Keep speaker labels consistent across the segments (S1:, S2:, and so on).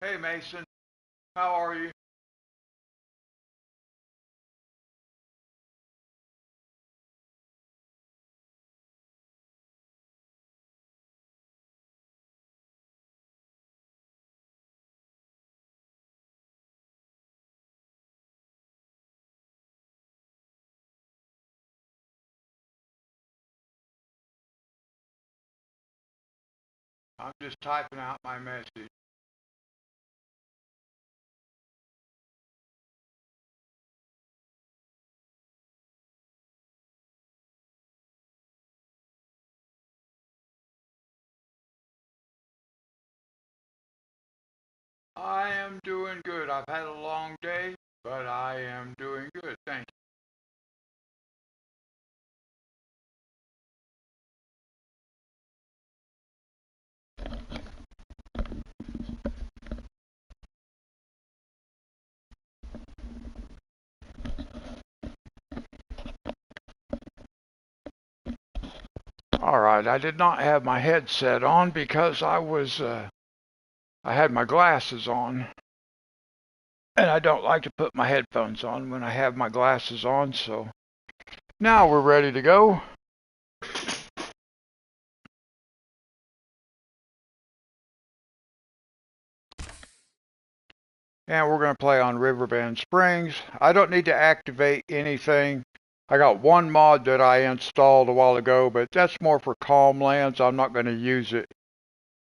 S1: Hey Mason, how are you? I'm just typing out my message. I am doing good. I've had a long day, but I am doing good. Thank you. All right, I did not have my headset on because I had my glasses on, and I don't like to put my headphones on when I have my glasses on. So now we're ready to go. And we're going to play on Riverbend Springs. I don't need to activate anything. I got one mod that I installed a while ago, but that's more for calm lands. I'm not going to use it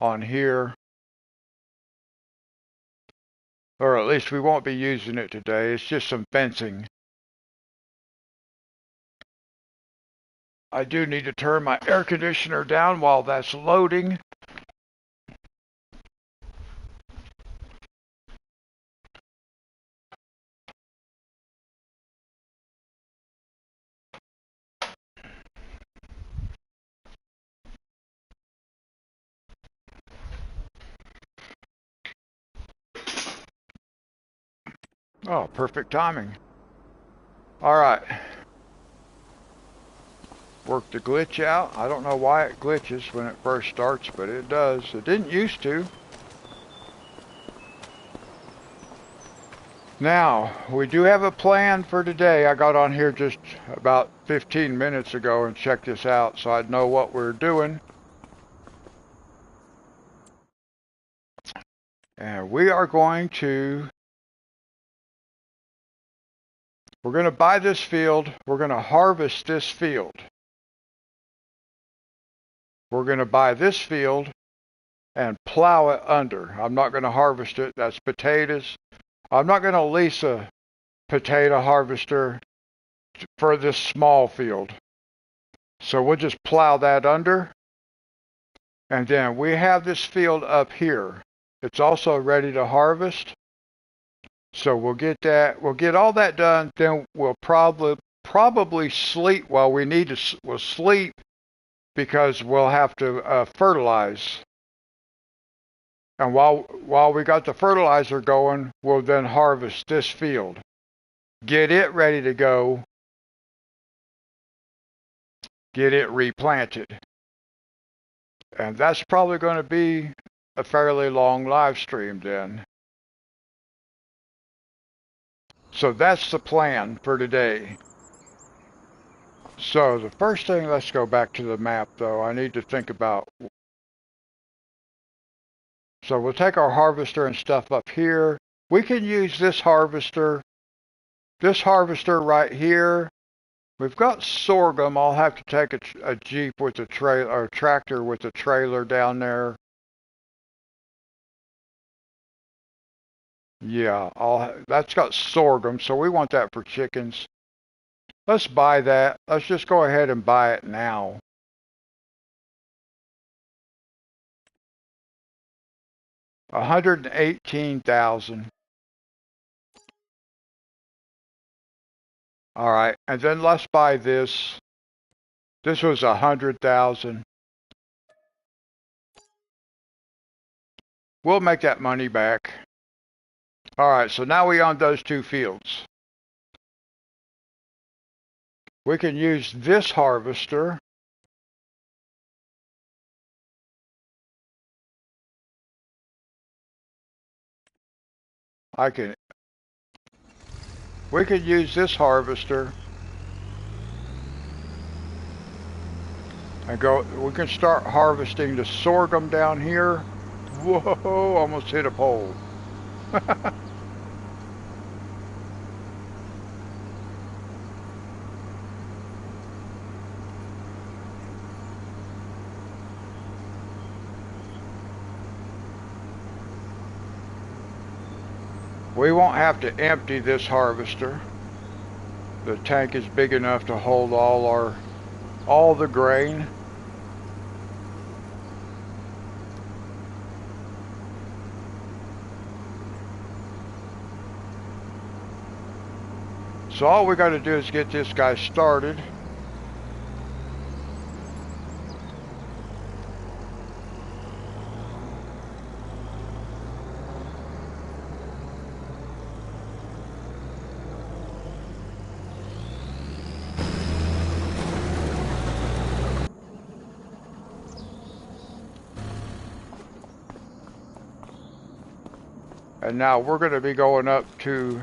S1: on here. Or at least we won't be using it today. It's just some fencing. I do need to turn my air conditioner down while that's loading. Oh, perfect timing. All right. Work the glitch out. I don't know why it glitches when it first starts, but it does. It didn't used to. Now, we do have a plan for today. I got on here just about 15 minutes ago and checked this out so I'd know what we're doing. And we are we're going to buy this field. We're going to harvest this field. We're going to buy this field and plow it under. I'm not going to harvest it. That's potatoes. I'm not going to lease a potato harvester for this small field. So we'll just plow that under. And then we have this field up here. It's also ready to harvest. So we'll get that. We'll get all that done. Then we'll probably sleep. Well, we'll sleep because we'll have to fertilize. And while we got the fertilizer going, we'll then harvest this field, get it ready to go, get it replanted. And that's probably going to be a fairly long live stream then. So that's the plan for today. So the first thing, let's go back to the map though. I need to think about. So we'll take our harvester and stuff up here. We can use this harvester right here. We've got sorghum. I'll have to take a Jeep with a trailer, or a tractor with a trailer down there. Yeah, that's got sorghum, so we want that for chickens. Let's buy that. Let's just go ahead and buy it now. $118,000. All right, and then let's buy this. This was $100,000. We'll make that money back. All right, so now we own those two fields. We can use this harvester. We could use this harvester and we can start harvesting the sorghum down here. Whoa, almost hit a pole. We won't have to empty this harvester. The tank is big enough to hold all the grain. So all we got to do is get this guy started. And now we're going to be going up to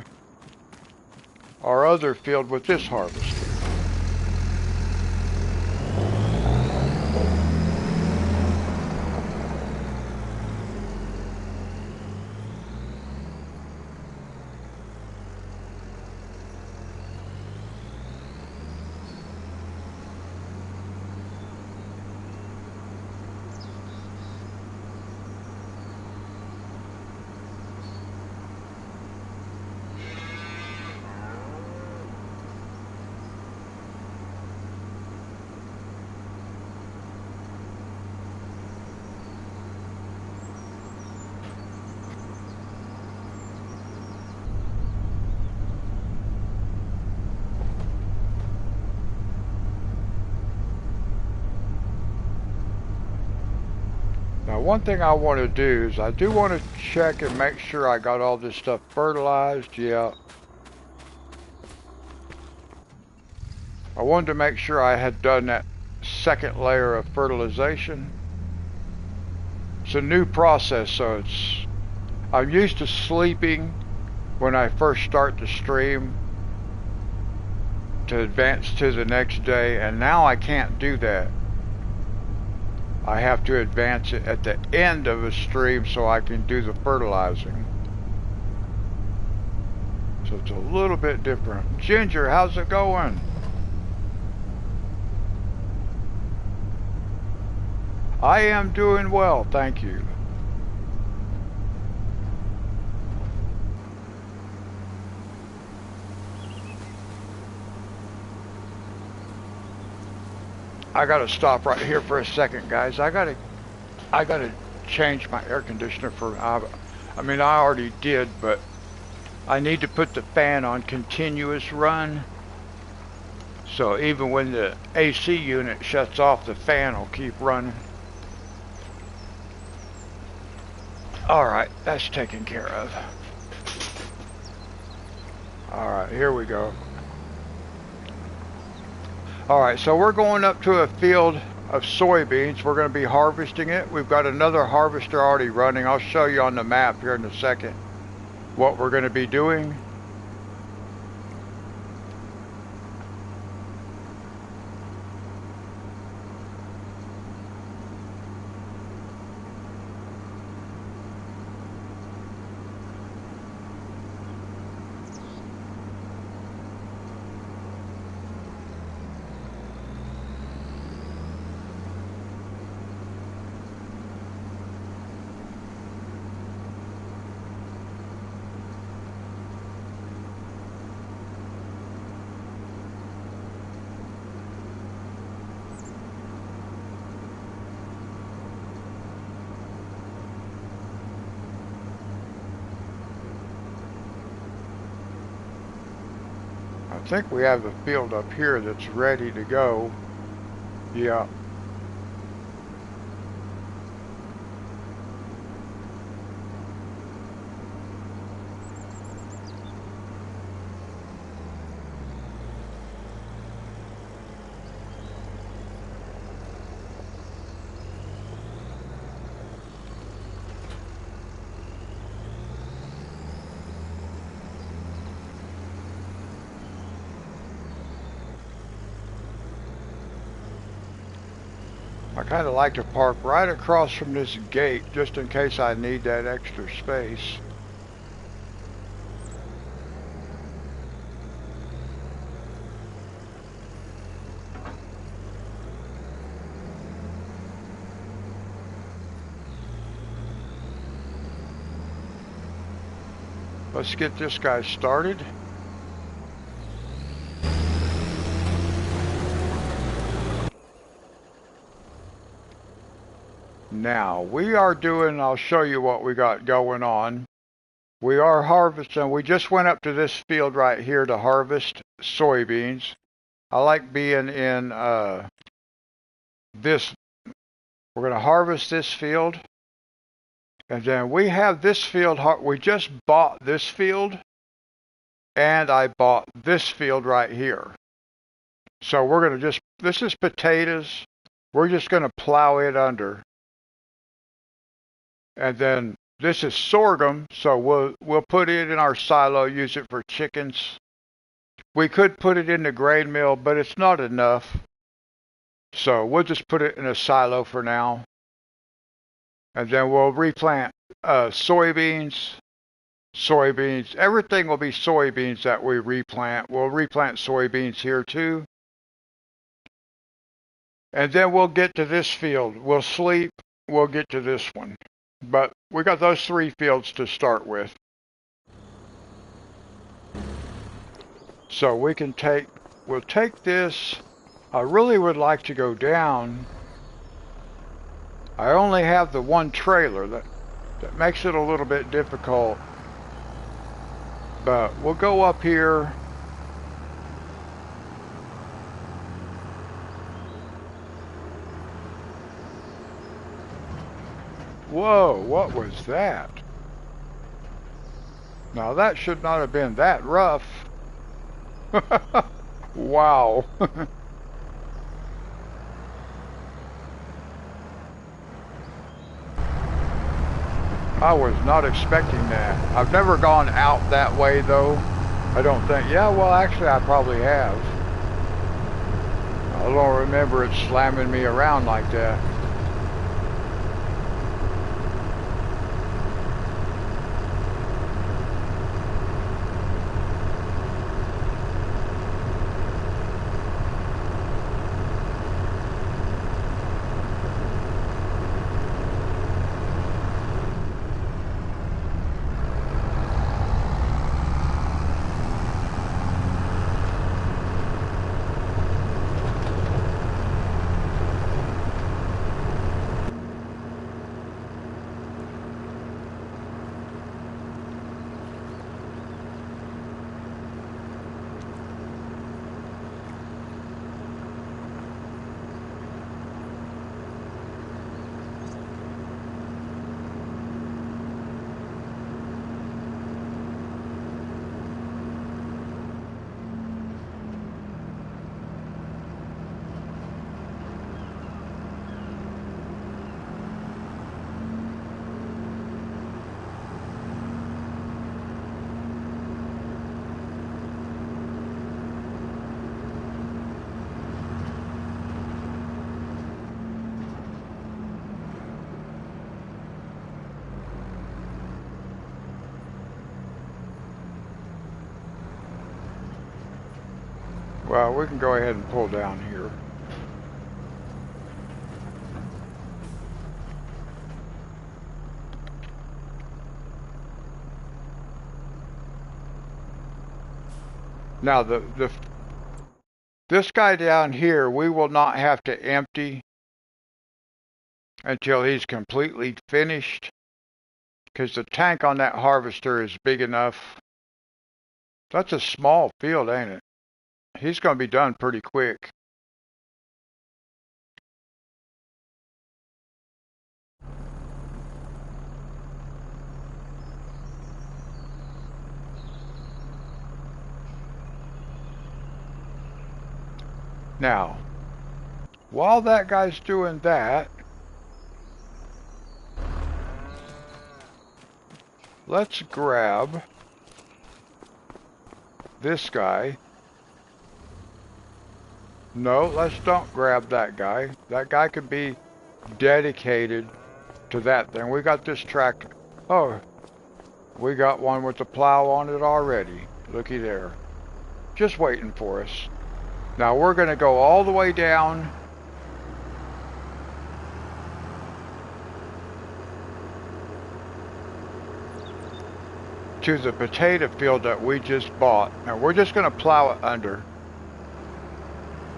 S1: our other field with this harvester. Now one thing I want to do is I do want to check and make sure I got all this stuff fertilized. Yeah. I wanted to make sure I had done that second layer of fertilization. It's a new process, so I'm used to sleeping when I first start the stream to advance to the next day, and now I can't do that. I have to advance it at the end of a stream so I can do the fertilizing. So it's a little bit different. Ginger, how's it going? I am doing well, thank you. I gotta stop right here for a second, guys. I gotta change my air conditioner I mean, I already did, but I need to put the fan on continuous run. So even when the AC unit shuts off, the fan will keep running. Alright, that's taken care of. Alright, here we go. Alright, so we're going up to a field of soybeans. We're going to be harvesting it. We've got another harvester already running. I'll show you on the map here in a second what we're going to be doing. I think we have a field up here that's ready to go. Yeah. I kind of like to park right across from this gate just in case I need that extra space. Let's get this guy started. Now, we are doing, I'll show you what we got going on. We are harvesting. We just went up to this field right here to harvest soybeans. I like being in this. We're going to harvest this field. And then we have this field. We just bought this field. And I bought this field right here. So we're going to just, this is potatoes. We're just going to plow it under. And then this is sorghum, so we'll put it in our silo, use it for chickens. We could put it in the grain mill, but it's not enough. So we'll just put it in a silo for now. And then we'll replant soybeans. Everything will be soybeans that we replant. We'll replant soybeans here too. And then we'll get to this field. We'll sleep. We'll get to this one. But we got those 3 fields to start with. So we'll take this. I really would like to go down. I only have the one trailer. That makes it a little bit difficult. But we'll go up here. Whoa, what was that? Now that should not have been that rough. Wow. I was not expecting that. I've never gone out that way though. I don't think. Yeah, well actually I probably have. I don't remember it slamming me around like that. Well, we can go ahead and pull down here. Now this guy down here, we will not have to empty until he's completely finished, because the tank on that harvester is big enough. That's a small field, ain't it? He's going to be done pretty quick. Now, while that guy's doing that, let's grab this guy. No, let's don't grab that guy. That guy could be dedicated to that thing. We got this tractor. Oh, we got one with the plow on it already. Looky there. Just waiting for us. Now we're going to go all the way down to the potato field that we just bought. And we're just going to plow it under.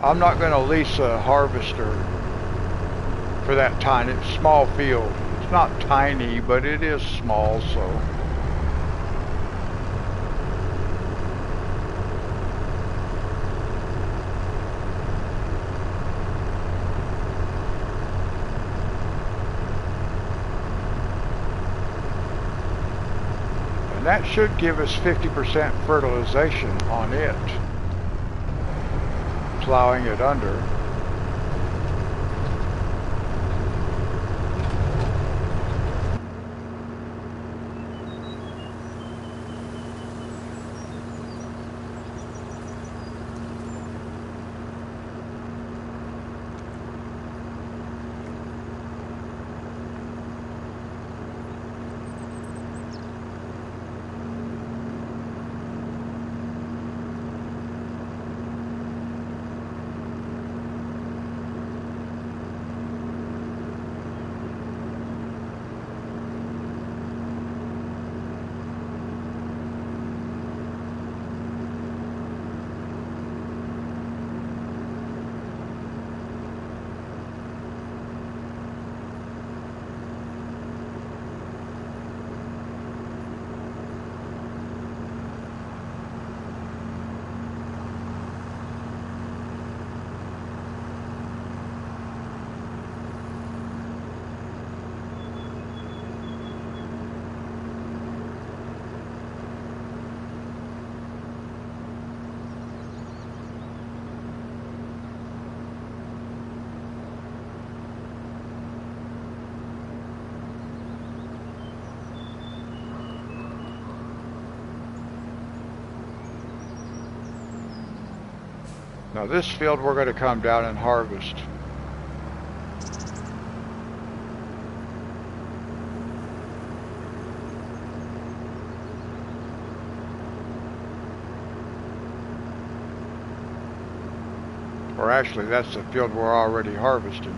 S1: I'm not going to lease a harvester for that tiny, small field. It's not tiny, but it is small, so. And that should give us 50% fertilization on it, plowing it under. Now this field we're going to come down and harvest. Or actually, that's the field we're already harvesting.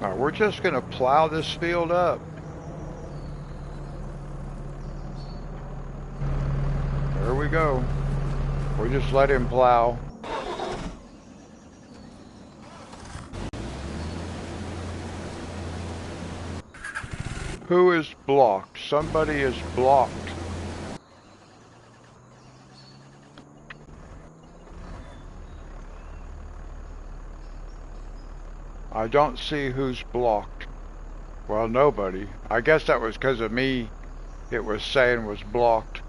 S1: Now we're just going to plow this field up. There we go. We just let him plow. Who is blocked? Somebody is blocked. I don't see who's blocked. Well, nobody. I guess that was because of me. It was saying was blocked.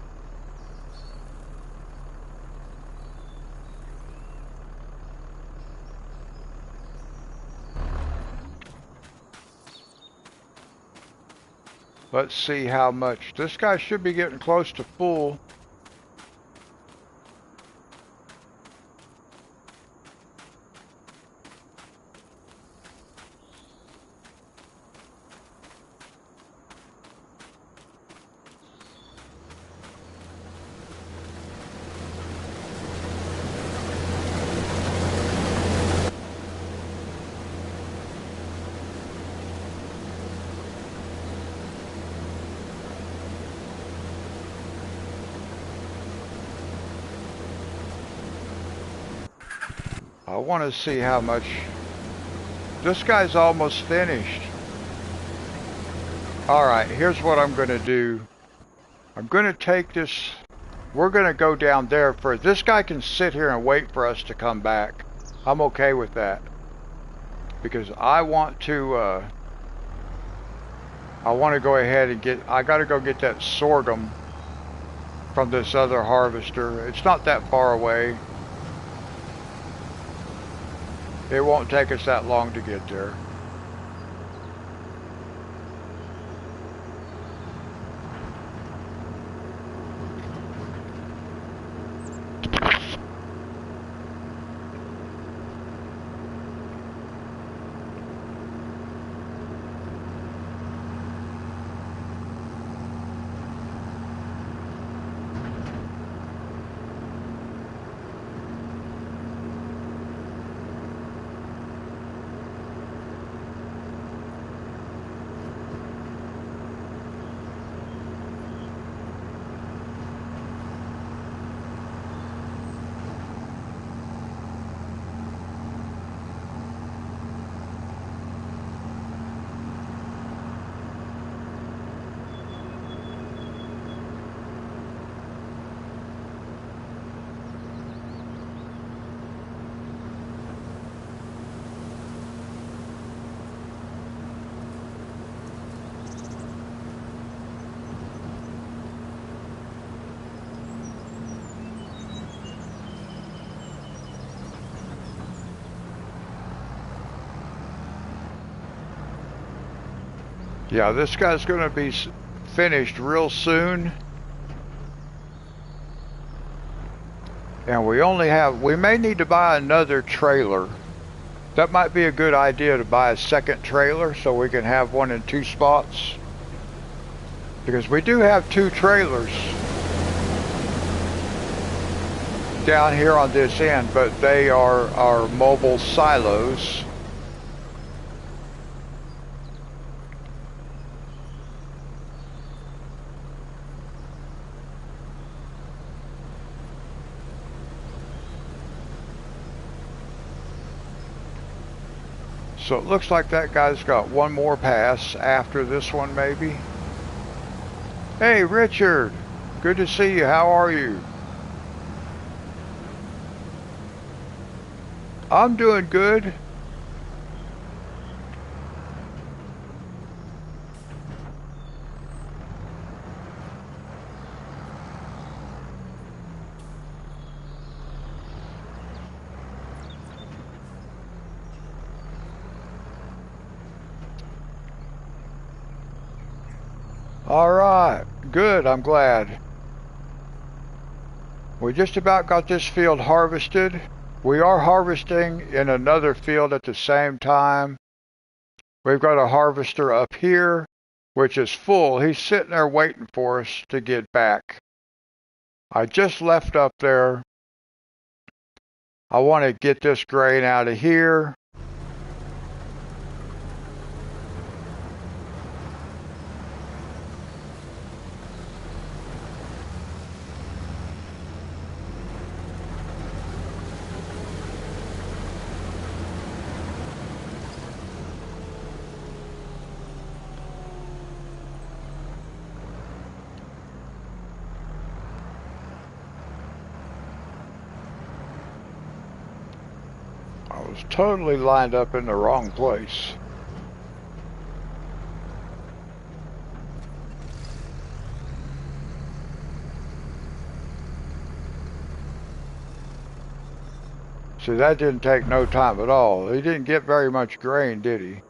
S1: Let's see how much. This guy should be getting close to full. I want to see how much. This guy's almost finished. Alright, here's what I'm going to do. I'm going to take this, we're going to go down there first. This guy can sit here and wait for us to come back. I'm okay with that. Because I want to go ahead and I got to go get that sorghum from this other harvester. It's not that far away. It won't take us that long to get there. Yeah, this guy's going to be finished real soon. And we may need to buy another trailer. That might be a good idea to buy a second trailer so we can have one in 2 spots. Because we do have 2 trailers down here on this end, but they are our mobile silos. So it looks like that guy's got one more pass after this one, maybe. Hey, Richard. Good to see you. How are you? I'm doing good. All right, good, I'm glad. We just about got this field harvested. We are harvesting in another field at the same time. We've got a harvester up here, which is full. He's sitting there waiting for us to get back. I just left up there. I want to get this grain out of here. I was totally lined up in the wrong place. See, that didn't take no time at all. He didn't get very much grain, did he?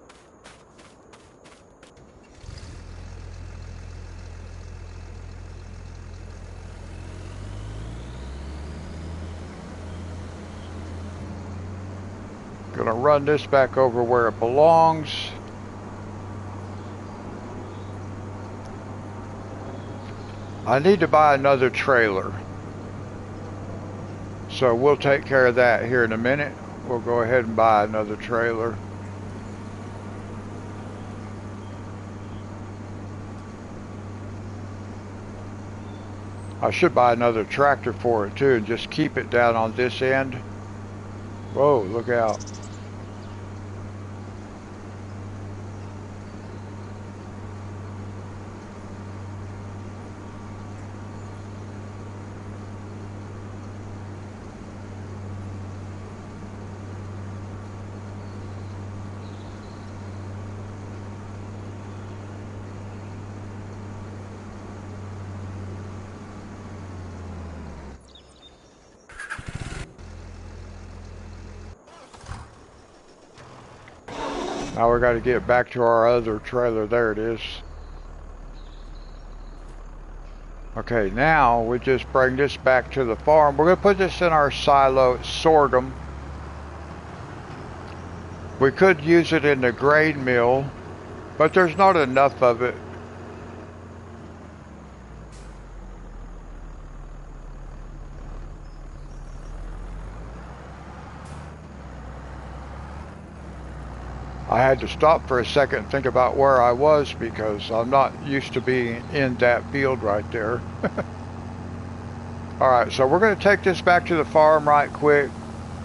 S1: Gonna run this back over where it belongs. I need to buy another trailer. So we'll take care of that here in a minute. We'll go ahead and buy another trailer. I should buy another tractor for it too and just keep it down on this end. Whoa, look out. Now we got to get back to our other trailer. There it is. Okay, now we just bring this back to the farm. We're going to put this in our silo, sorghum. We could use it in the grain mill, but there's not enough of it. I had to stop for a second and think about where I was because I'm not used to being in that field right there. Alright, so we're going to take this back to the farm right quick.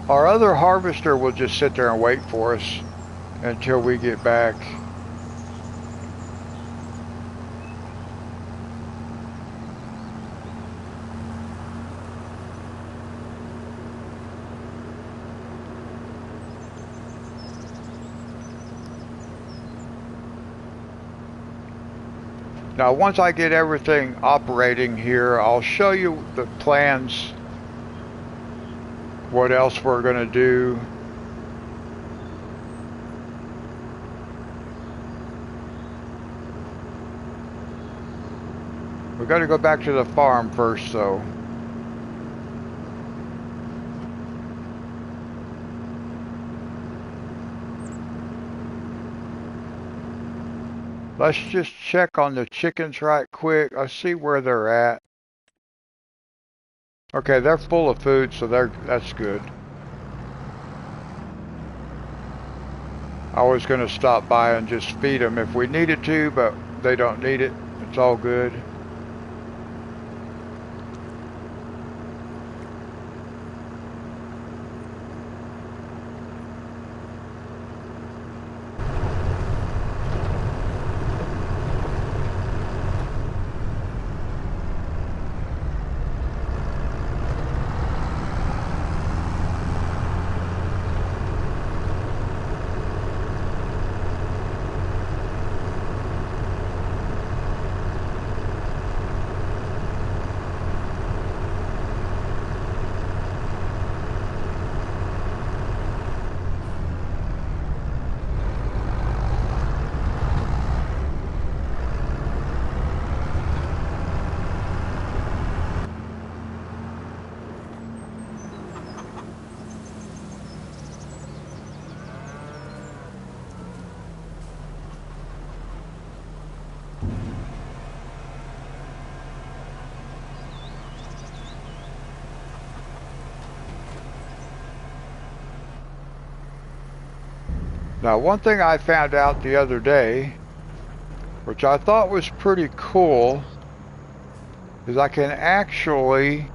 S1: Our other harvester will just sit there and wait for us until we get back. Now, once I get everything operating here, I'll show you the plans, what else we're going to do. We've got to go back to the farm first, though. Let's just check on the chickens right quick. I see where they're at. Okay, they're full of food, so that's good. I was going to stop by and just feed them if we needed to, but they don't need it. It's all good. Now, one thing I found out the other day, which I thought was pretty cool, is I can actually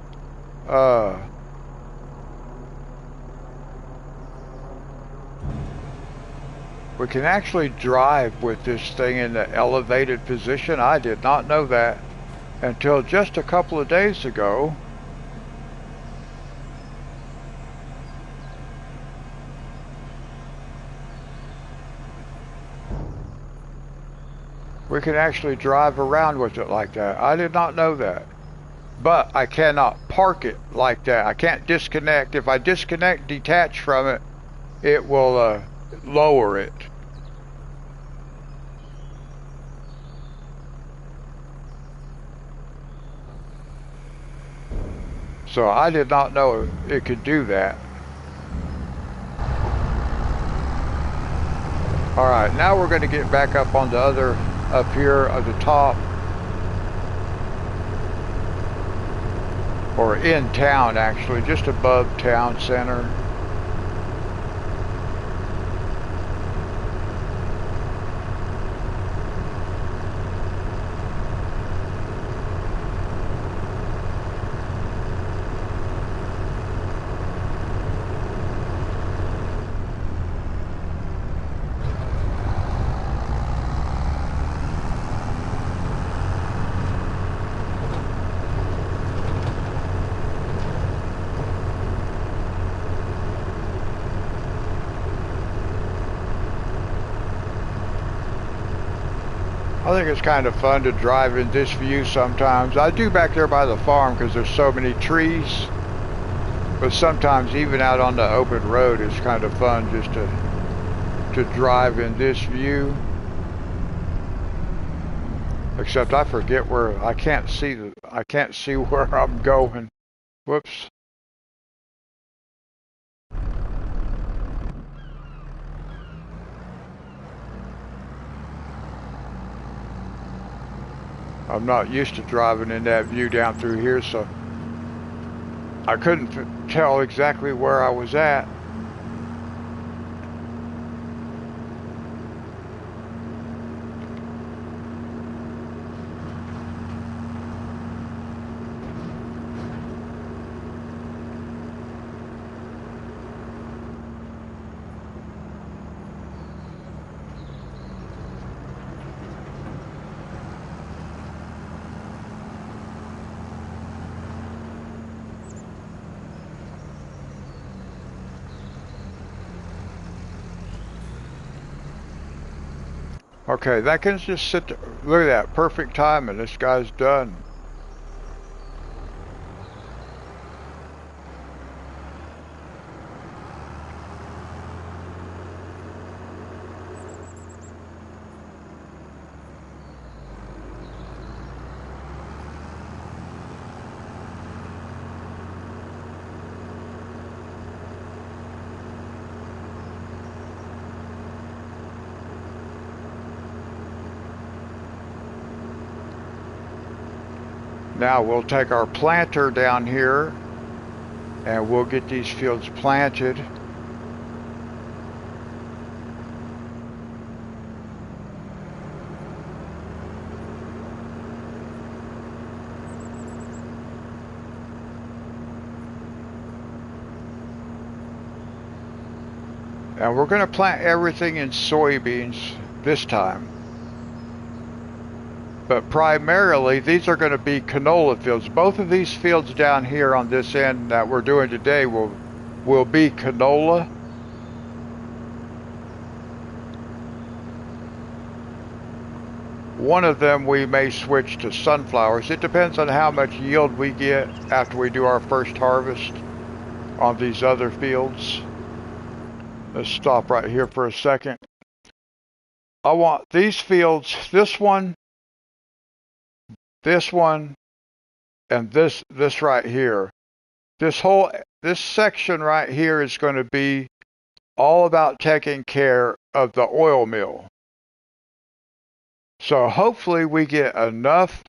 S1: we can actually drive with this thing in the elevated position. I did not know that until just a couple of days ago. We can actually drive around with it like that. I did not know that. But I cannot park it like that. I can't disconnect. If I disconnect, detach from it, it will lower it. So I did not know it could do that. Alright, now we're going to get back up on the other, up here at the top. Or in town, actually, just above town center. I think it's kind of fun to drive in this view sometimes. I do back there by the farm because there's so many trees. But sometimes even out on the open road it's kind of fun just to to drive in this view. Except I forget where, I can't see where I'm going. Whoops. I'm not used to driving in that view down through here, so I couldn't tell exactly where I was at. Okay, that can just sit there. Look at that, perfect timing. This guy's done. Now we'll take our planter down here and we'll get these fields planted. And we're going to plant everything in soybeans this time. But primarily, these are going to be canola fields. Both of these fields down here on this end that we're doing today will be canola. One of them we may switch to sunflowers. It depends on how much yield we get after we do our first harvest on these other fields. Let's stop right here for a second. I want these fields, this one, and this right here. This section right here is going to be all about taking care of the oil mill. So hopefully we get enough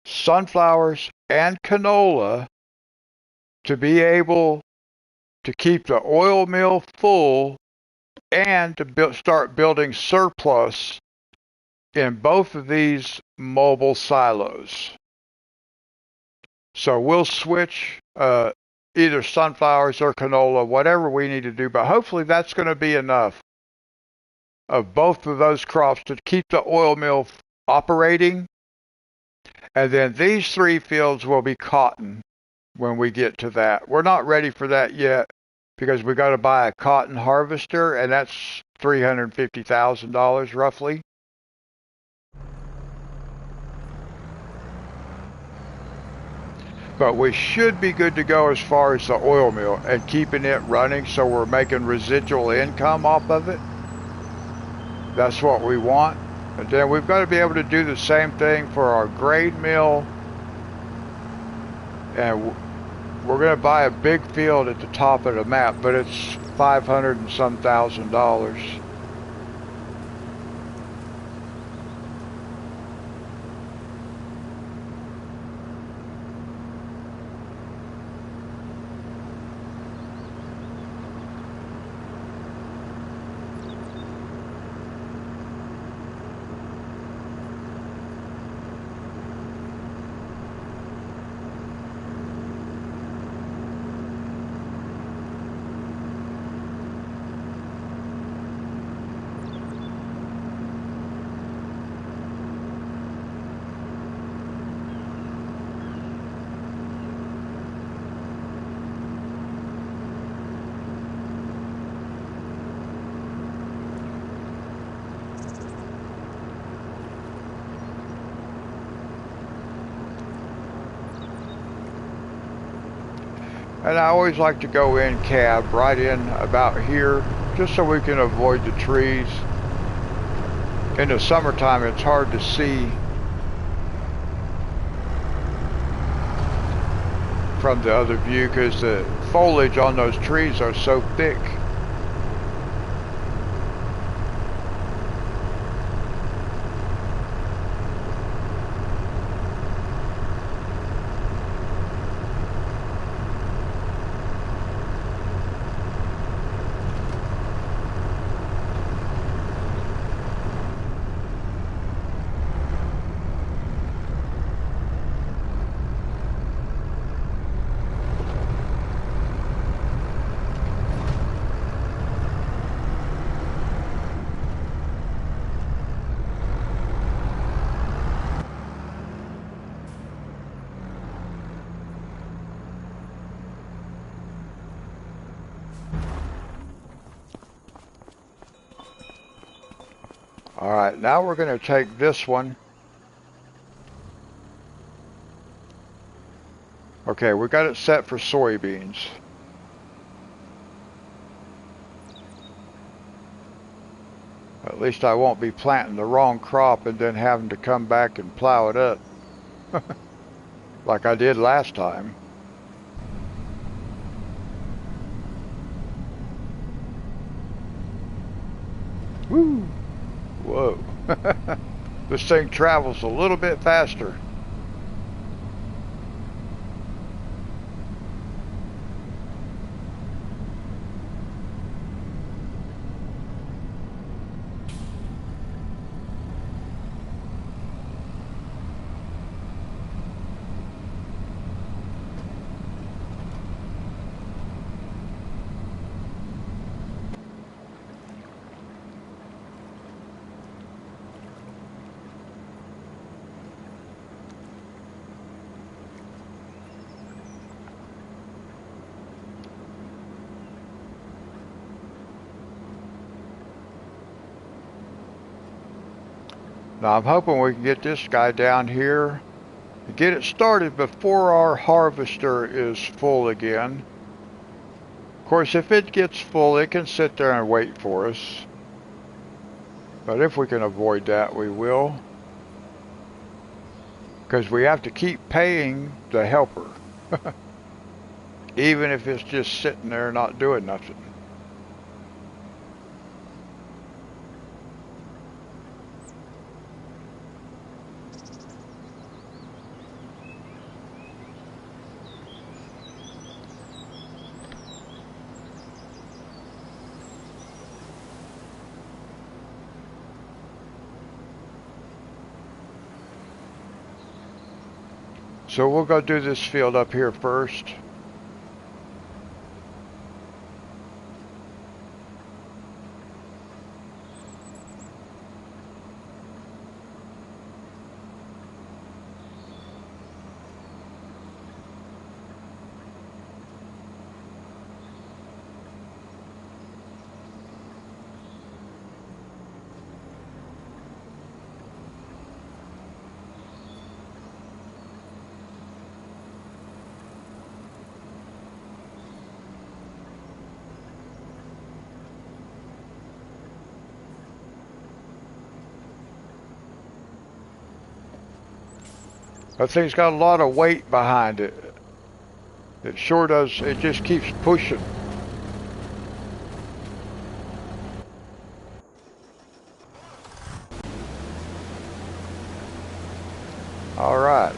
S1: sunflowers and canola to be able to keep the oil mill full and to start building surplus in both of these mobile silos. So we'll switch either sunflowers or canola, whatever we need to do, but hopefully that's going to be enough of both of those crops to keep the oil mill operating. And then these three fields will be cotton when we get to that. We're not ready for that yet because we got to buy a cotton harvester, and that's $350,000 roughly. But we should be good to go as far as the oil mill and keeping it running so we're making residual income off of it. That's what we want. And then we've got to be able to do the same thing for our grade mill. And we're going to buy a big field at the top of the map, but it's $500 and some thousand. And I always like to go in cab right in about here, just so we can avoid the trees. In the summertime, it's hard to see from the other view because the foliage on those trees are so thick. Alright, now we're going to take this one. Okay, we got it set for soybeans. At least I won't be planting the wrong crop and then having to come back and plow it up. Like I did last time. Woo! Whoa. This thing travels a little bit faster. Now I'm hoping we can get this guy down here and get it started before our harvester is full again. Of course, if it gets full, it can sit there and wait for us. But if we can avoid that, we will. Because we have to keep paying the helper. Even if it's just sitting there not doing nothing. So we'll go do this field up here first. That thing's got a lot of weight behind it. It sure does. It just keeps pushing. All right.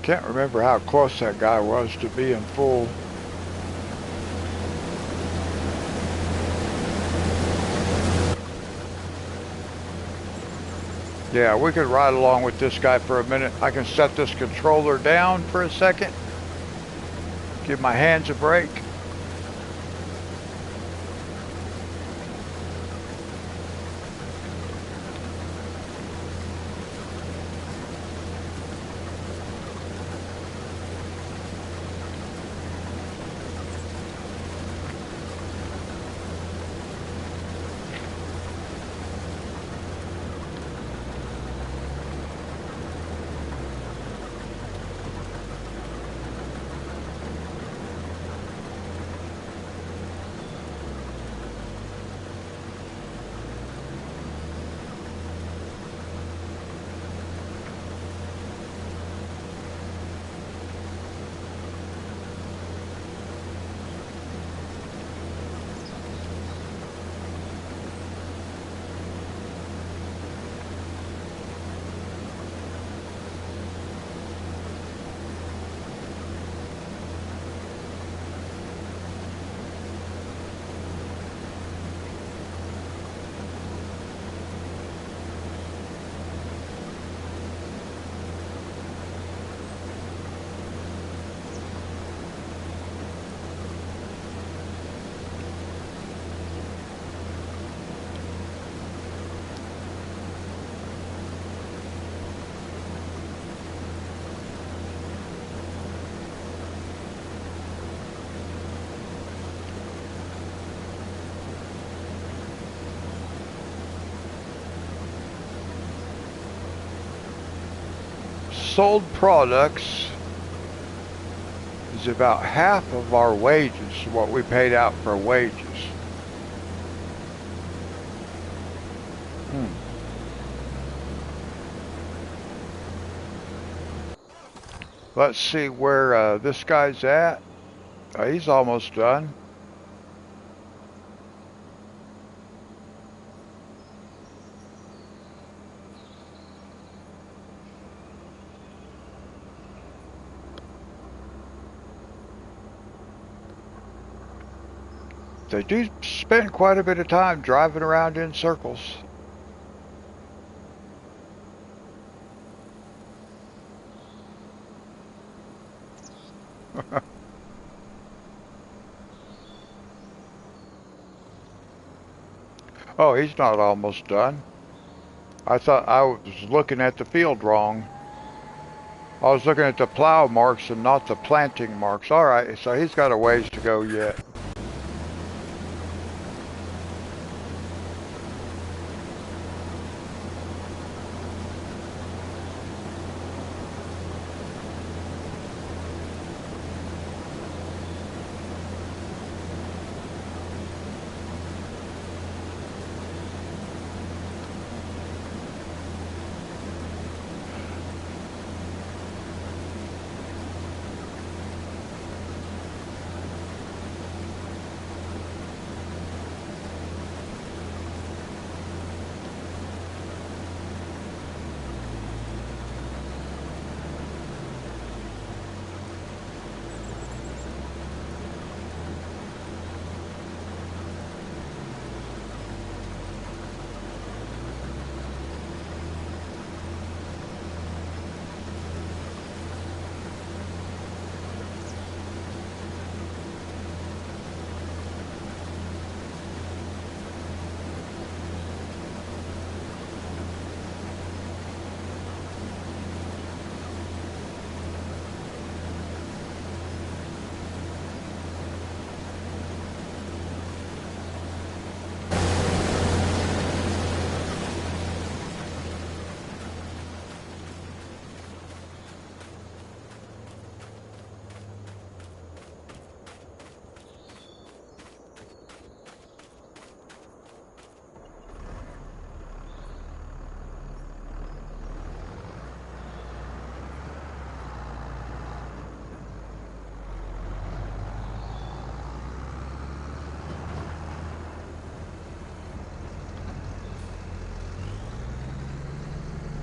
S1: Can't remember how close that guy was to being full. Yeah, we could ride along with this guy for a minute. I can set this controller down for a second. Give my hands a break. Sold products is about half of our wages, what we paid out for wages. Let's see where this guy's at. He's almost done. They do spend quite a bit of time driving around in circles. Oh, he's not almost done. I thought I was looking at the field wrong. I was looking at the plow marks and not the planting marks. All right, so he's got a ways to go yet.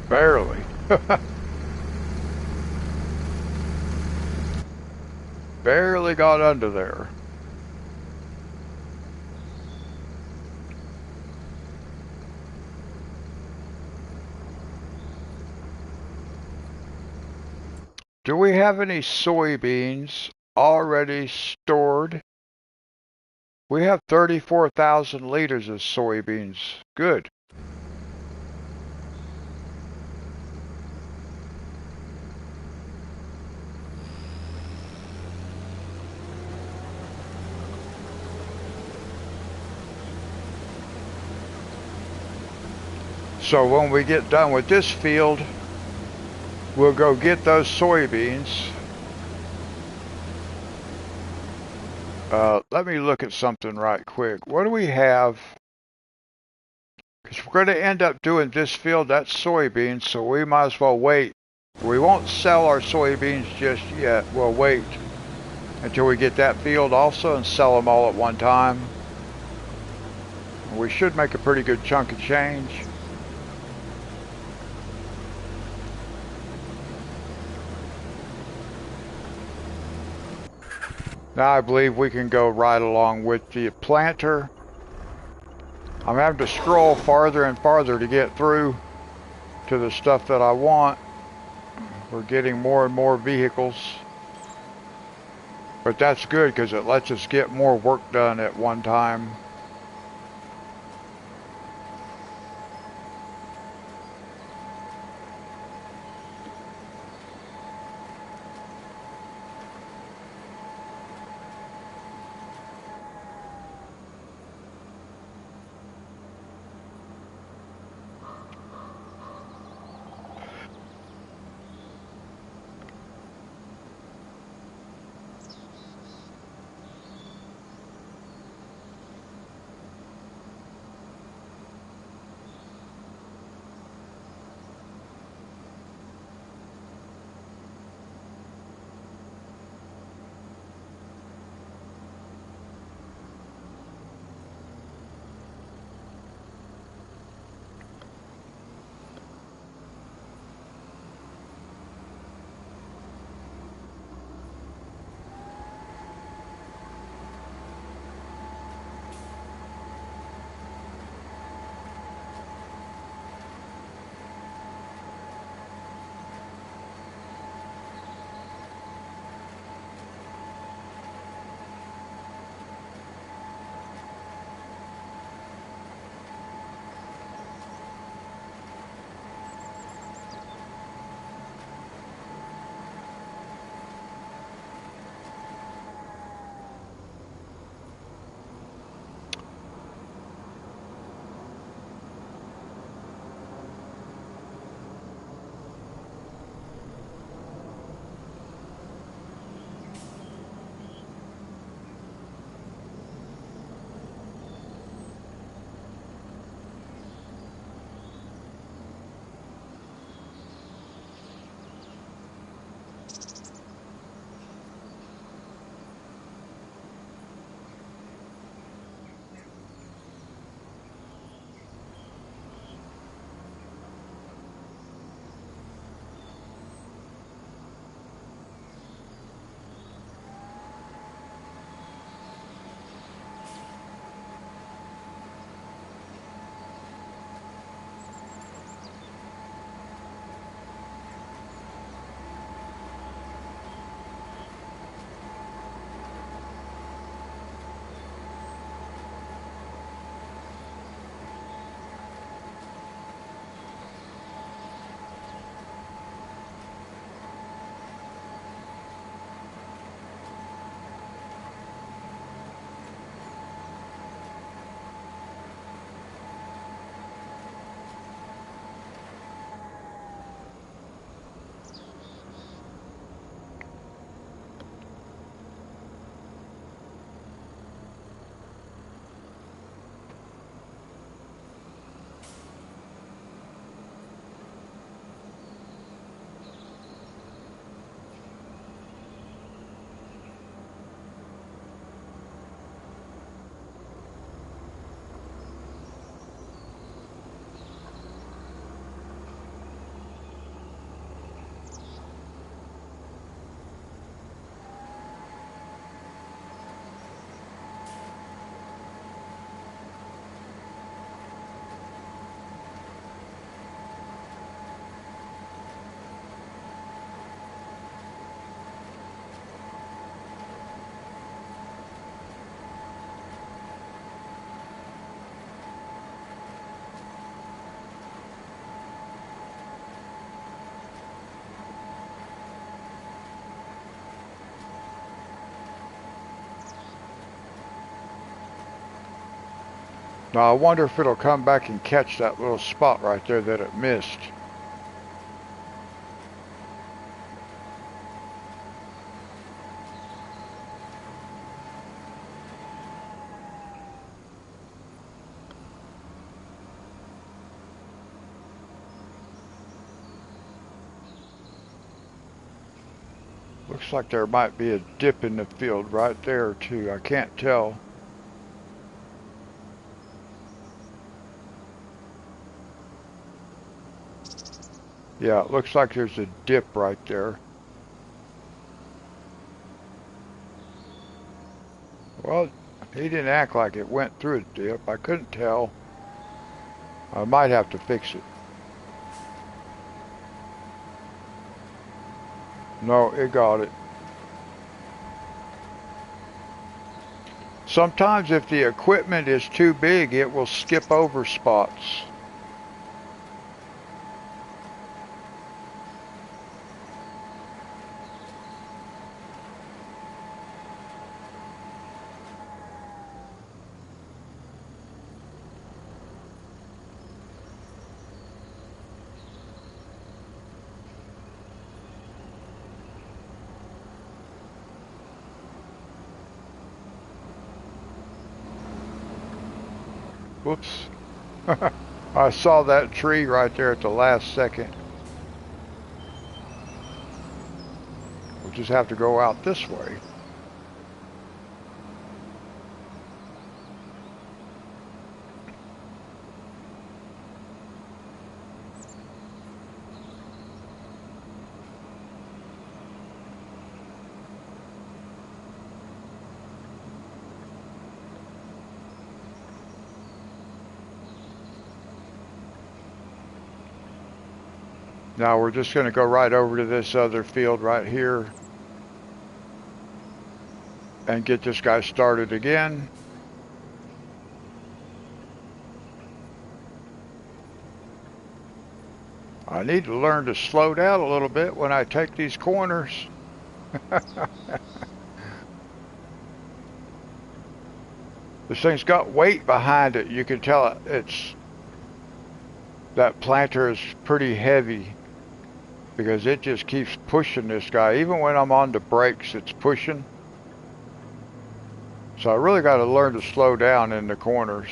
S1: Barely. barely got under there. Do we have any soybeans already stored? We have 34,000 liters of soybeans. Good. So when we get done with this field, we'll go get those soybeans. Let me look at something right quick. What do we have? Because we're going to end up doing this field, that's soybeans, so we might as well wait. We won't sell our soybeans just yet. We'll wait until we get that field also and sell them all at one time. We should make a pretty good chunk of change. Now I believe we can go right along with the planter. I'm having to scroll farther and farther to get through to the stuff that I want. We're getting more and more vehicles. But that's good because it lets us get more work done at one time. Now I wonder if it'll come back and catch that little spot right there that it missed. Looks like there might be a dip in the field right there too. I can't tell. Yeah, it looks like there's a dip right there. Well, he didn't act like it went through a dip. I couldn't tell. I might have to fix it. No, it got it. Sometimes if the equipment is too big, it will skip over spots. Whoops. I saw that tree right there at the last second. We'll just have to go out this way. Now we're just going to go right over to this other field right here and get this guy started again. I need to learn to slow down a little bit when I take these corners. This thing's got weight behind it. You can tell that planter is pretty heavy because it just keeps pushing this guy. Even when I'm on the brakes, it's pushing. So I really got to learn to slow down in the corners.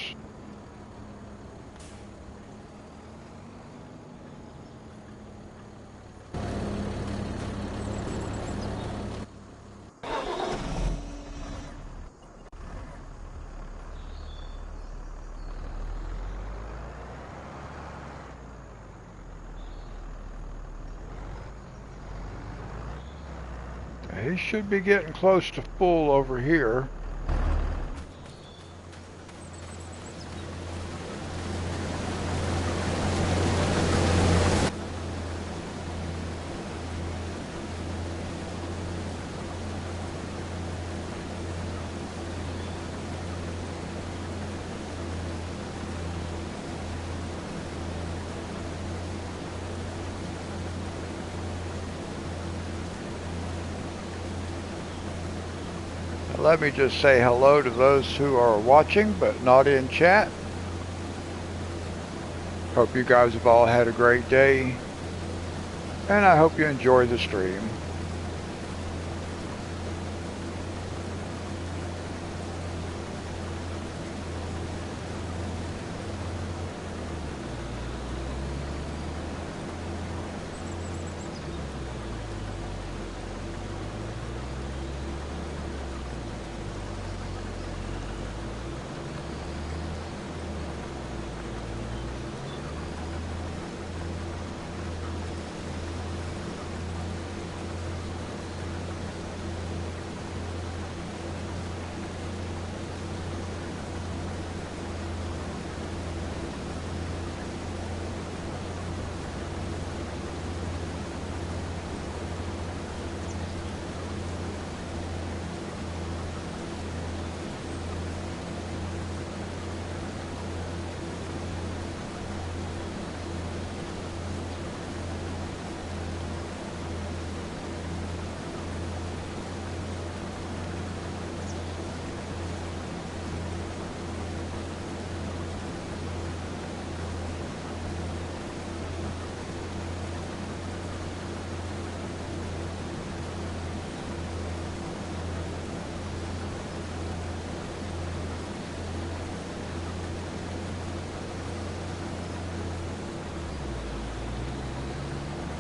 S1: He should be getting close to full over here. Let me just say hello to those who are watching but not in chat. Hope you guys have all had a great day, and I hope you enjoy the stream.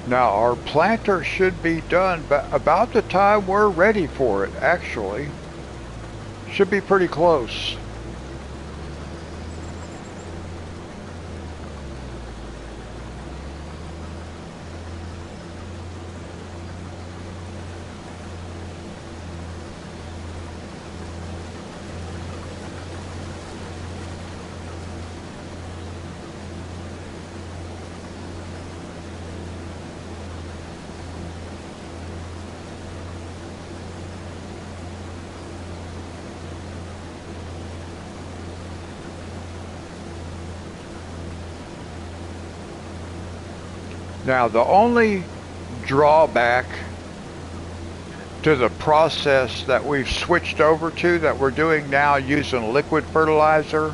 S1: Now our planter should be done about the time we're ready for it, actually. Should be pretty close. Now the only drawback to the process that we've switched over to that we're doing now using liquid fertilizer,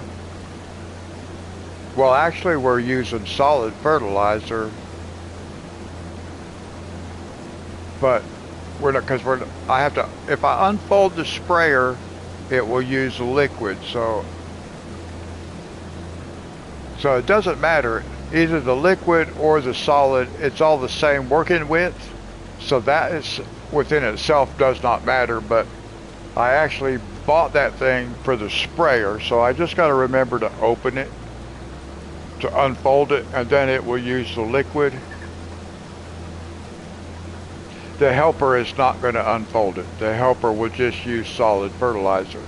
S1: well actually we're using solid fertilizer, but we're not, because I have to, if I unfold the sprayer it will use liquid, so it doesn't matter. Either the liquid or the solid, it's all the same working width. So that is within itself does not matter, but I actually bought that thing for the sprayer, so I just got to remember to open it, to unfold it, and then it will use the liquid. The helper is not going to unfold it. The helper will just use solid fertilizer.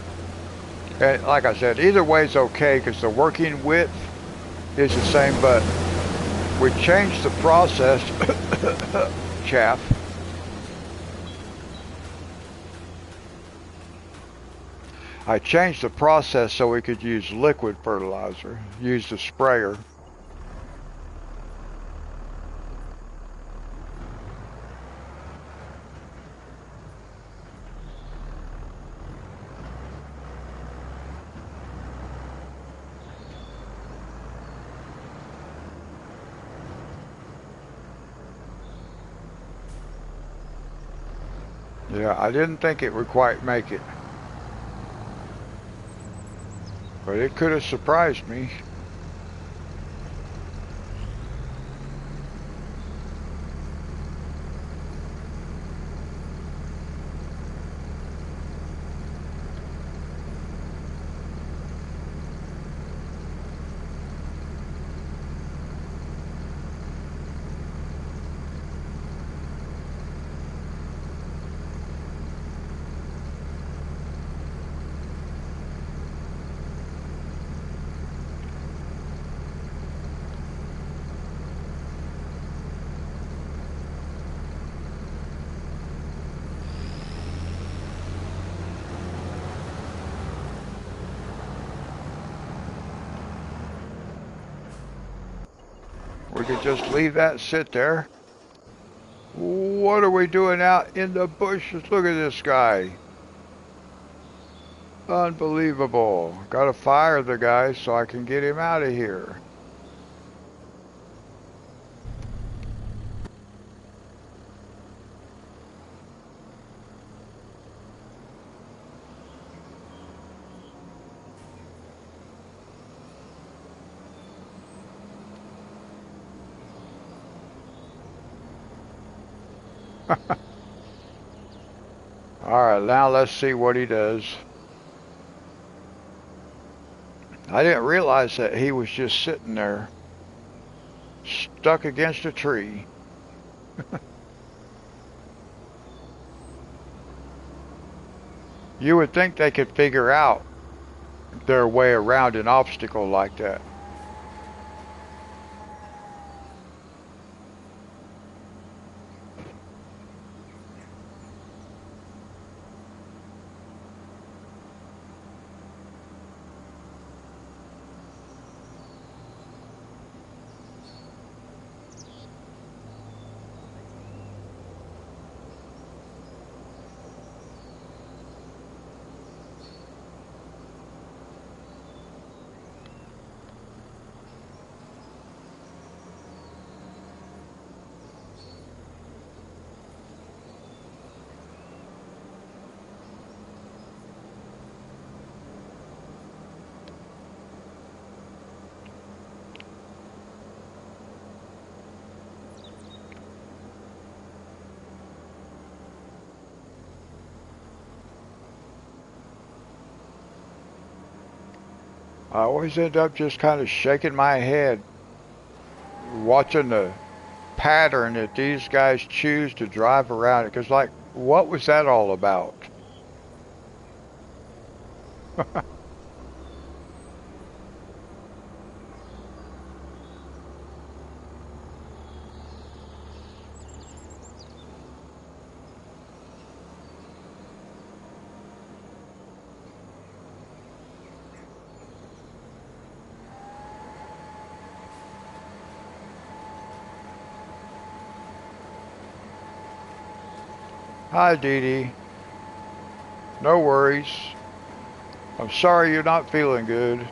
S1: And like I said, either way is okay because the working width is the same, but we changed the process, chaff. I changed the process so we could use liquid fertilizer, use the sprayer. Yeah, I didn't think it would quite make it. But it could have surprised me. We could just leave that sit there. What are we doing out in the bushes? Look at this guy. Unbelievable. Gotta fire the guy so I can get him out of here. Alright, now let's see what he does. I didn't realize that he was just sitting there, stuck against a tree. You would think they could figure out their way around an obstacle like that. I always end up just kind of shaking my head watching the pattern that these guys choose to drive around it. Because, like, what was that all about? Hi, Dee Dee. No worries. I'm sorry you're not feeling good.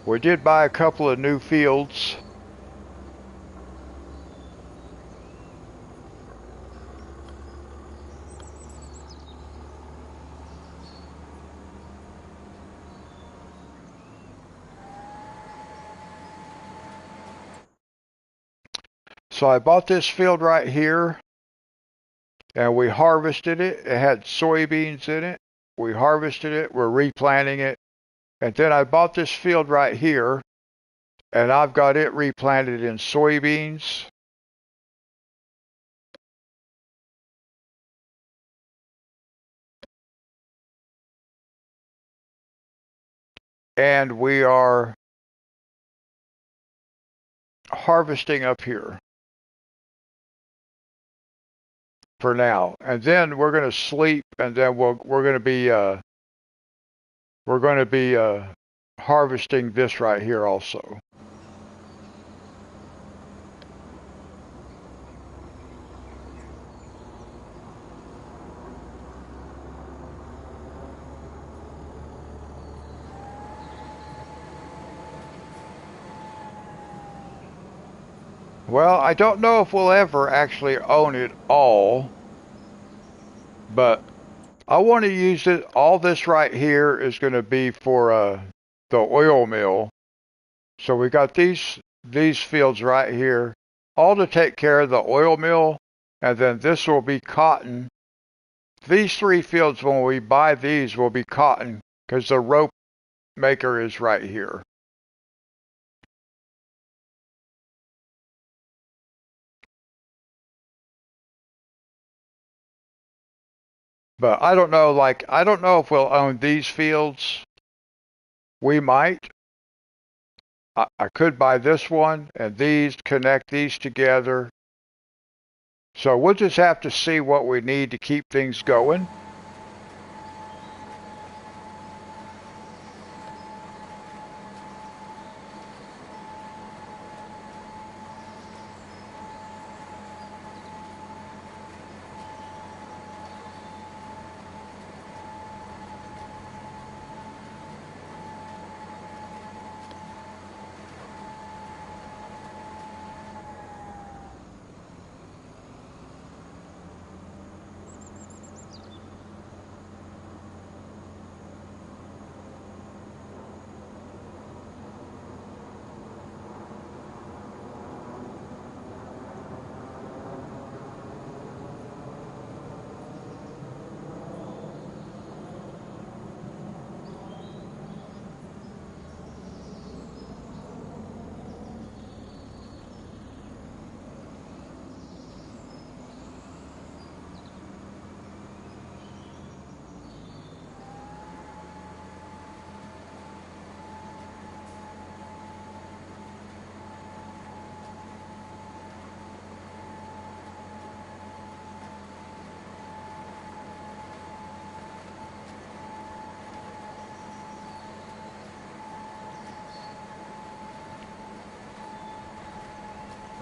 S1: We did buy a couple of new fields. So I bought this field right here and we harvested it. It had soybeans in it. We harvested it. We're replanting it. And then I bought this field right here and I've got it replanted in soybeans. And we are harvesting up here for now. And then we're going to sleep and then we're going to be harvesting this right here also. Well, I don't know if we'll ever actually own it all, but I want to use it. All this right here is going to be for the oil mill. So we got these fields right here, all to take care of the oil mill, and then this will be cotton. These three fields, when we buy these, will be cotton because the rope maker is right here. But I don't know, like, I don't know if we'll own these fields. We might. I could buy this one and these, connect these together. So we'll just have to see what we need to keep things going.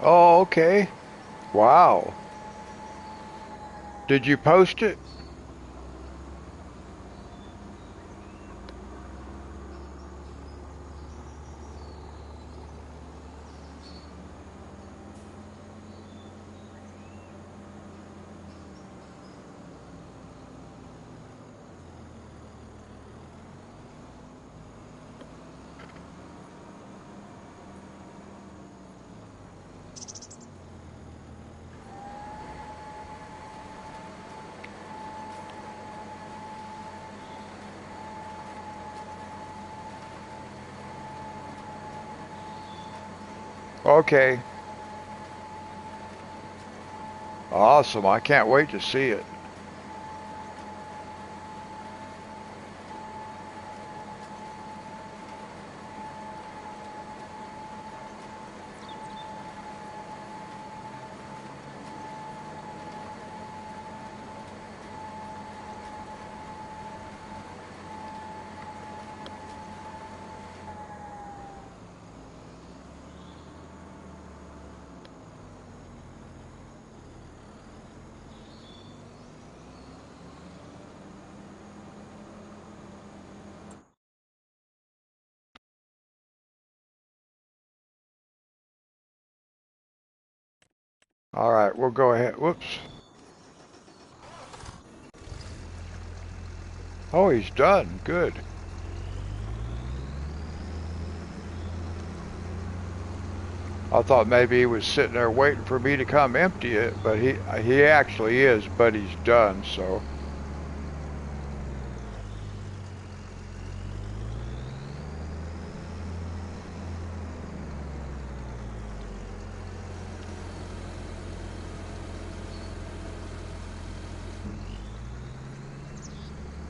S1: Oh, okay. Wow. Did you post it? Okay. Awesome. I can't wait to see it. All right, we'll go ahead. Whoops. Oh, he's done. Good. I thought maybe he was sitting there waiting for me to come empty it, but he actually is, but he's done, so.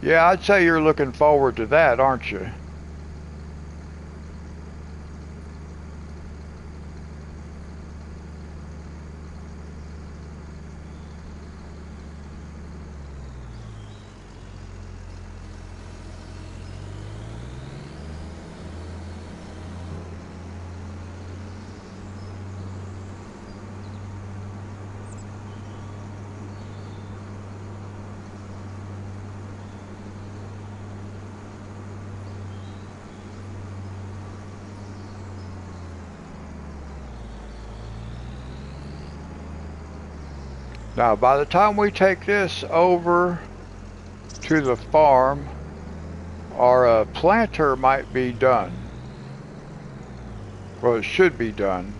S1: Yeah, I'd say you're looking forward to that, aren't you? Now, by the time we take this over to the farm, our planter might be done. Well, it should be done.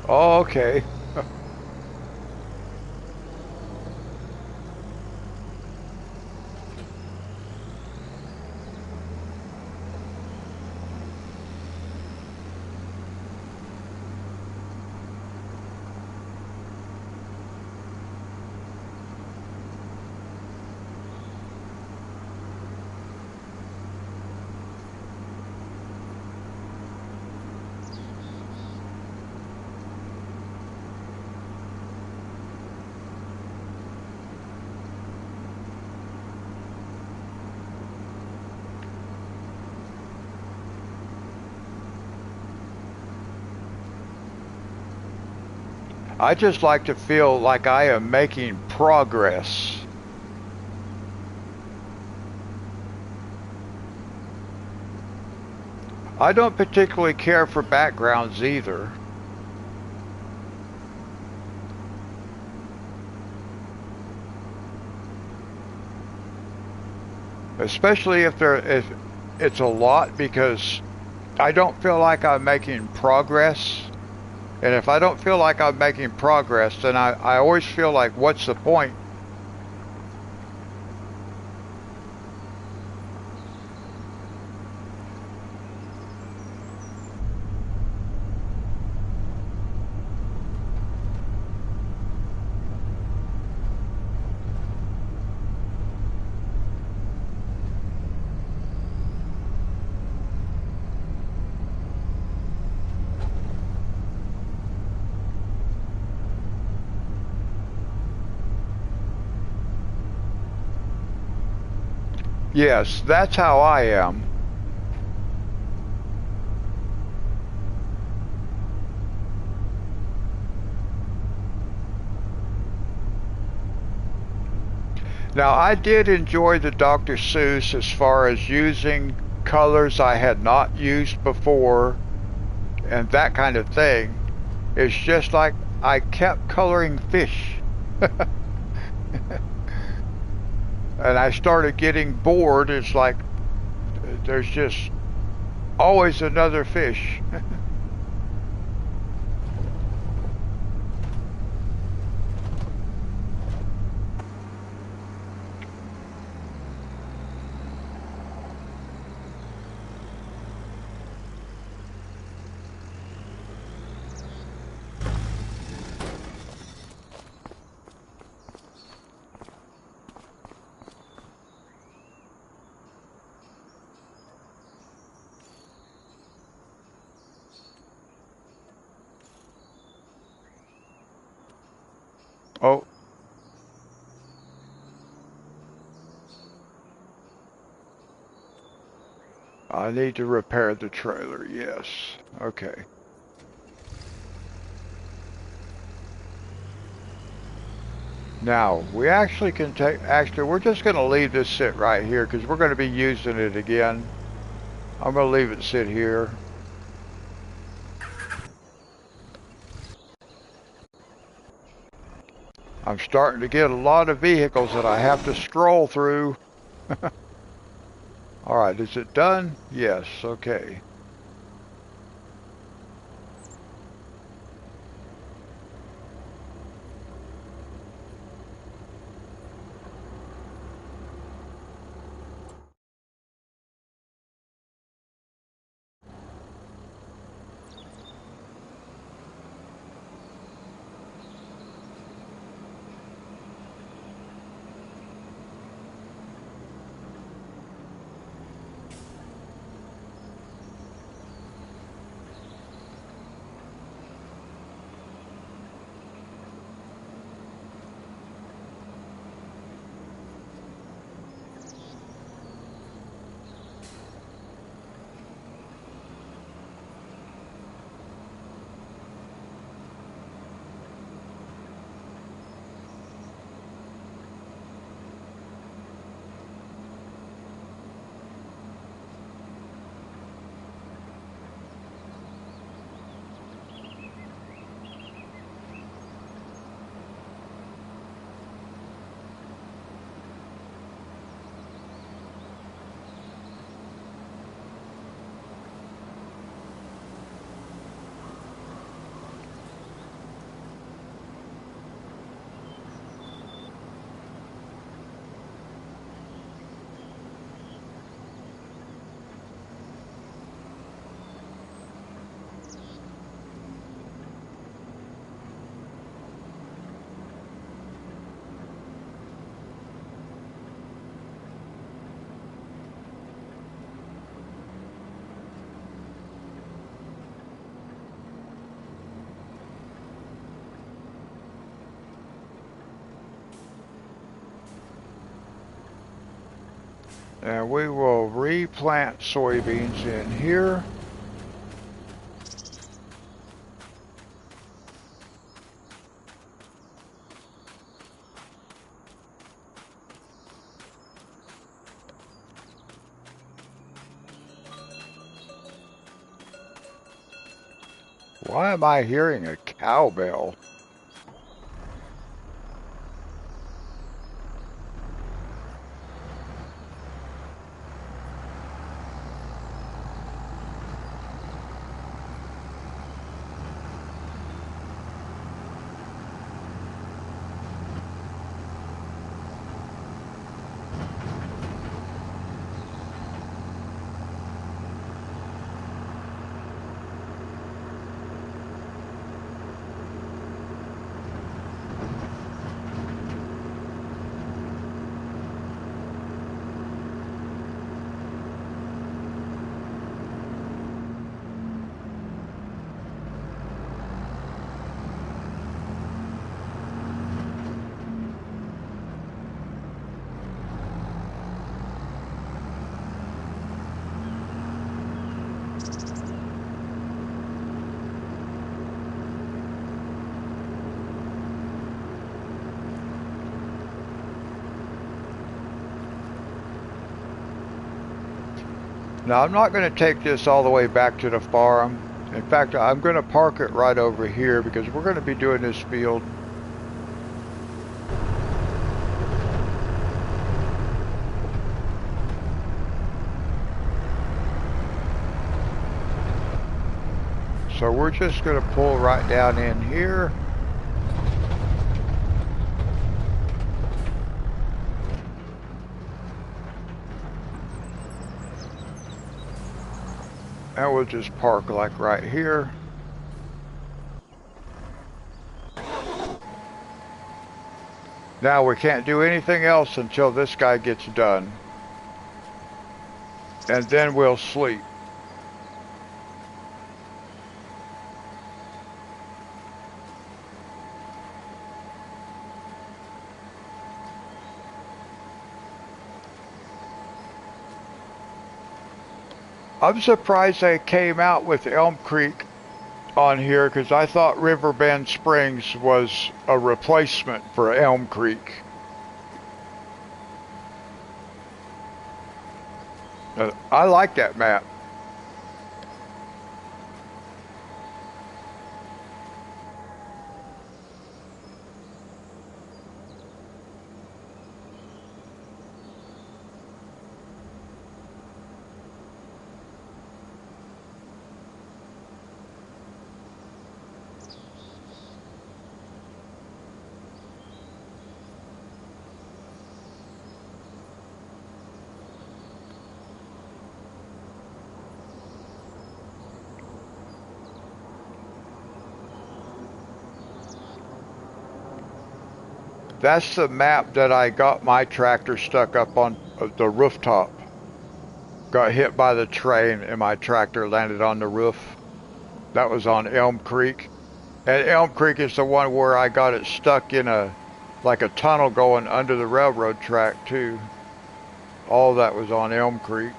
S1: Oh, okay. I just like to feel like I am making progress. I don't particularly care for backgrounds either. Especially if it's a lot, because I don't feel like I'm making progress. And if I don't feel like I'm making progress, then I always feel like, what's the point? Yes, that's how I am. Now, I did enjoy the Dr. Seuss as far as using colors I had not used before and that kind of thing. It's just like I kept coloring fish. And I started getting bored. It's like there's just Always another fish. Oh. I need to repair the trailer, yes. Okay. Now, we actually can take, actually, we're just going to leave this sit right here because we're going to be using it again. I'm going to leave it sit here. I'm starting to get a lot of vehicles that I have to scroll through. All right, is it done? Yes, okay. And we will replant soybeans in here. Why am I hearing a cowbell? Now, I'm not going to take this all the way back to the farm. In fact, I'm going to park it right over here because we're going to be doing this field. So we're just going to pull right down in here. And we'll just park like right here. Now we can't do anything else until this guy gets done. And then we'll sleep. I'm surprised they came out with Elm Creek on here because I thought Riverbend Springs was a replacement for Elm Creek. I like that map. That's the map that I got my tractor stuck up on the rooftop. Got hit by the train and my tractor landed on the roof. That was on Elm Creek. And Elm Creek is the one where I got it stuck in like a tunnel going under the railroad track too. All that was on Elm Creek.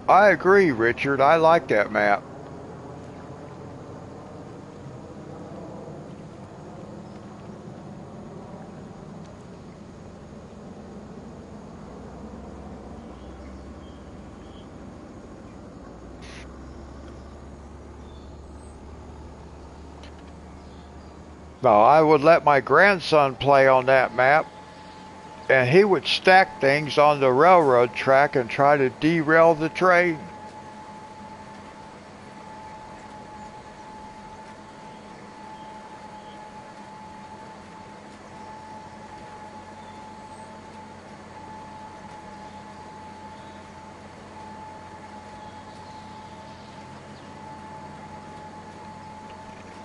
S1: I agree, Richard. I like that map. Now, I would let my grandson play on that map, and he would stack things on the railroad track and try to derail the train.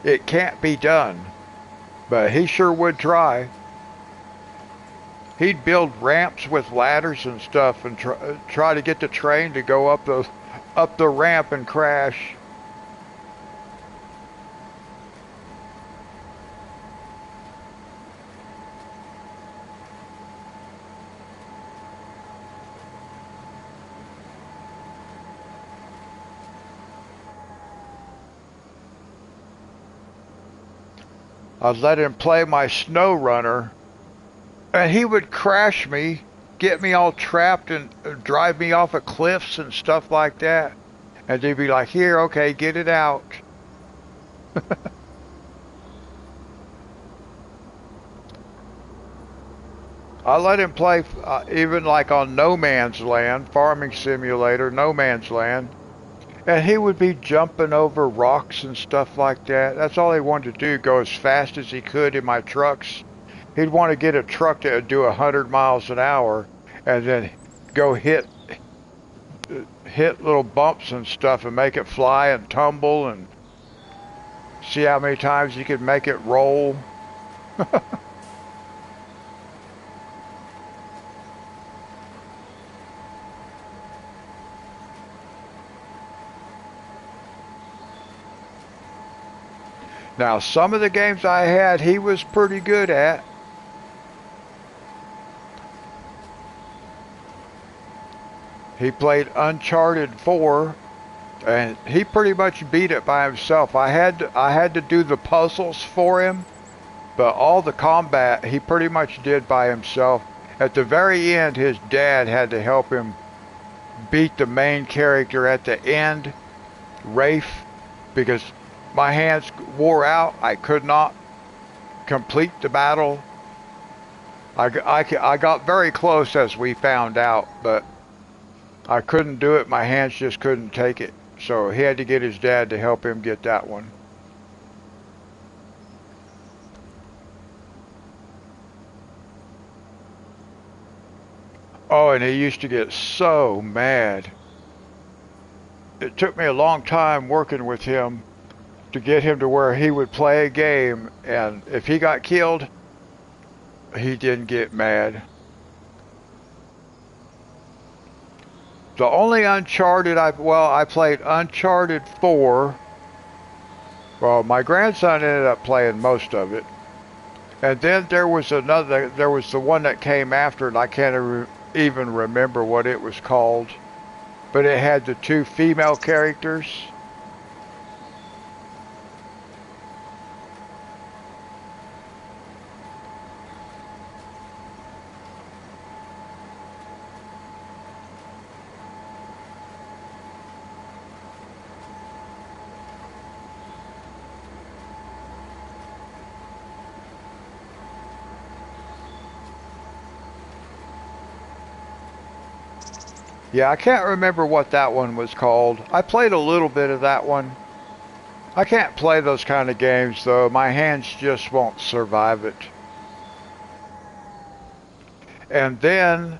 S1: It can't be done, but he sure would try. He'd build ramps with ladders and stuff and try to get the train to go up the ramp and crash. I'd let him play my snow runner, and he would crash me, get me all trapped, and drive me off of cliffs and stuff like that. And they'd be like, "Here, okay, get it out." I let him play even like on No Man's Land, Farming Simulator, No Man's Land. And he would be jumping over rocks and stuff like that. That's all he wanted to do, go as fast as he could in my trucks. He'd want to get a truck that would do 100 miles an hour and then go hit little bumps and stuff and make it fly and tumble and see how many times he could make it roll. Now, some of the games I had, he was pretty good at. He played Uncharted 4, and he pretty much beat it by himself. I had to do the puzzles for him, but all the combat he pretty much did by himself. At the very end, his dad had to help him beat the main character at the end, Rafe, because my hands wore out. I could not complete the battle. I got very close, as we found out, but I couldn't do it. My hands just couldn't take it. So he had to get his dad to help him get that one. Oh, and he used to get so mad. It took me a long time working with him to get him to where he would play a game, and if he got killed, he didn't get mad. The only Uncharted I played Uncharted 4. Well, my grandson ended up playing most of it. And then there was the one that came after it. I can't even remember what it was called. But it had the two female characters. Yeah, I can't remember what that one was called. I played a little bit of that one. I can't play those kind of games though. My hands just won't survive it. And then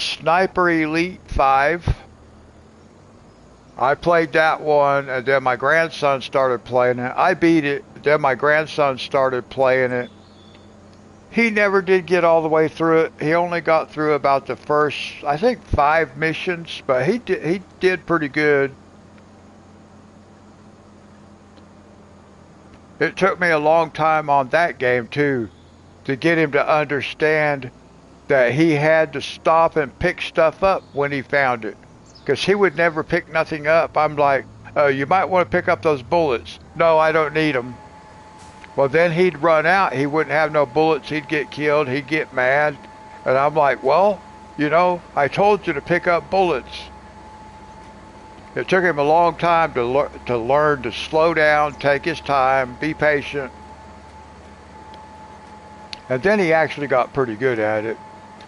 S1: Sniper Elite 5. I played that one, and then my grandson started playing it. I beat it, then my grandson started playing it. He never did get all the way through it. He only got through about the first, I think, 5 missions, but he did pretty good. It took me a long time on that game too to get him to understand that he had to stop and pick stuff up when he found it, because he would never pick nothing up. I'm like, you might want to pick up those bullets. No, I don't need them. Well, then he'd run out. He wouldn't have no bullets. He'd get killed. He'd get mad. And I'm like, well, I told you to pick up bullets. It took him a long time to learn to slow down, take his time, be patient. And then he actually got pretty good at it.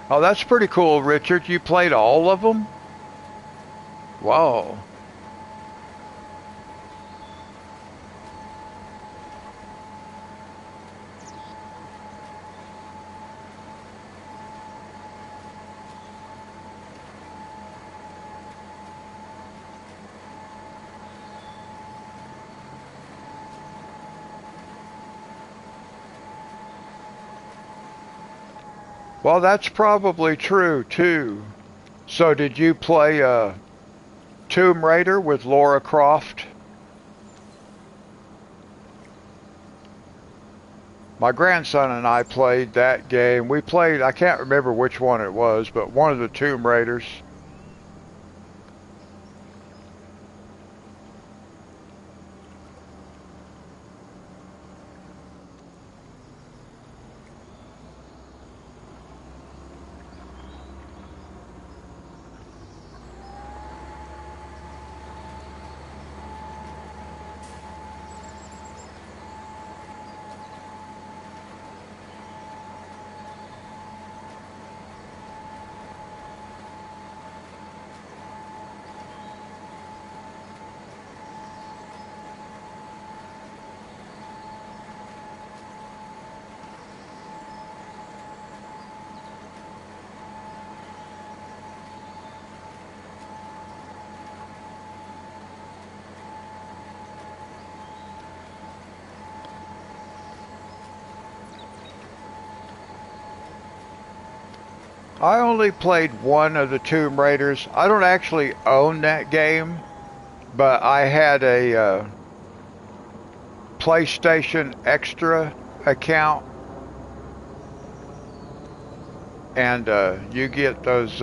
S1: Oh, that's pretty cool, Richard. You played all of them? Wow. Well, that's probably true, too. So did you play Tomb Raider with Laura Croft? My grandson and I played that game. We played, I can't remember which one it was, but one of the Tomb Raiders. I only played one of the Tomb Raiders. I don't actually own that game, but I had a PlayStation Extra account, and you get those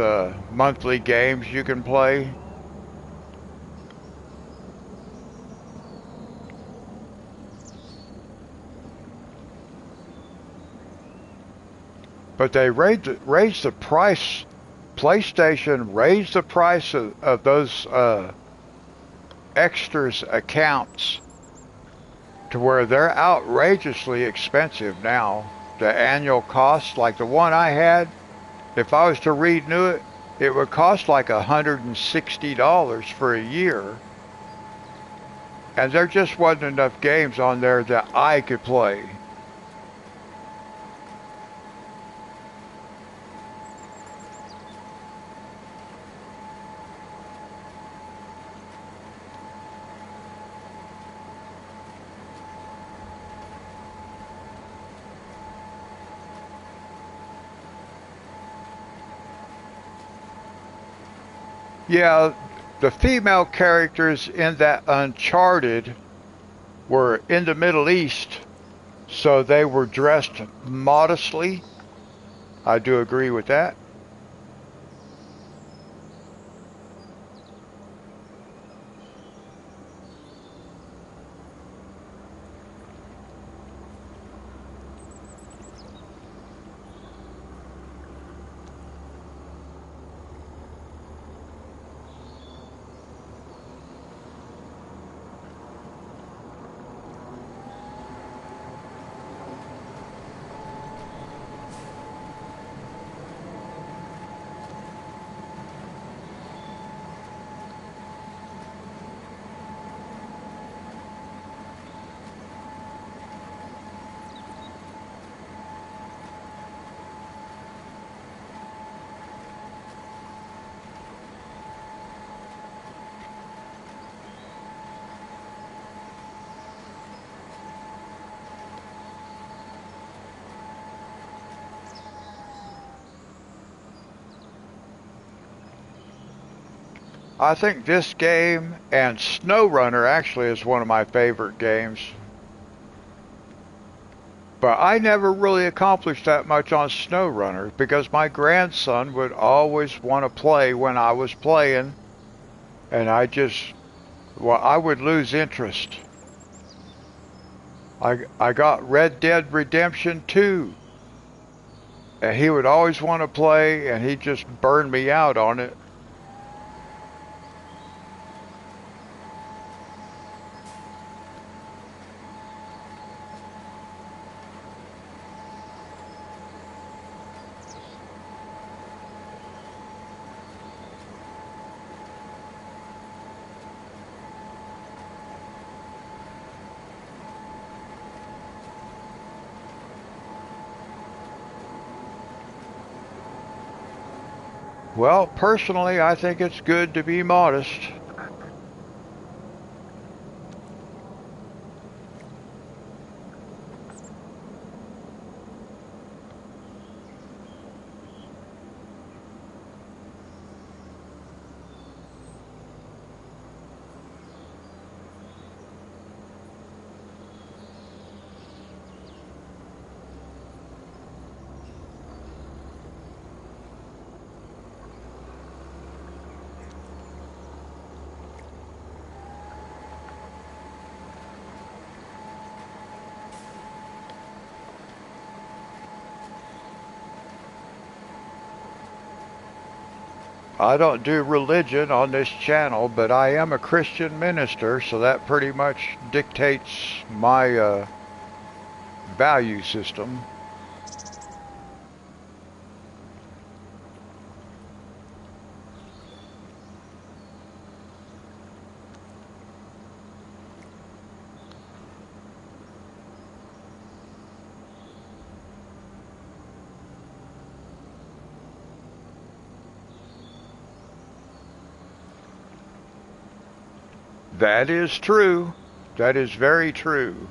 S1: monthly games you can play. But they raised the price. PlayStation raised the price of those extras accounts to where they're outrageously expensive now. The annual cost, like the one I had, if I was to renew it, it would cost like $160 for a year. And there just wasn't enough games on there that I could play. Yeah, the female characters in that Uncharted were in the Middle East, so they were dressed modestly. I do agree with that. I think this game and SnowRunner actually is one of my favorite games. But I never really accomplished that much on SnowRunner because my grandson would always want to play when I was playing, and well, I would lose interest. I got Red Dead Redemption 2, and he would always want to play, and he just burned me out on it. Well, personally, I think it's good to be modest. I don't do religion on this channel, but I am a Christian minister, so that pretty much dictates my value system. That is true. That is very true.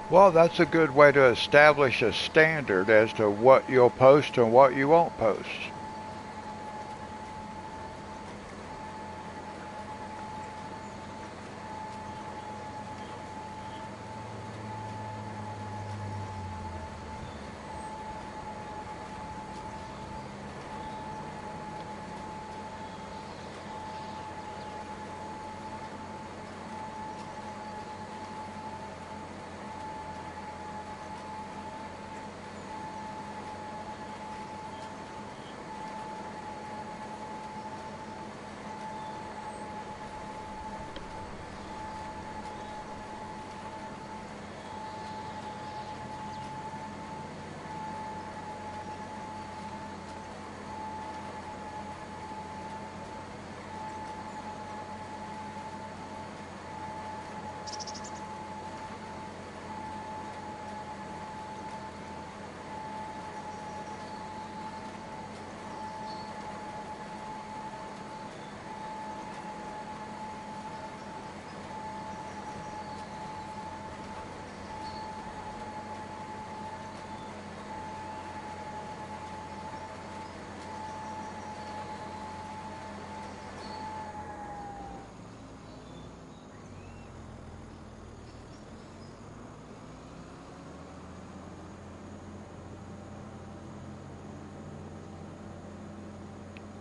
S1: Well, that's a good way to establish a standard as to what you'll post and what you won't post.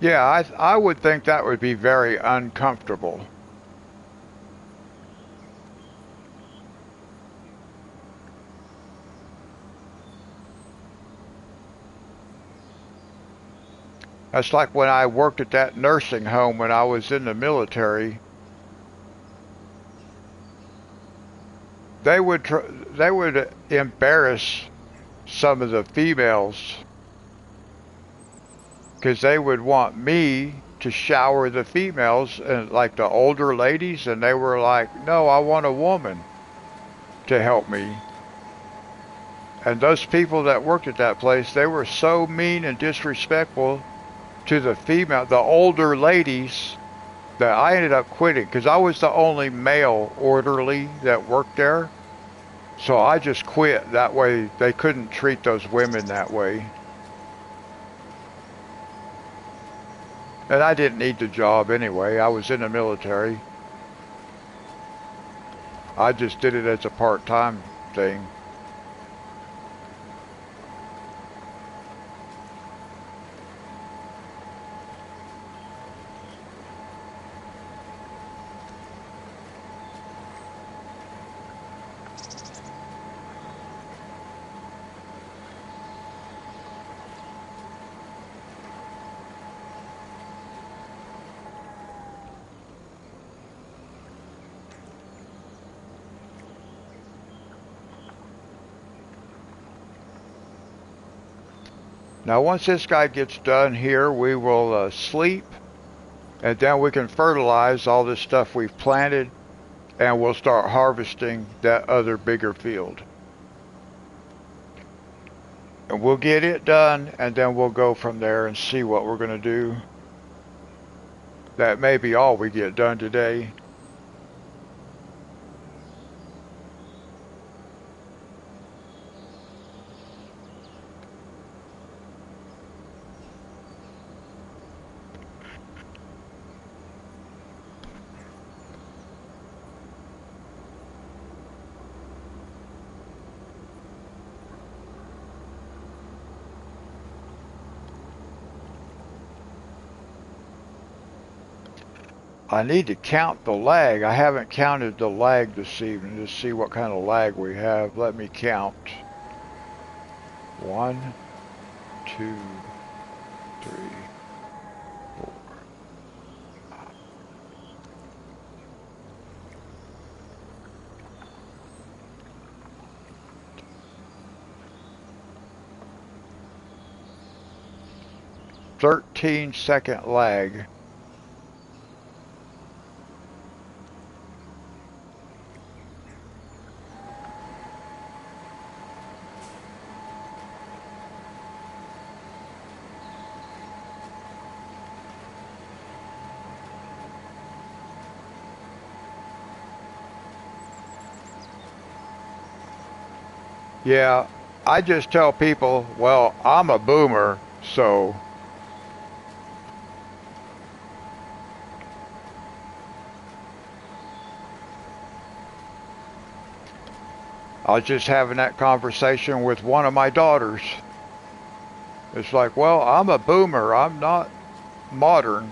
S1: Yeah, I would think that would be very uncomfortable. That's like when I worked at that nursing home when I was in the military. They would they would embarrass some of the females because they would want me to shower the females and like the older ladies, and they were like, "No, I want a woman to help me." And those people that worked at that place, they were so mean and disrespectful to the older ladies, that I ended up quitting because I was the only male orderly that worked there. So I just quit. That way they couldn't treat those women that way. And I didn't need the job anyway. I was in the military. I just did it as a part-time thing. Now once this guy gets done here, we will sleep, and then we can fertilize all this stuff we've planted, and we'll start harvesting that other bigger field. And we'll get it done, and then we'll go from there and see what we're going to do. That may be all we get done today. I need to count the lag. I haven't counted the lag this evening to see what kind of lag we have. Let me count. 1, 2, 3, 4. 13-second lag. Yeah, I just tell people, well, I'm a boomer, so I was just having that conversation with one of my daughters. It's like, well, I'm a boomer, I'm not modern.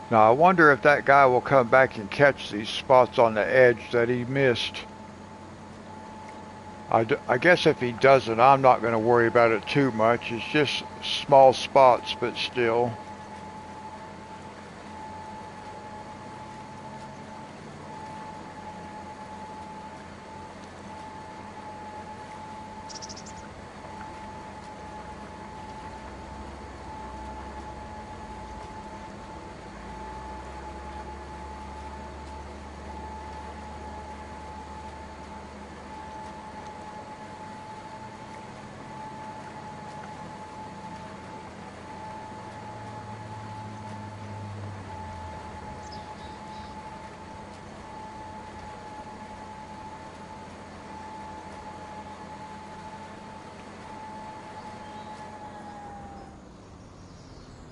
S1: Now I wonder if that guy will come back and catch these spots on the edge that he missed. I guess if he doesn't, I'm not going to worry about it too much. It's just small spots, but still.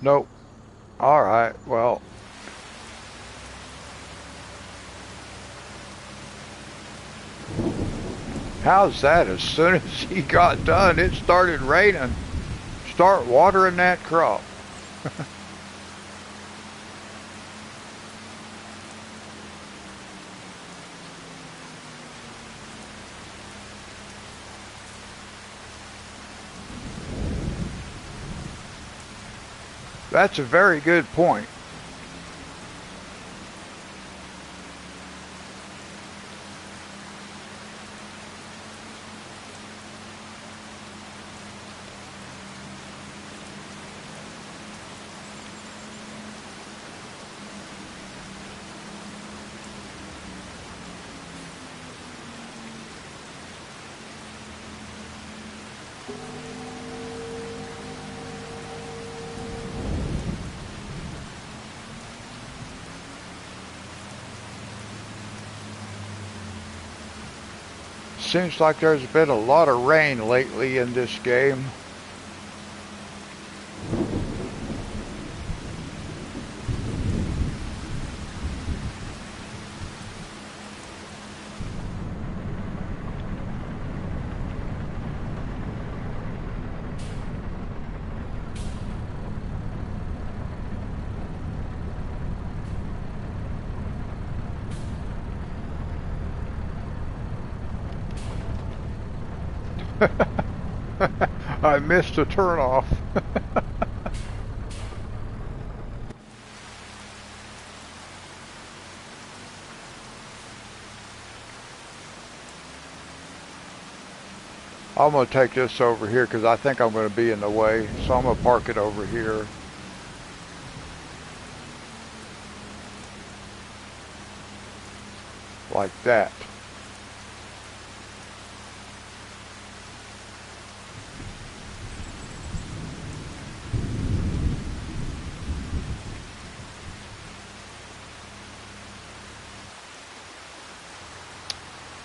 S1: Nope. All right. Well, how's that? As soon as he got done, it started raining. Start watering that crop. That's a very good point. Seems like there's been a lot of rain lately in this game. I missed a turnoff. I'm going to take this over here because I think I'm going to be in the way. So I'm going to park it over here. Like that.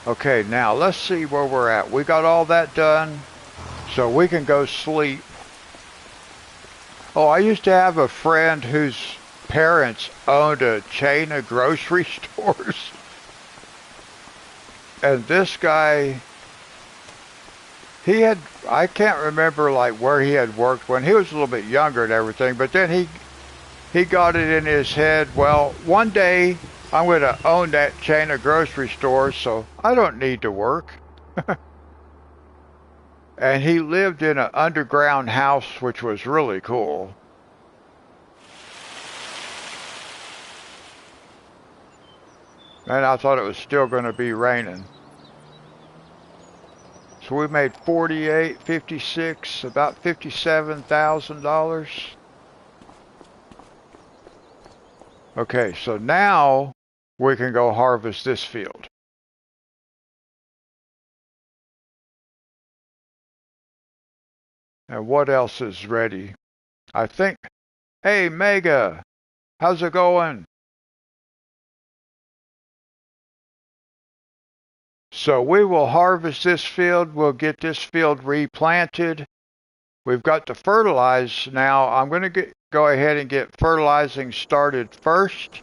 S1: Okay, now let's see where we're at. We got all that done, so we can go sleep. Oh, I used to have a friend whose parents owned a chain of grocery stores. And this guy, I can't remember like where he had worked when he was a little bit younger and everything, but then he got it in his head, well, one day I'm going to own that chain of grocery stores, so I don't need to work. And he lived in an underground house, which was really cool. And I thought it was still going to be raining. So we made 48, 56, about $57,000. Okay, so now we can go harvest this field. And what else is ready? I think, hey Mega, how's it going? So we will harvest this field, we'll get this field replanted. We've got to fertilize now. I'm going to go ahead and get fertilizing started first.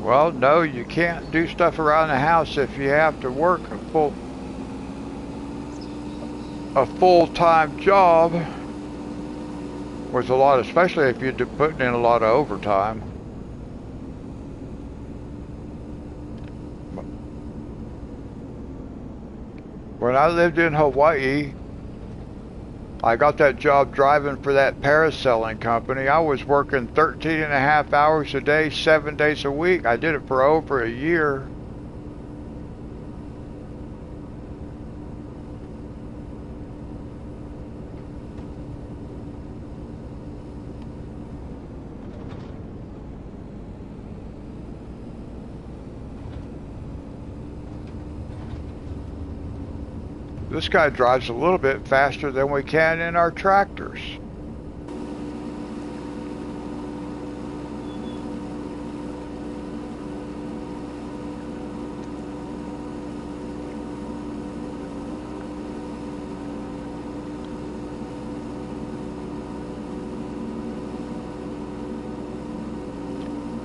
S1: Well, no, you can't do stuff around the house if you have to work a full-time job with a lot, especially if you're putting in a lot of overtime. When I lived in Hawaii, I got that job driving for that parasailing company. I was working 13 and a half hours a day, 7 days a week. I did it for over a year. This guy drives a little bit faster than we can in our tractors.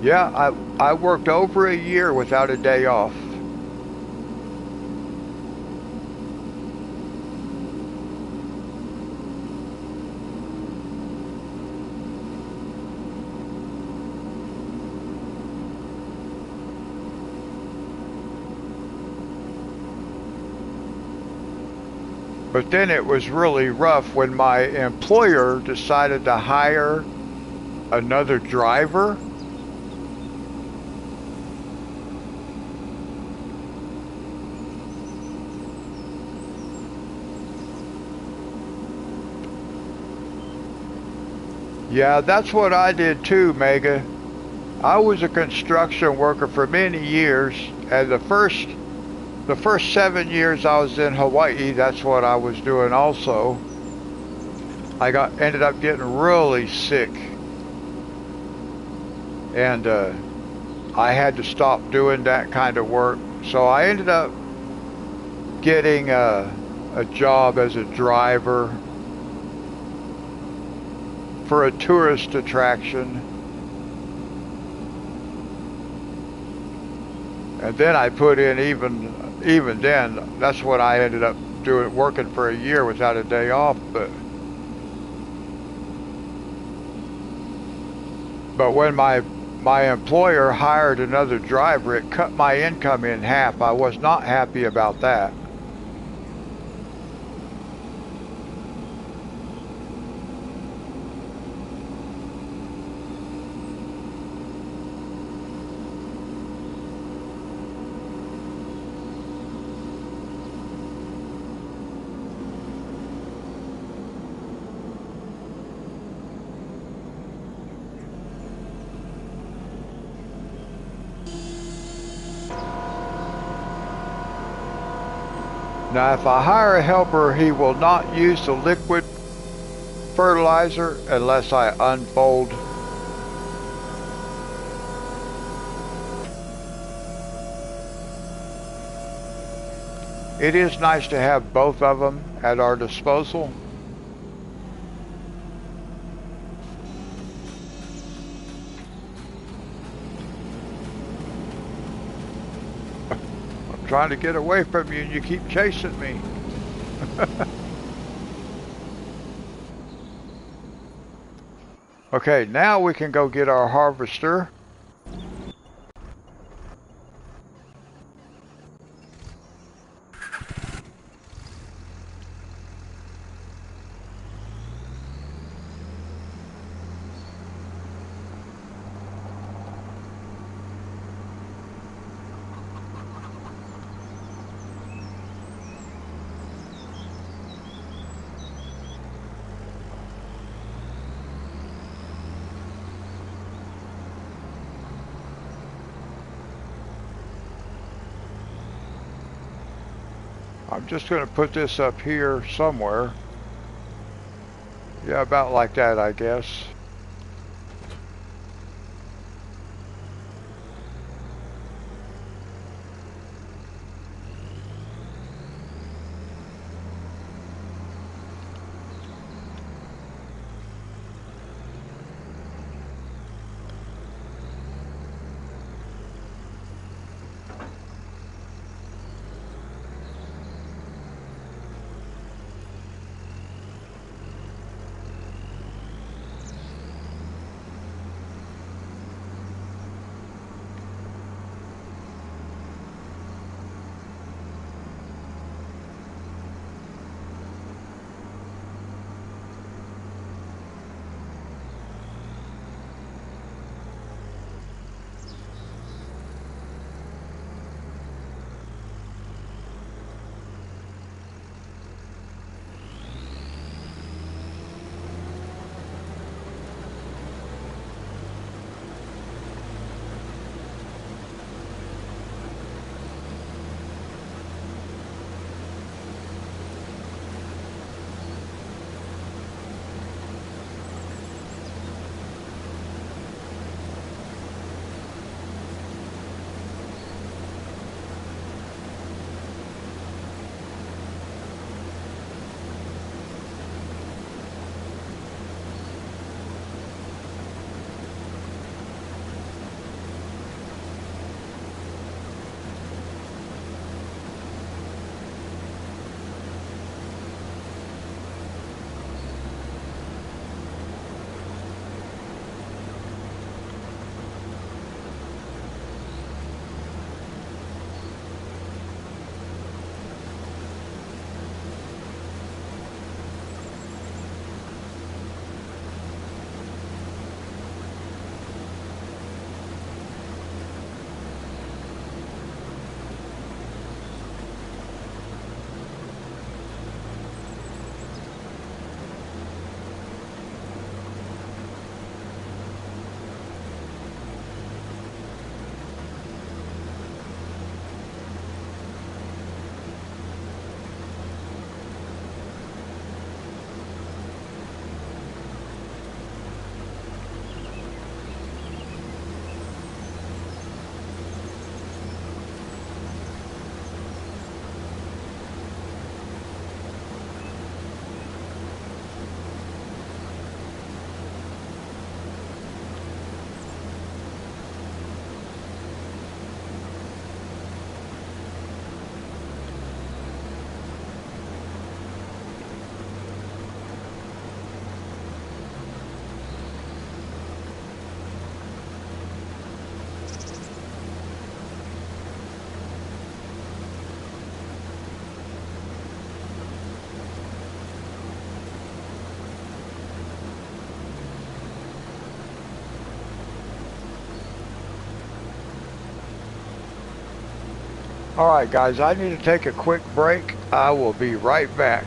S1: Yeah, I worked over a year without a day off. But then it was really rough when my employer decided to hire another driver. Yeah, that's what I did too, Mega. I was a construction worker for many years, and the first 7 years I was in Hawaii, that's what I was doing also. I got ended up getting really sick, and I had to stop doing that kind of work. So I ended up getting a job as a driver for a tourist attraction. And then I put in even then, that's what I ended up doing, working for a year without a day off. But when my employer hired another driver, it cut my income in half. I was not happy about that. Now, if I hire a helper, he will not use the liquid fertilizer unless I unfold. It is nice to have both of them at our disposal. I'm trying to get away from you and you keep chasing me. Okay, now we can go get our harvester. I'm just going to put this up here somewhere. Yeah, about like that, I guess. Alright guys, I need to take a quick break. I will be right back.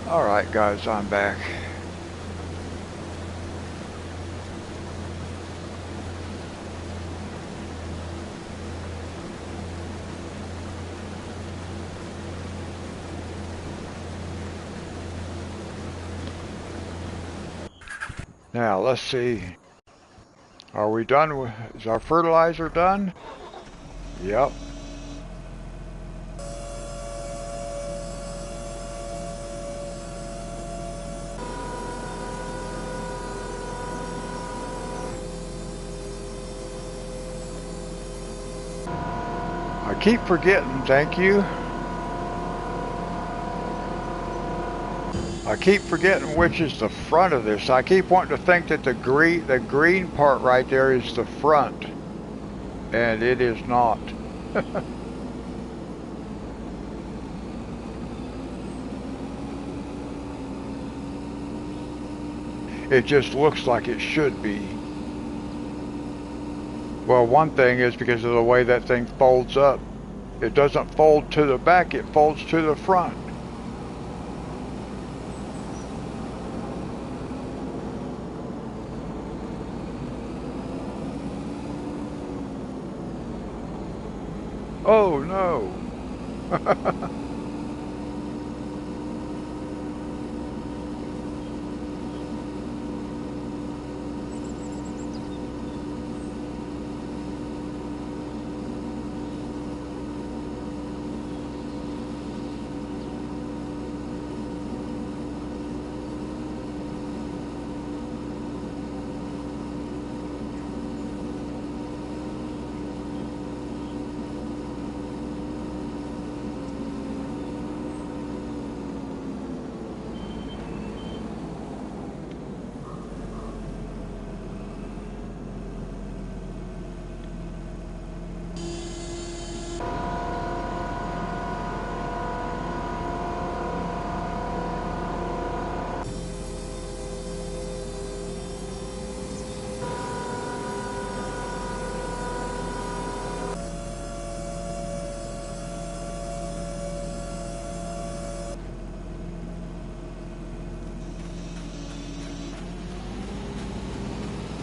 S1: Alright guys, I'm back. Now let's see. Are we done? Is our fertilizer done? Yep. I keep forgetting, thank you. I keep forgetting which is the front of this. I keep wanting to think that the green part right there is the front. And it is not. It just looks like it should be. Well, one thing is because of the way that thing folds up. It doesn't fold to the back, it folds to the front. Oh no.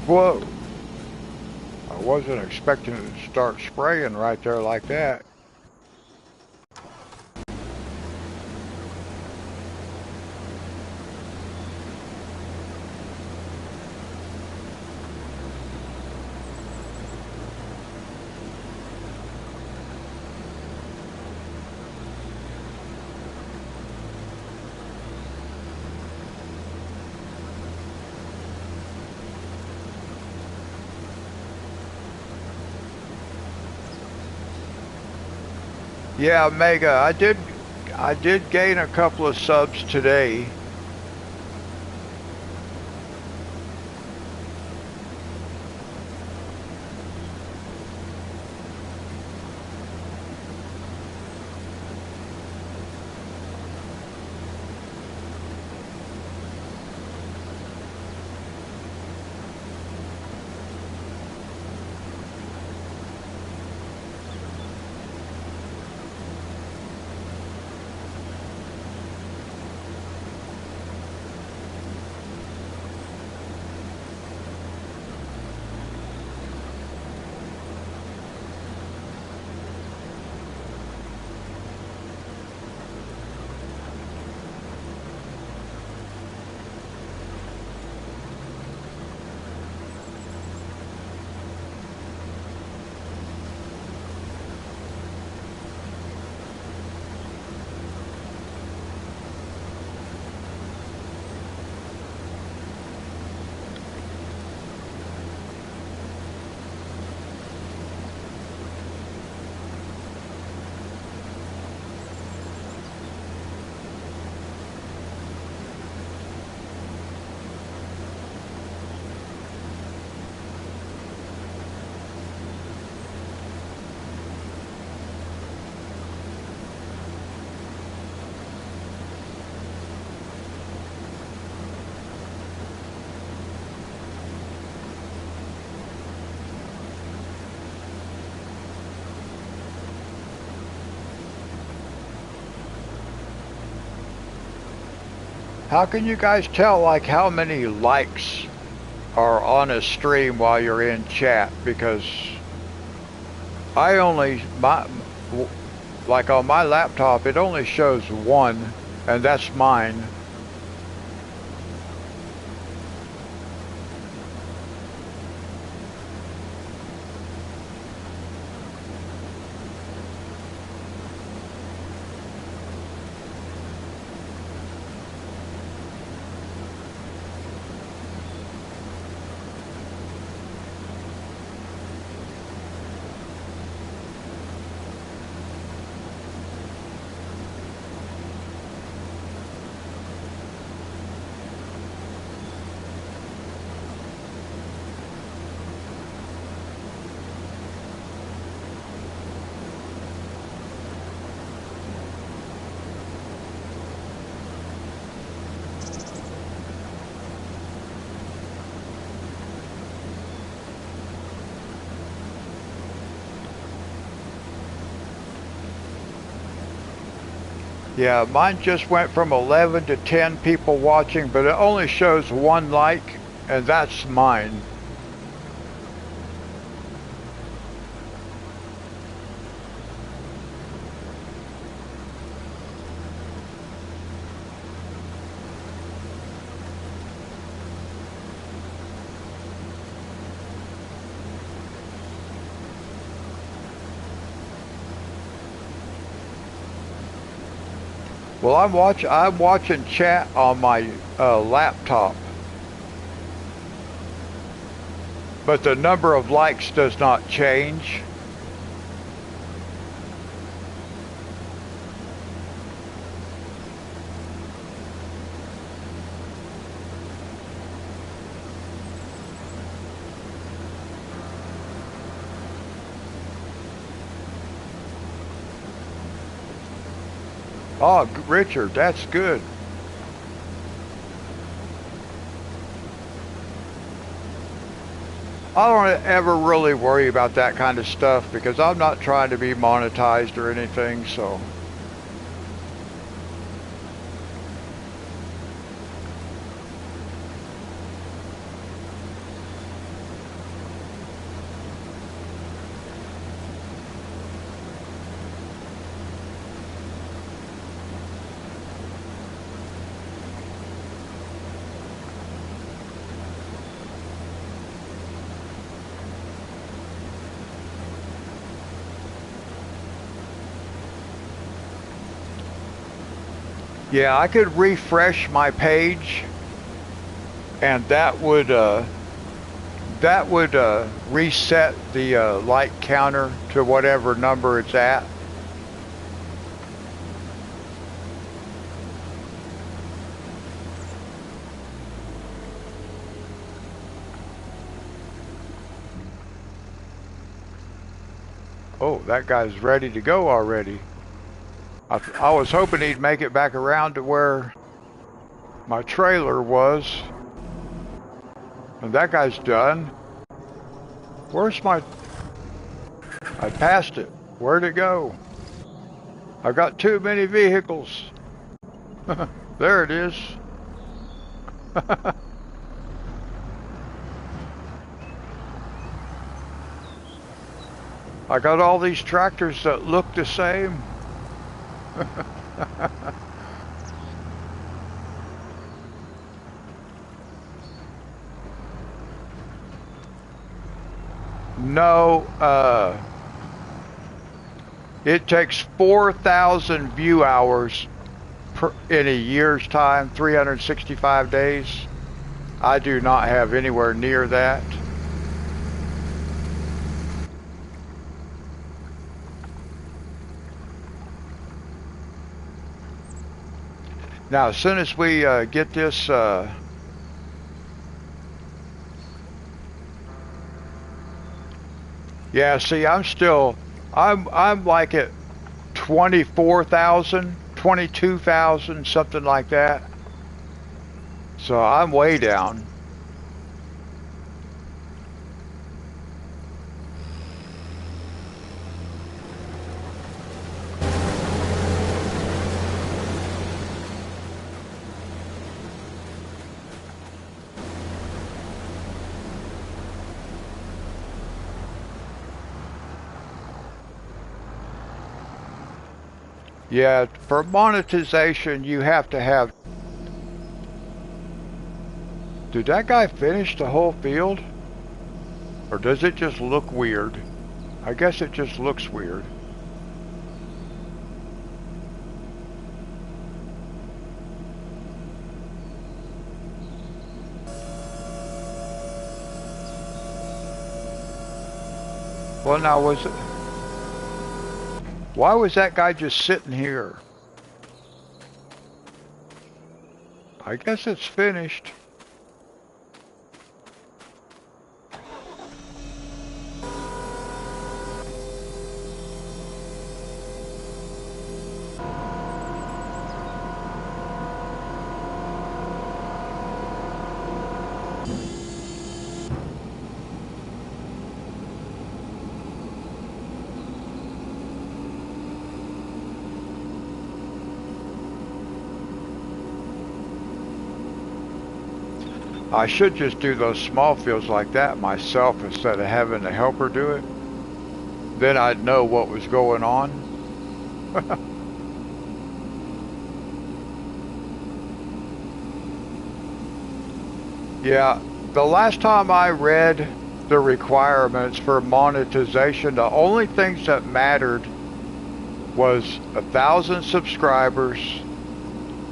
S1: Whoa. I wasn't expecting it to start spraying right there like that. Yeah, Mega, I did gain a couple of subs today. How can you guys tell like how many likes are on a stream while you're in chat? Because I only my like on my laptop it only shows one, and that's mine. Yeah, mine just went from 11 to 10 people watching, but it only shows one like, and that's mine. Well, I'm watching chat on my laptop, but the number of likes does not change. Oh, Richard, that's good. I don't ever really worry about that kind of stuff because I'm not trying to be monetized or anything, so. Yeah, I could refresh my page, and that would reset the light counter to whatever number it's at. Oh, that guy's ready to go already. I was hoping he'd make it back around to where my trailer was. And that guy's done. Where's my... I passed it. Where'd it go? I've got too many vehicles. There it is. I got all these tractors that look the same. No, it takes 4,000 view hours in a year's time, 365 days. I do not have anywhere near that. Now, as soon as we get this, yeah, see, I'm like at 24,000, 22,000, something like that. So I'm way down. Yeah, for monetization, you have to have... Did that guy finish the whole field? Or does it just look weird? I guess it just looks weird. Well, now was it... Why was that guy just sitting here? I guess it's finished. I should just do those small fields like that myself instead of having the helper do it. Then I'd know what was going on. Yeah, the last time I read the requirements for monetization, the only things that mattered was 1,000 subscribers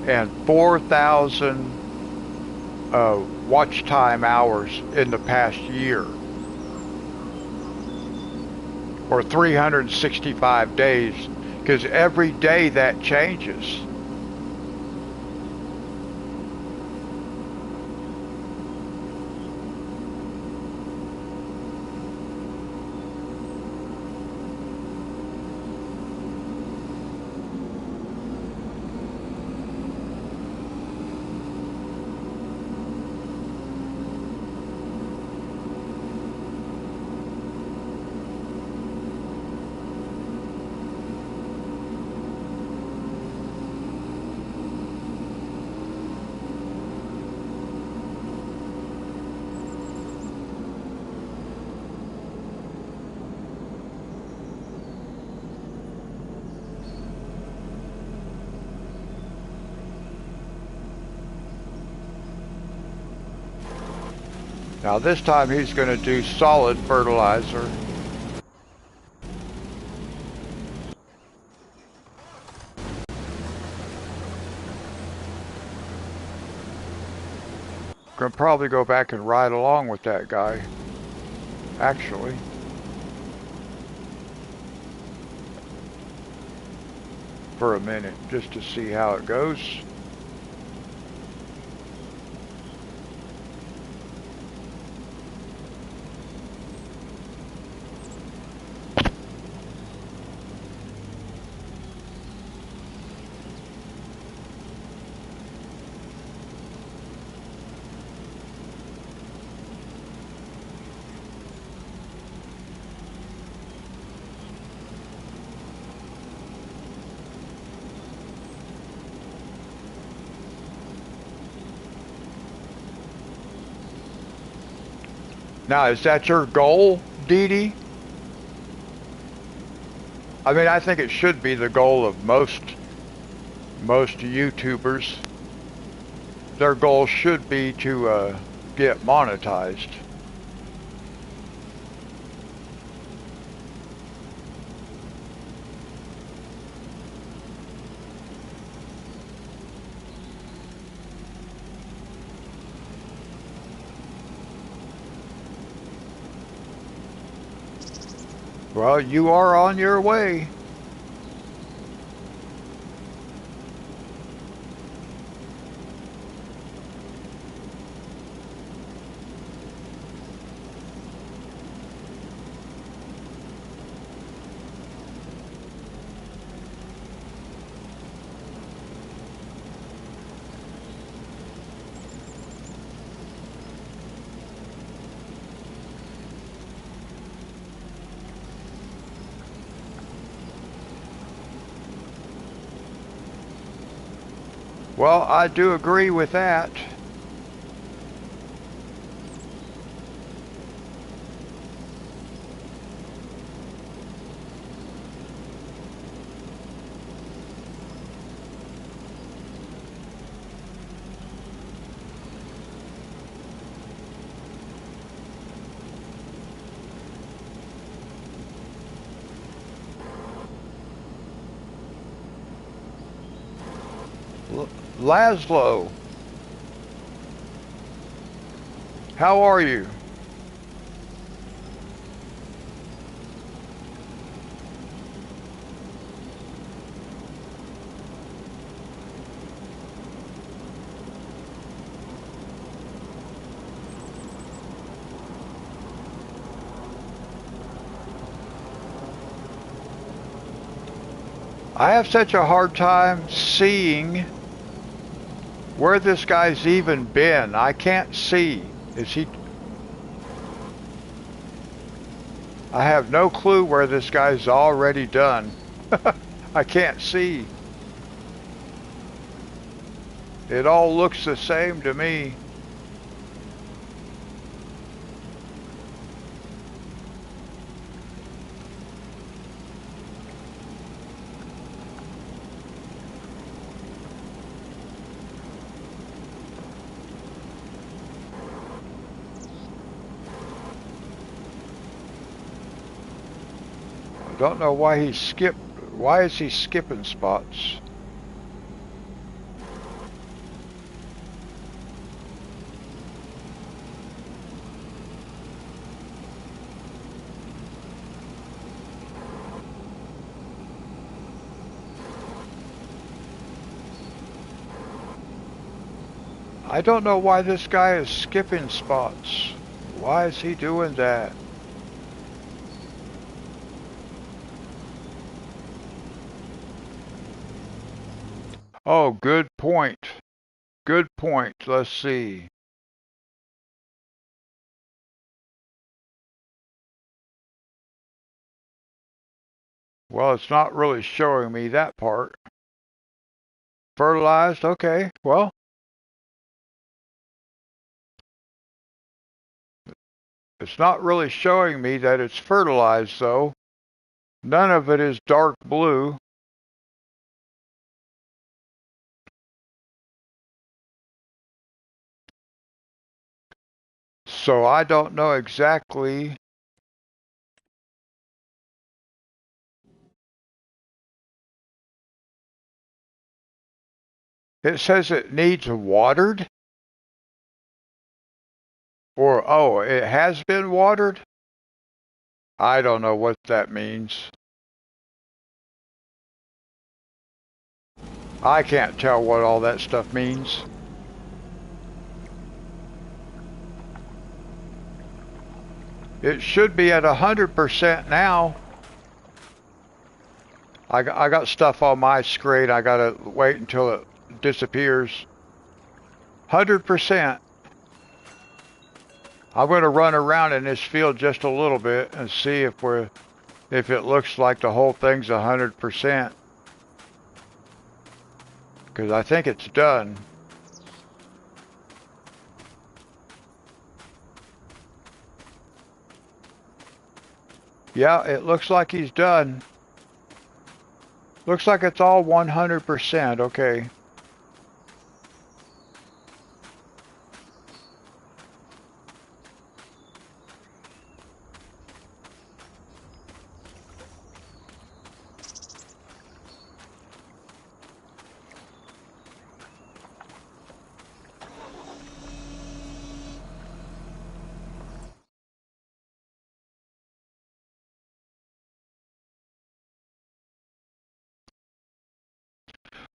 S1: and 4,000 watch time hours in the past year, or 365 days, because every day that changes. Now this time he's going to do solid fertilizer. Gonna probably go back and ride along with that guy, actually. For a minute, just to see how it goes. Now, is that your goal, Dee Dee? I mean, I think it should be the goal of most YouTubers. Their goal should be to get monetized. Well, you are on your way. Well, I do agree with that. Laszlo, how are you? I have such a hard time seeing where this guy's even been. I can't see. Is he... I have no clue where this guy's already done. I can't see. It all looks the same to me. I don't know why he skipped. Why is he skipping spots? I don't know why this guy is skipping spots. Why is he doing that? Oh, good point. Good point. Let's see. Well, it's not really showing me that part. Fertilized? Okay. Well, it's not really showing me that it's fertilized, though. None of it is dark blue. So I don't know exactly. It says it needs watered. Or, oh, it has been watered? I don't know what that means. I can't tell what all that stuff means. It should be at 100% now. I got stuff on my screen. I gotta wait until it disappears. 100%. I'm gonna run around in this field just a little bit and see if it looks like the whole thing's 100%. Because I think it's done. Yeah, it looks like he's done. Looks like it's all 100%. Okay.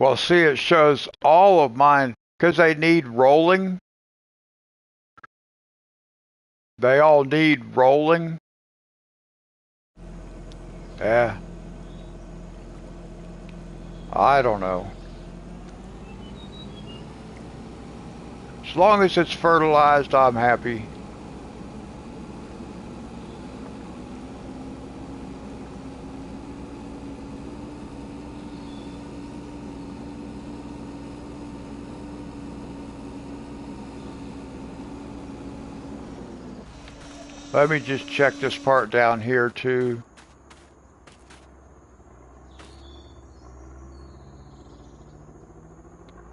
S1: Well, see, it shows all of mine because they need rolling. They all need rolling. Yeah. I don't know. As long as it's fertilized, I'm happy. Let me just check this part down here too.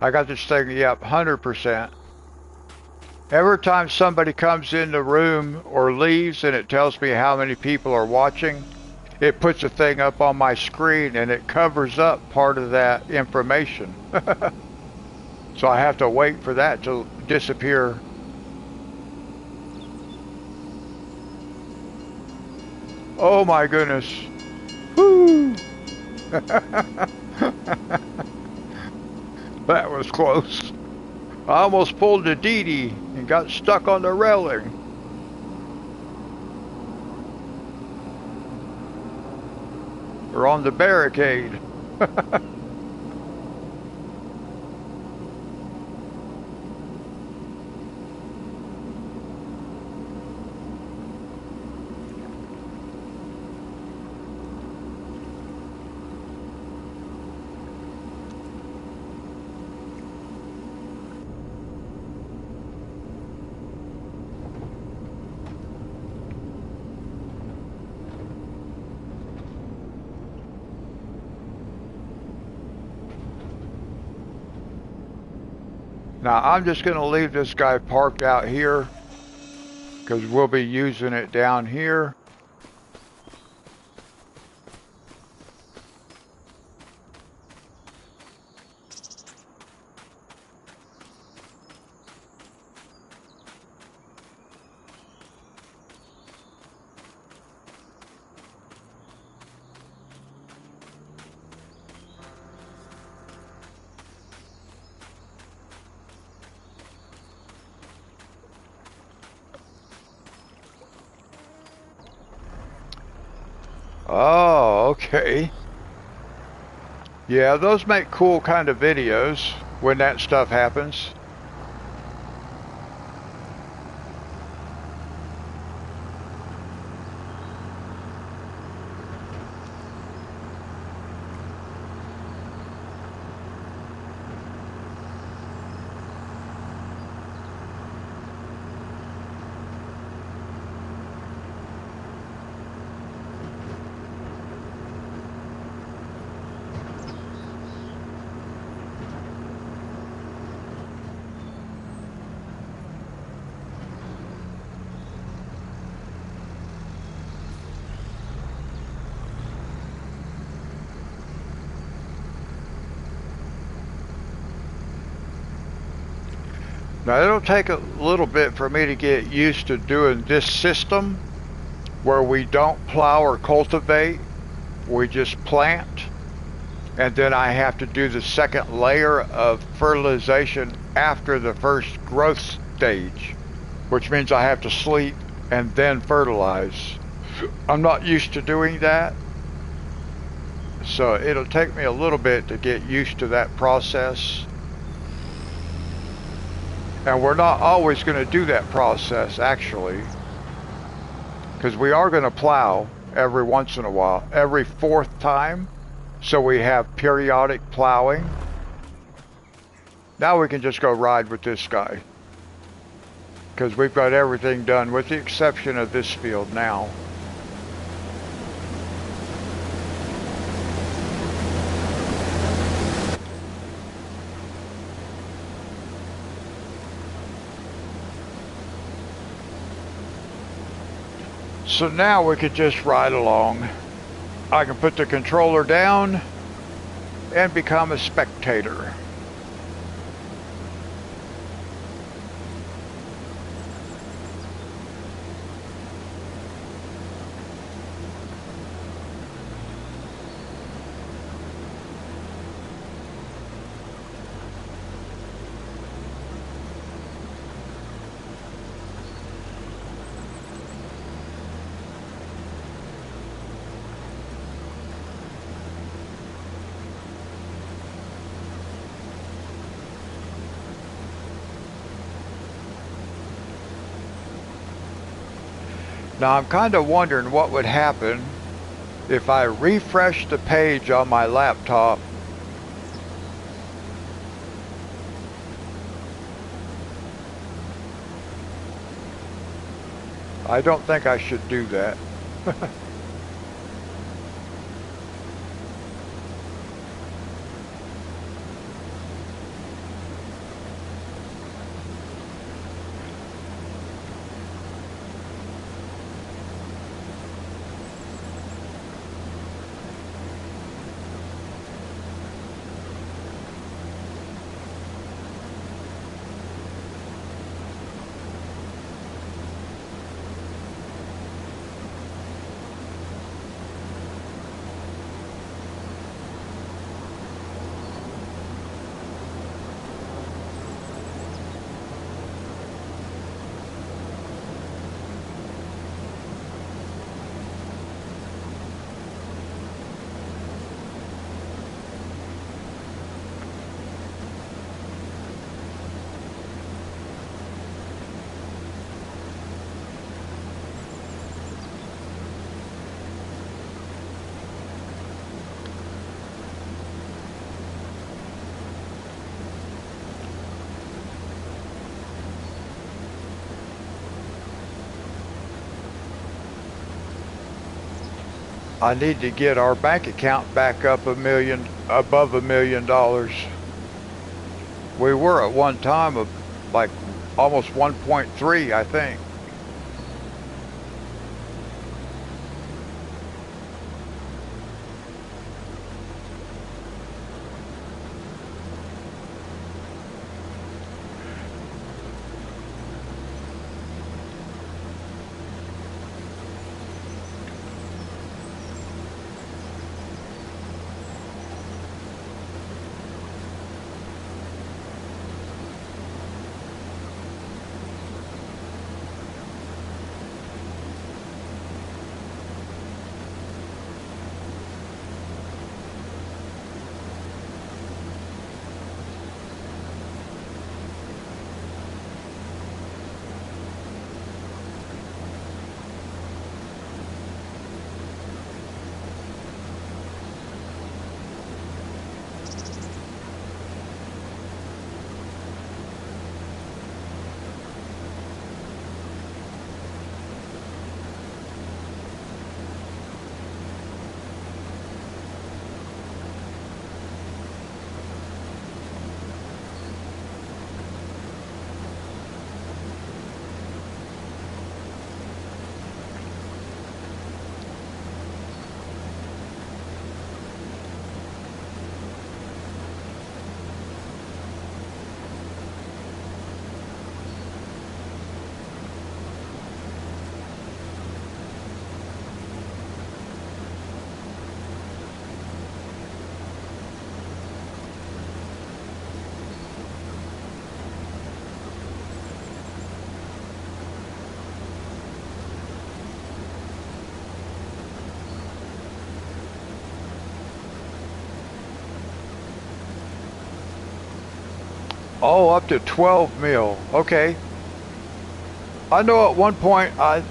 S1: I got this thing, yep, 100%. Every time somebody comes in the room or leaves and it tells me how many people are watching, it puts a thing up on my screen and it covers up part of that information. So I have to wait for that to disappear. Oh my goodness. Whoo! That was close. I almost pulled a Dee and got stuck on the railing. Or on the barricade. Now I'm just going to leave this guy parked out here because we'll be using it down here. Oh, okay. Yeah, those make cool kind of videos when that stuff happens. Now it'll take a little bit for me to get used to doing this system where we don't plow or cultivate, we just plant, and then I have to do the second layer of fertilization after the first growth stage, which means I have to sleep and then fertilize. I'm not used to doing that, so it'll take me a little bit to get used to that process. And we're not always going to do that process, actually, because we are going to plow every once in a while, every fourth time. So we have periodic plowing. Now we can just go ride with this guy, because we've got everything done with the exception of this field now. So now we could just ride along. I can put the controller down and become a spectator. Now I'm kind of wondering what would happen if I refresh the page on my laptop . I don't think I should do that. I need to get our bank account back up above $1 million. We were at one time of like almost 1.3, I think. Oh, up to 12 mil. Okay. I know at one point I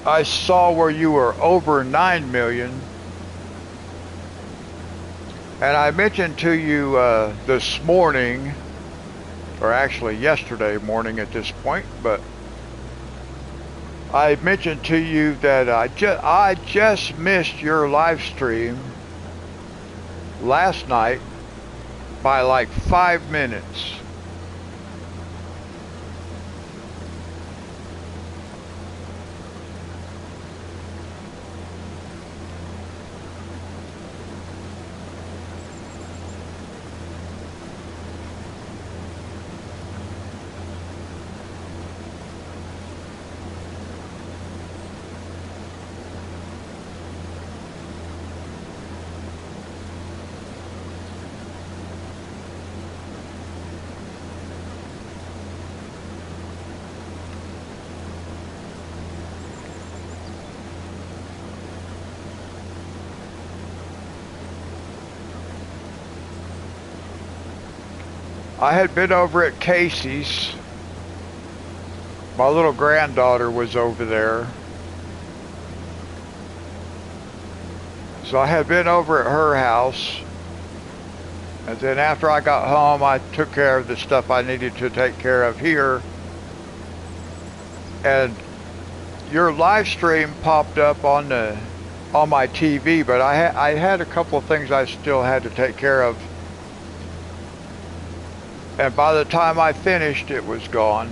S1: I saw where you were over 9 million, and I mentioned to you this morning, or actually yesterday morning at this point, but I mentioned to you that I just missed your live stream last night by like 5 minutes. I had been over at Casey's. My little granddaughter was over there. So I had been over at her house. And then after I got home, I took care of the stuff I needed to take care of here. And your live stream popped up on my TV, but I had a couple of things I still had to take care of. And by the time I finished, it was gone.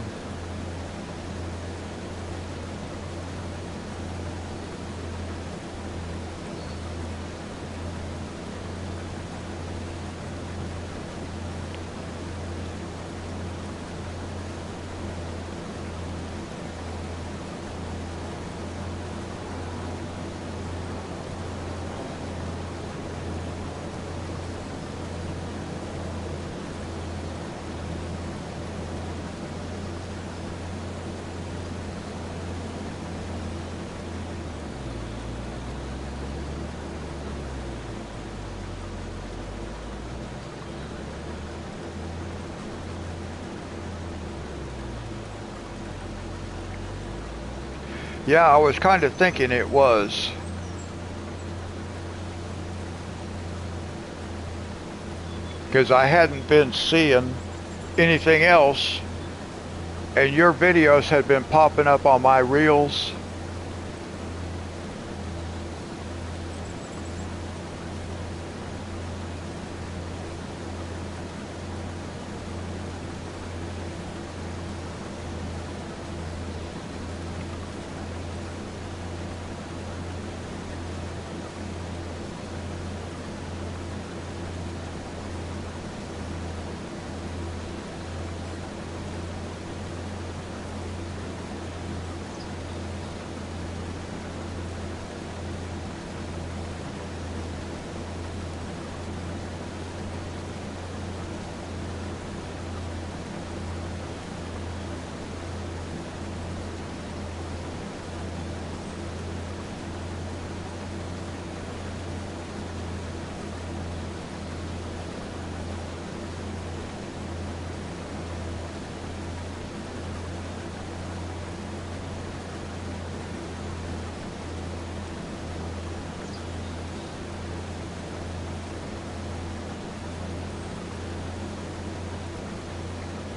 S1: Yeah, I was kind of thinking it was. Because I hadn't been seeing anything else, and your videos had been popping up on my reels.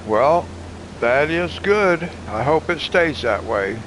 S1: Well, that is good. I hope it stays that way.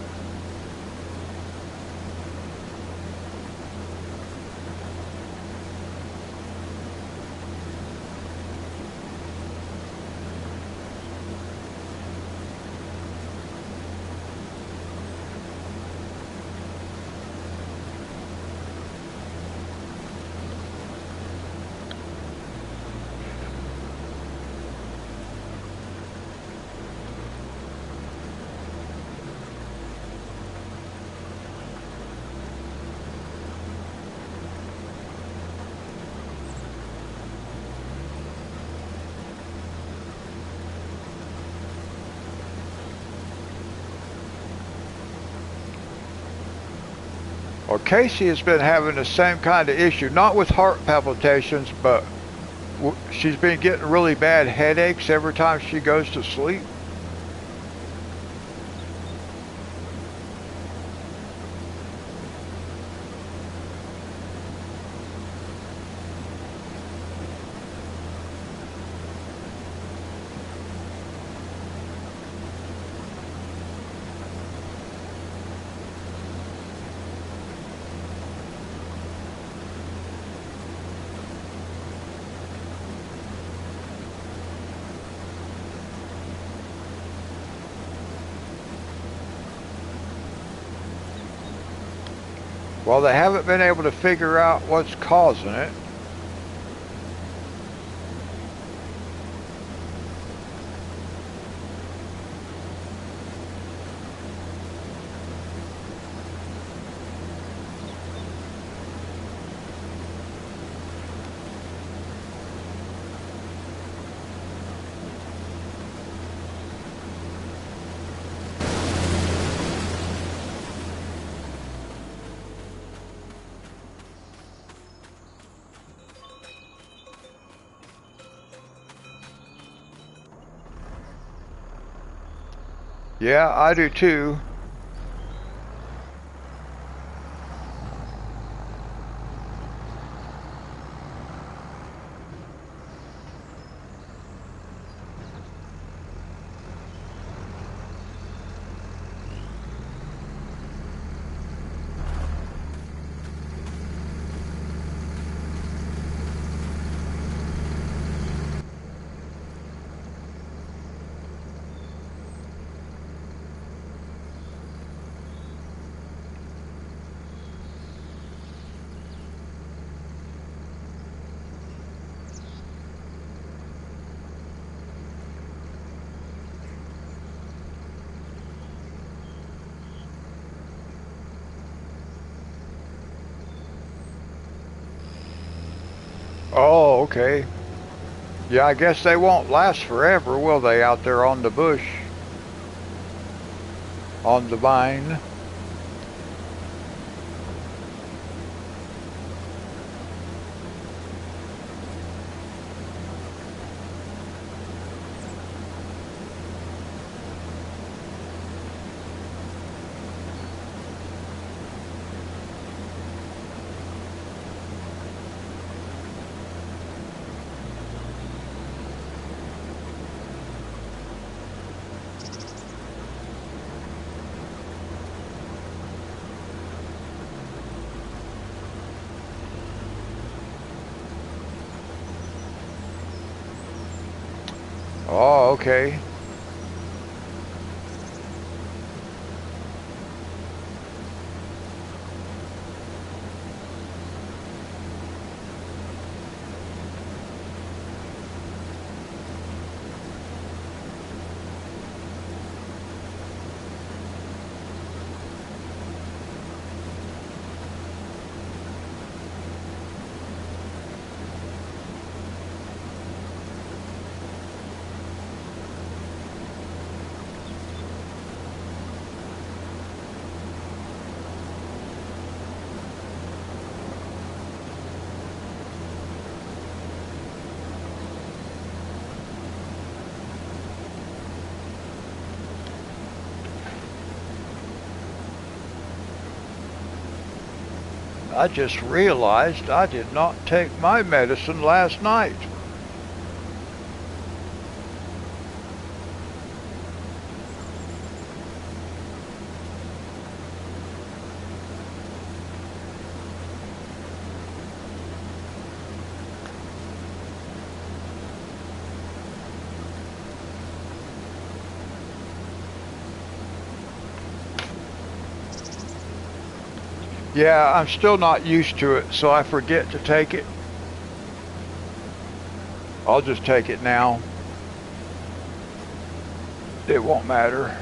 S1: Well, Casey has been having the same kind of issue, not with heart palpitations, but She's been getting really bad headaches every time she goes to sleep. Well, they haven't been able to figure out what's causing it. Yeah, I do too. Oh, okay. Yeah, I guess they won't last forever, will they, out there on the bush? On the vine? Oh, okay. I just realized I did not take my medicine last night. Yeah, I'm still not used to it, so I forget to take it. I'll just take it now. It won't matter.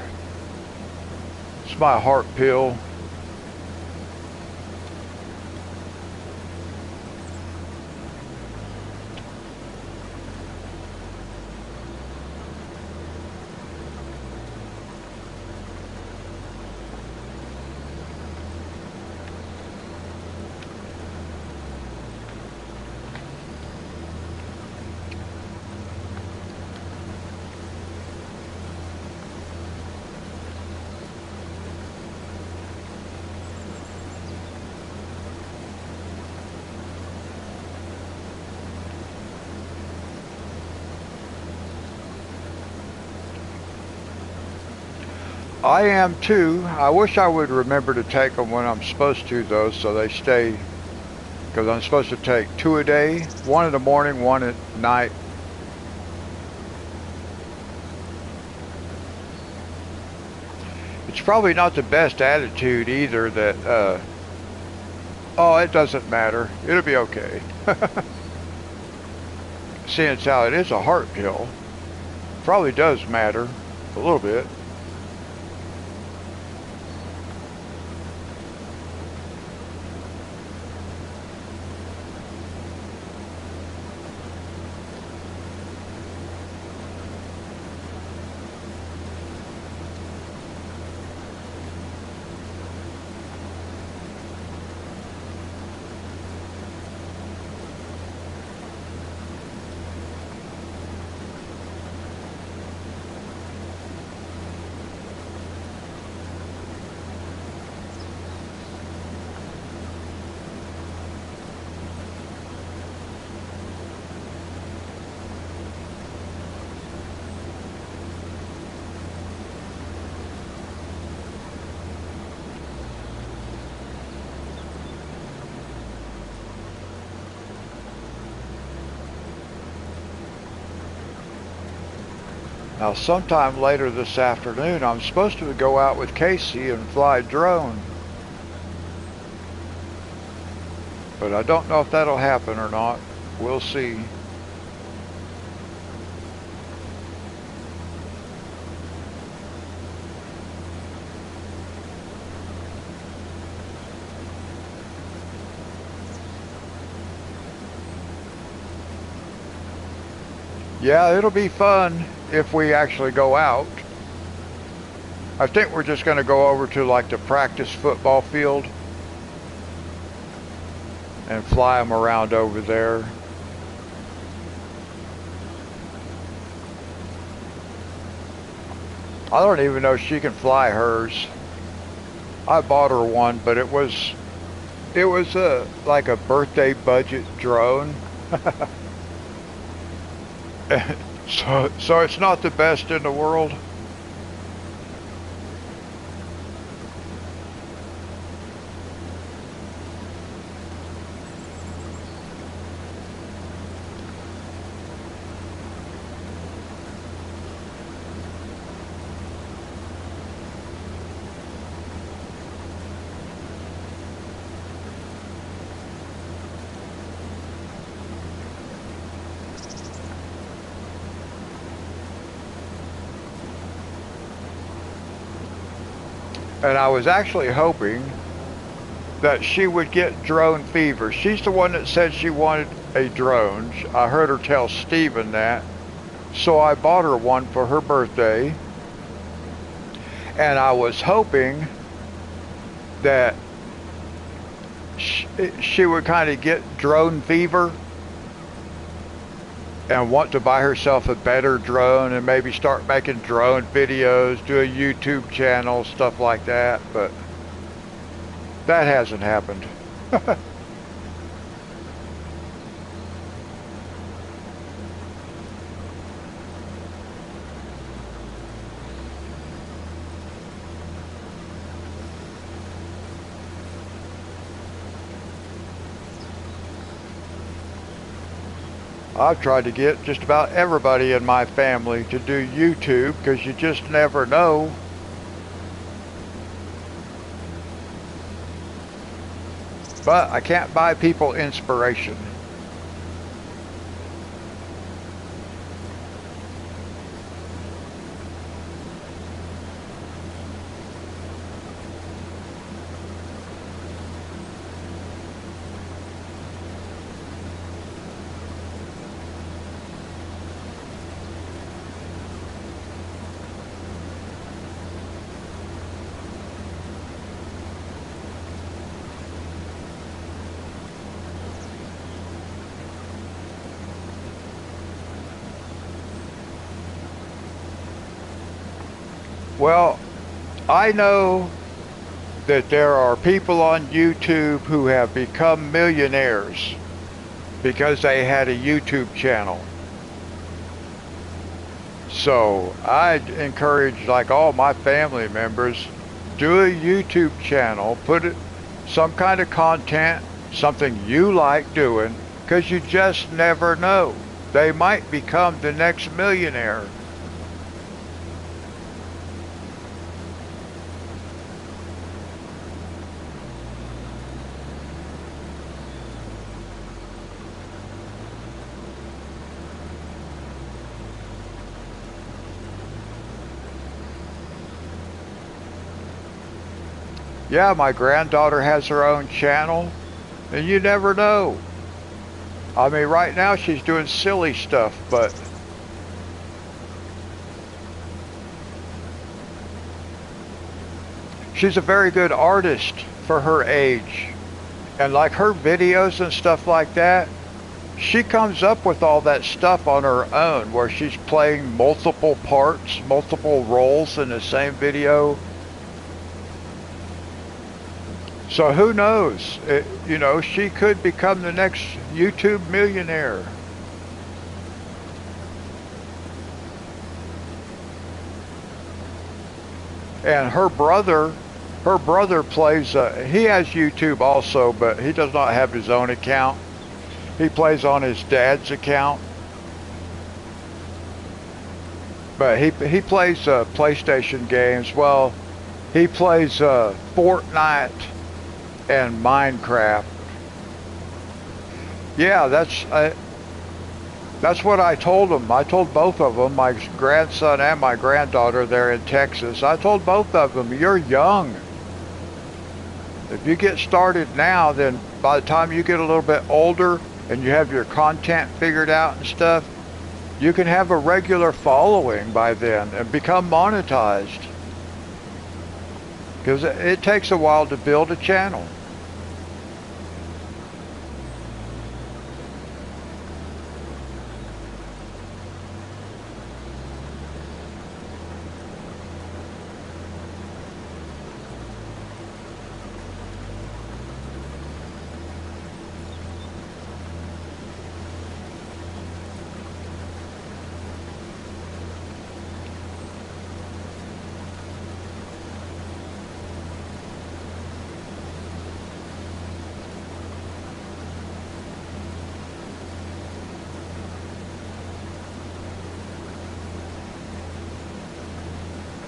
S1: It's my heart pill. I am too. I wish I would remember to take them when I'm supposed to, though, so they stay. Because I'm supposed to take 2 a day, 1 in the morning, 1 at night. It's probably not the best attitude either that, oh, it doesn't matter. It'll be okay. Seeing as how it is a heart pill, probably does matter a little bit. Now, sometime later this afternoon, I'm supposed to go out with Casey and fly a drone. But I don't know if that'll happen or not. We'll see. Yeah, it'll be fun if we actually go out. I think we're just going to go over to like the practice football field and fly them around over there. I don't even know if she can fly hers. I bought her one, but it was like a birthday budget drone. So it's not the best in the world. And I was actually hoping that she would get drone fever. She's the one that said she wanted a drone. I heard her tell Steven that. So I bought her one for her birthday. And I was hoping that she would kind of get drone fever and want to buy herself a better drone and maybe start making drone videos, do a YouTube channel, stuff like that, but that hasn't happened. I've tried to get just about everybody in my family to do YouTube because you just never know. But I can't buy people inspiration. Well, I know that there are people on YouTube who have become millionaires because they had a YouTube channel. So I encourage like all my family members, do a YouTube channel, put it some kind of content, something you like doing, because you just never know. They might become the next millionaire. Yeah, my granddaughter has her own channel, and you never know. I mean, right now she's doing silly stuff, but she's a very good artist for her age. And like her videos and stuff like that, she comes up with all that stuff on her own where she's playing multiple parts, multiple roles in the same video. So who knows? You know, she could become the next YouTube millionaire. And her brother plays, he has YouTube also, but he does not have his own account. He plays on his dad's account. But he plays PlayStation games. Well, he plays Fortnite and Minecraft. Yeah, that's what I told them. I told both of them, my grandson and my granddaughter there in Texas. I told both of them, you're young. If you get started now, then by the time you get a little bit older and you have your content figured out and stuff, you can have a regular following by then and become monetized. Because it takes a while to build a channel.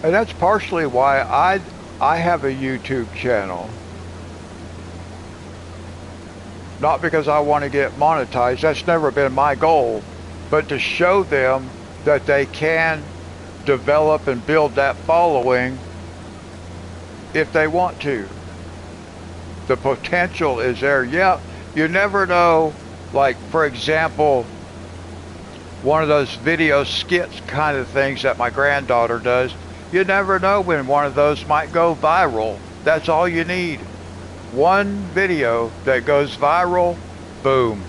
S1: And that's partially why I have a YouTube channel. Not because I want to get monetized, that's never been my goal, but to show them that they can develop and build that following if they want to. The potential is there. Yeah, you never know, like for example, one of those video skits kind of things that my granddaughter does. You never know when one of those might go viral. That's all you need. One video that goes viral, boom.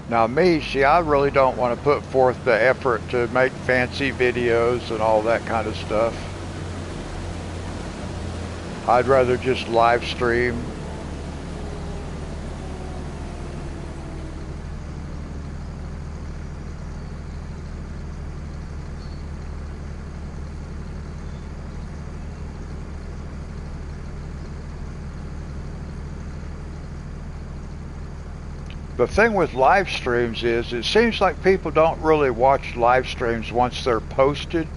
S1: Now me, see, I really don't want to put forth the effort to make fancy videos and all that kind of stuff. I'd rather just live stream. The thing with live streams is it seems like people don't really watch live streams once they're posted.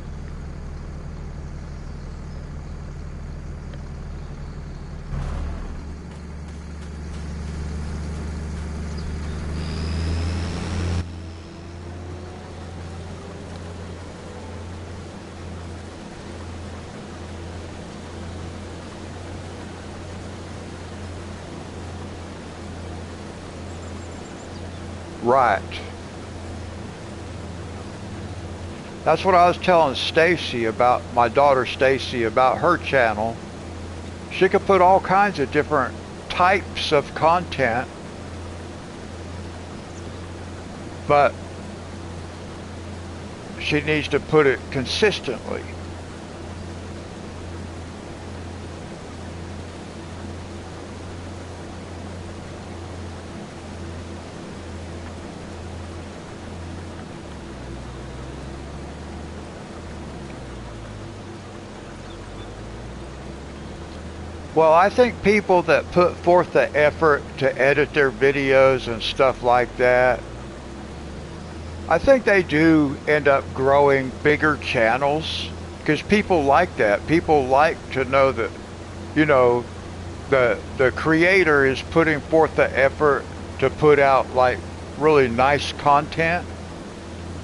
S1: Right. That's what I was telling Stacy about, my daughter Stacy, about her channel. She could put all kinds of different types of content, but she needs to put it consistently. Well, I think people that put forth the effort to edit their videos and stuff like that, I think they do end up growing bigger channels because people like that. People like to know that, you know, the creator is putting forth the effort to put out like really nice content.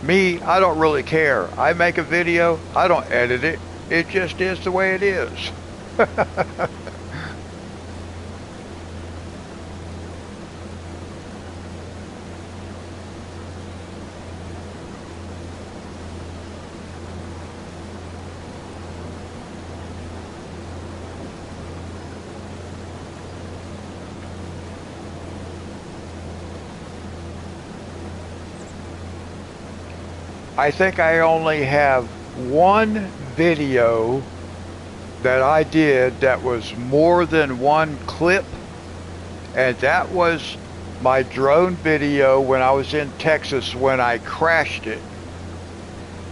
S1: Me, I don't really care. I make a video, I don't edit it. It just is the way it is. I think I only have one video that I did that was more than one clip, and that was my drone video when I was in Texas when I crashed it.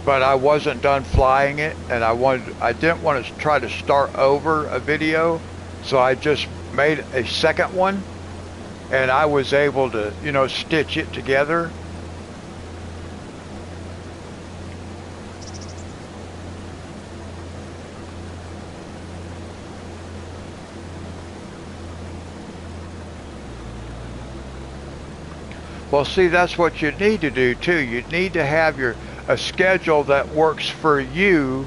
S1: But I wasn't done flying it, and I didn't want to try to start over a video, so I just made a second one, and I was able to, you know, stitch it together. Well, see, that's what you need to do too. You need to have a schedule that works for you,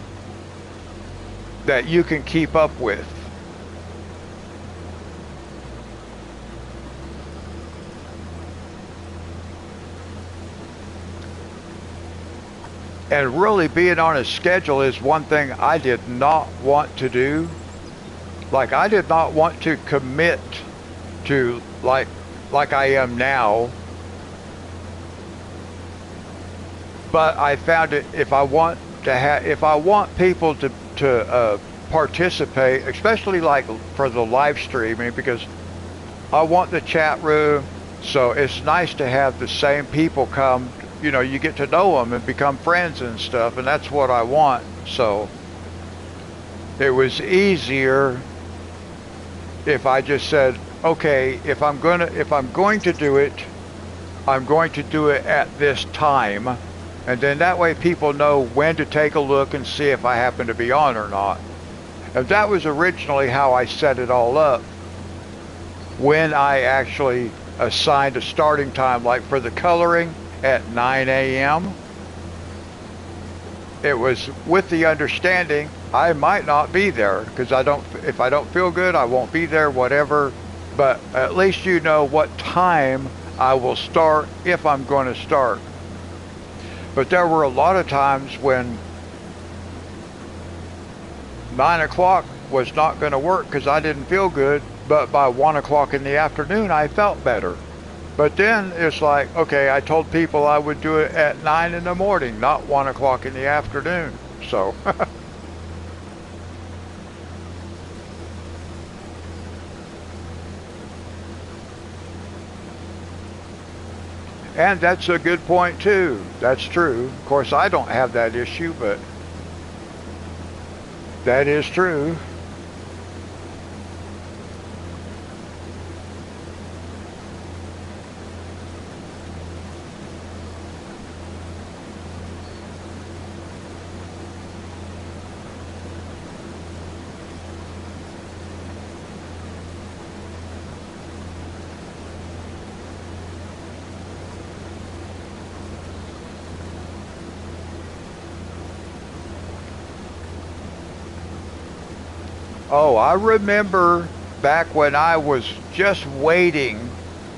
S1: that you can keep up with. And really being on a schedule is one thing I did not want to do. Like, I did not want to commit to like I am now. But I found it, if I want people to participate, especially like for the live streaming, because I want the chat room, so it's nice to have the same people come, you know, you get to know them and become friends and stuff, and that's what I want. So it was easier if I just said, okay, if I'm going to do it, I'm going to do it at this time. And then that way people know when to take a look and see if I happen to be on or not. And that was originally how I set it all up. When I actually assigned a starting time, like for the coloring at 9 a.m., it was with the understanding I might not be there because if I don't feel good, I won't be there, whatever. But at least you know what time I will start if I'm going to start. But there were a lot of times when 9 o'clock was not going to work because I didn't feel good, but by 1 o'clock in the afternoon I felt better. But then it's like, okay, I told people I would do it at 9 in the morning, not 1 o'clock in the afternoon. So and that's a good point too. That's true. Of course, I don't have that issue, but that is true. Oh, I remember back when I was just waiting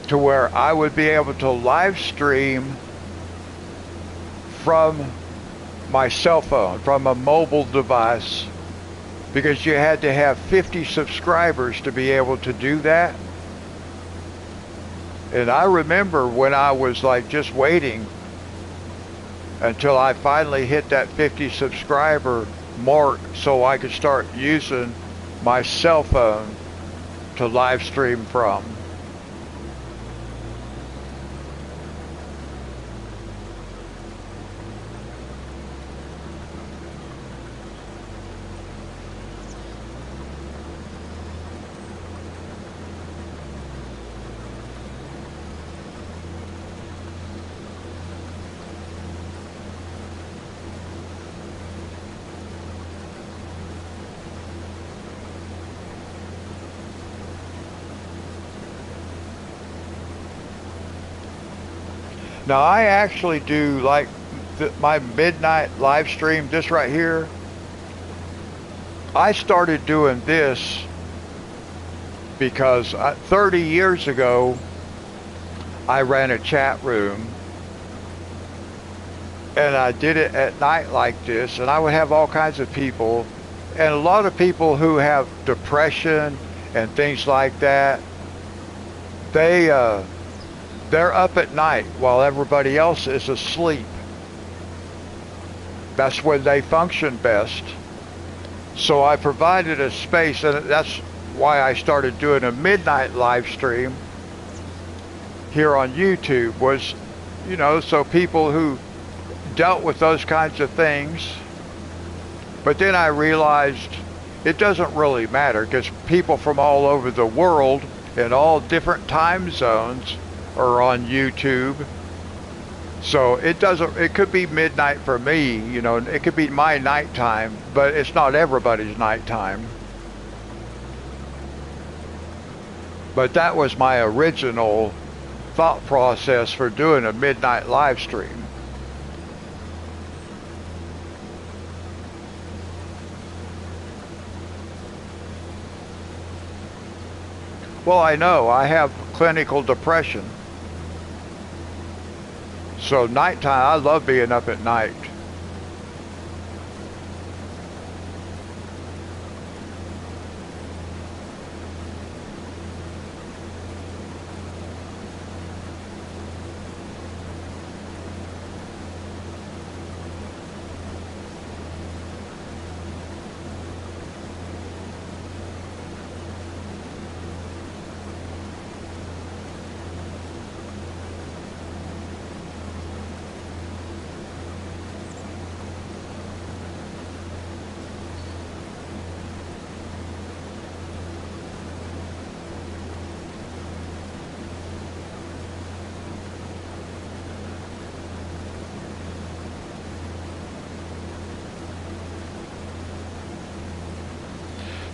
S1: to where I would be able to live stream from my cell phone, from a mobile device, because you had to have 50 subscribers to be able to do that. And I remember when I was like just waiting until I finally hit that 50 subscriber mark so I could start using my cell phone to live stream from. Now I actually do like my midnight live stream, this right here. I started doing this because 30 years ago I ran a chat room and I did it at night like this, and I would have all kinds of people, and a lot of people who have depression and things like that, they they're up at night while everybody else is asleep. That's when they function best. So I provided a space, and that's why I started doing a midnight live stream here on YouTube, was, you know, so people who dealt with those kinds of things. But then I realized it doesn't really matter, because people from all over the world in all different time zones are on YouTube. So it could be midnight for me, you know, it could be my nighttime, but it's not everybody's nighttime. But that was my original thought process for doing a midnight live stream. Well, I know I have clinical depression. So nighttime, I love being up at night.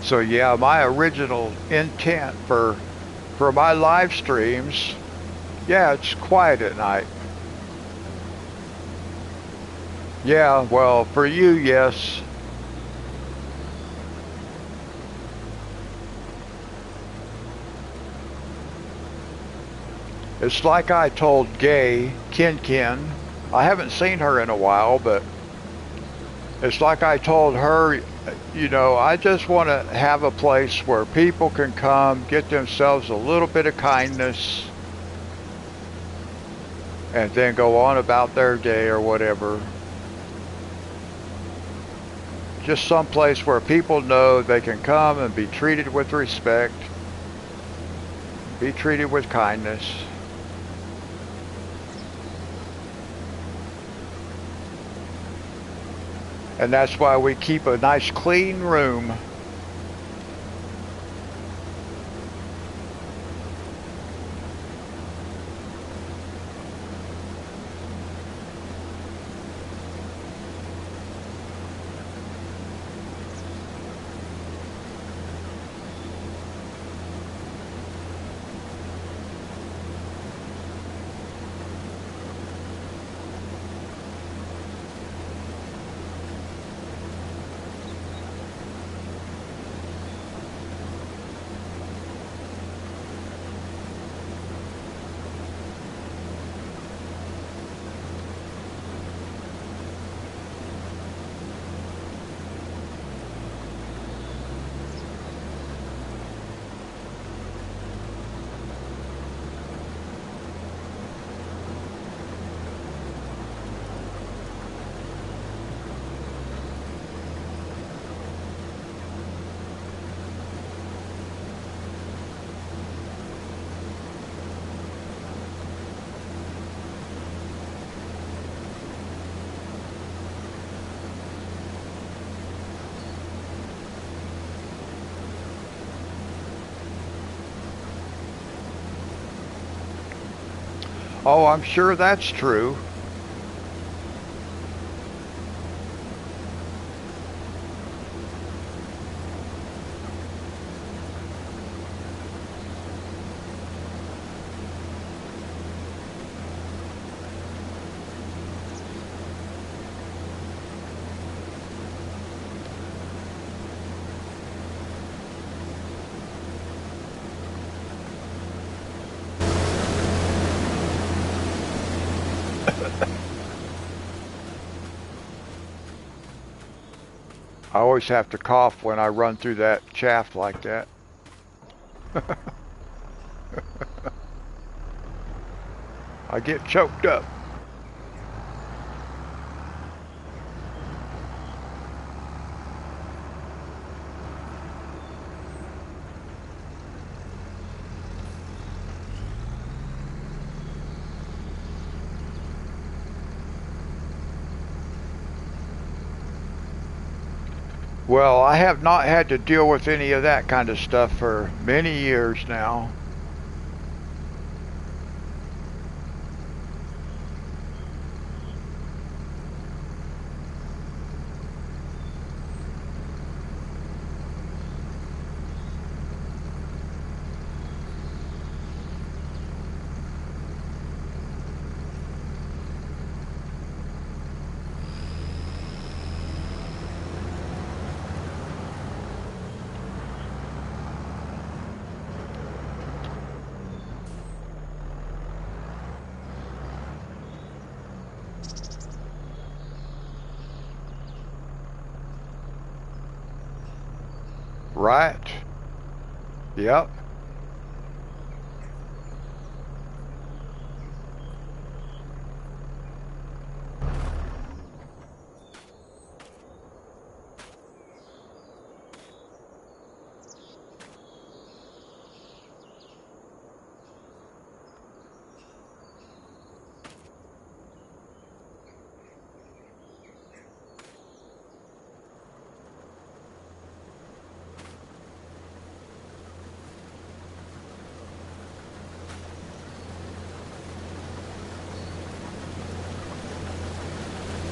S1: So yeah, my original intent for my live streams, yeah, it's quiet at night. Yeah, well, for you, yes. It's like I told Gay, Kin, I haven't seen her in a while, but it's like I told her, you know, I just want to have a place where people can come, get themselves a little bit of kindness, and then go on about their day or whatever. Just some place where people know they can come and be treated with respect, be treated with kindness. And that's why we keep a nice clean room. Oh, I'm sure that's true. I always have to cough when I run through that chaff like that. I get choked up. Well, I have not had to deal with any of that kind of stuff for many years now. Right? Yep.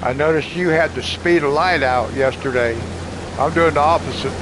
S1: I noticed you had the speed of light out yesterday. I'm doing the opposite.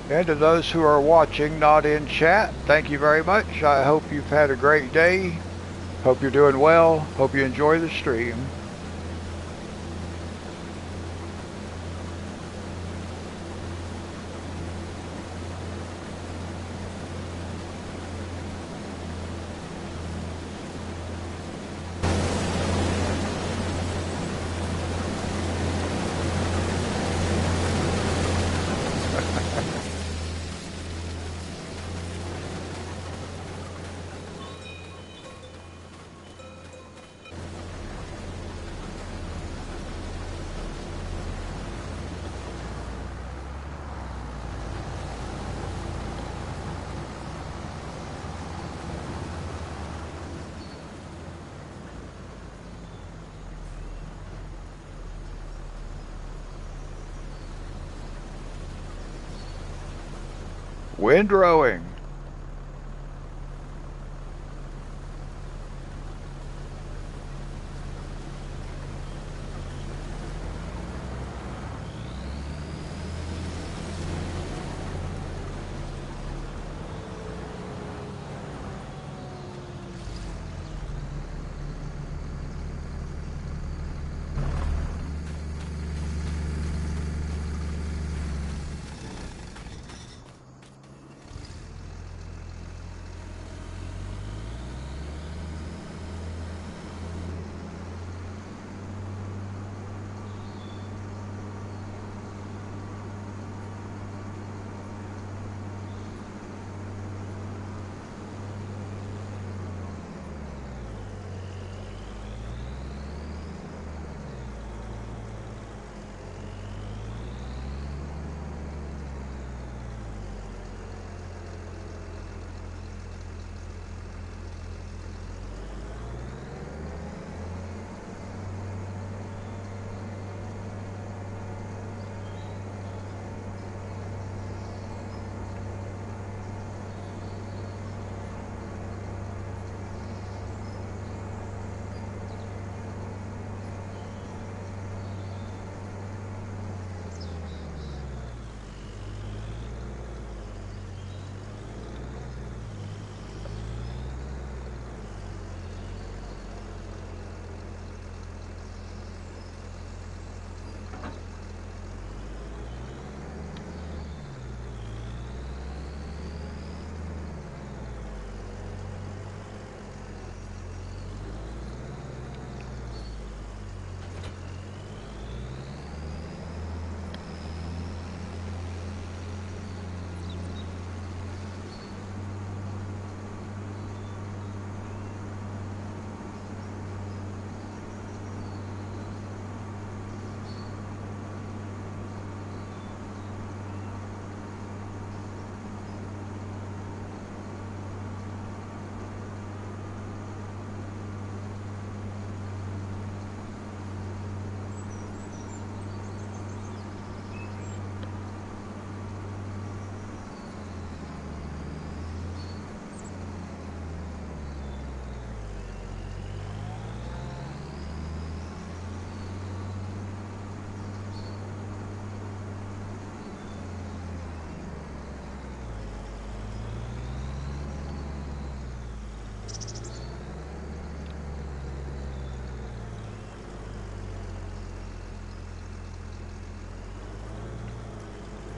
S1: And to those who are watching, not in chat, thank you very much. I hope you've had a great day. Hope you're doing well. Hope you enjoy the stream. Windrowing.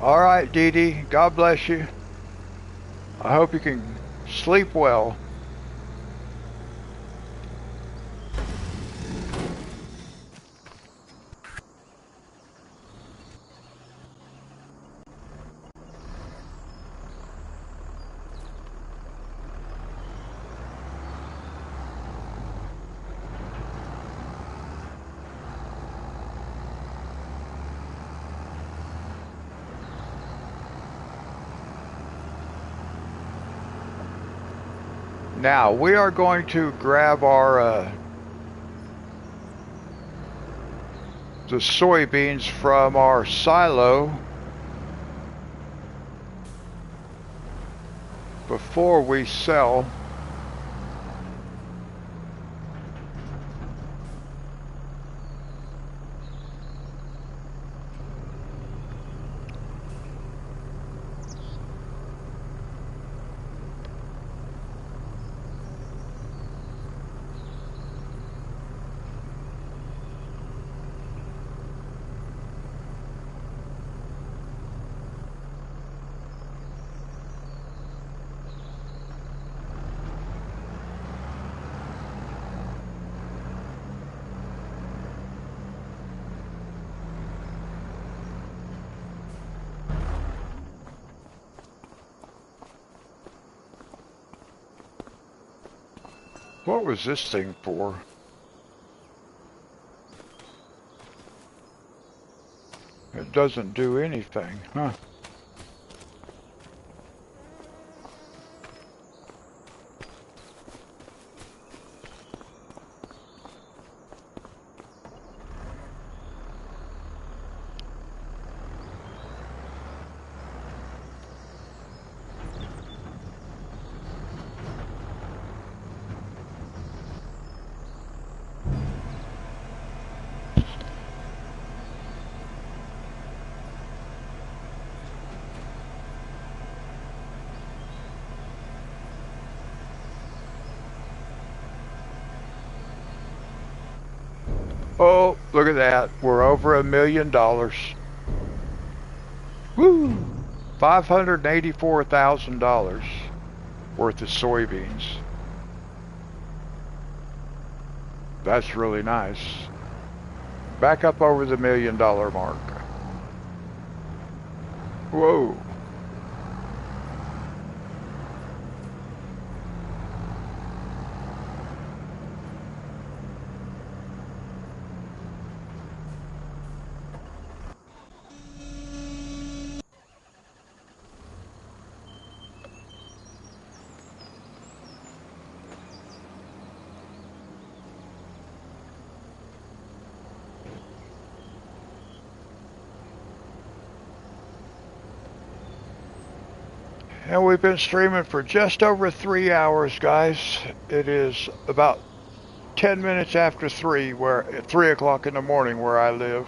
S1: All right, Dee Dee, God bless you. I hope you can sleep well. Now, we are going to grab our the soybeans from our silo before we sell. What was this thing for? It doesn't do anything, huh? Oh, look at that. We're over $1 million. Woo! $584,000 worth of soybeans. That's really nice. Back up over the $1 million mark. Whoa. And we've been streaming for just over 3 hours, guys. It is about 10 minutes after 3, where at 3 o'clock in the morning where I live.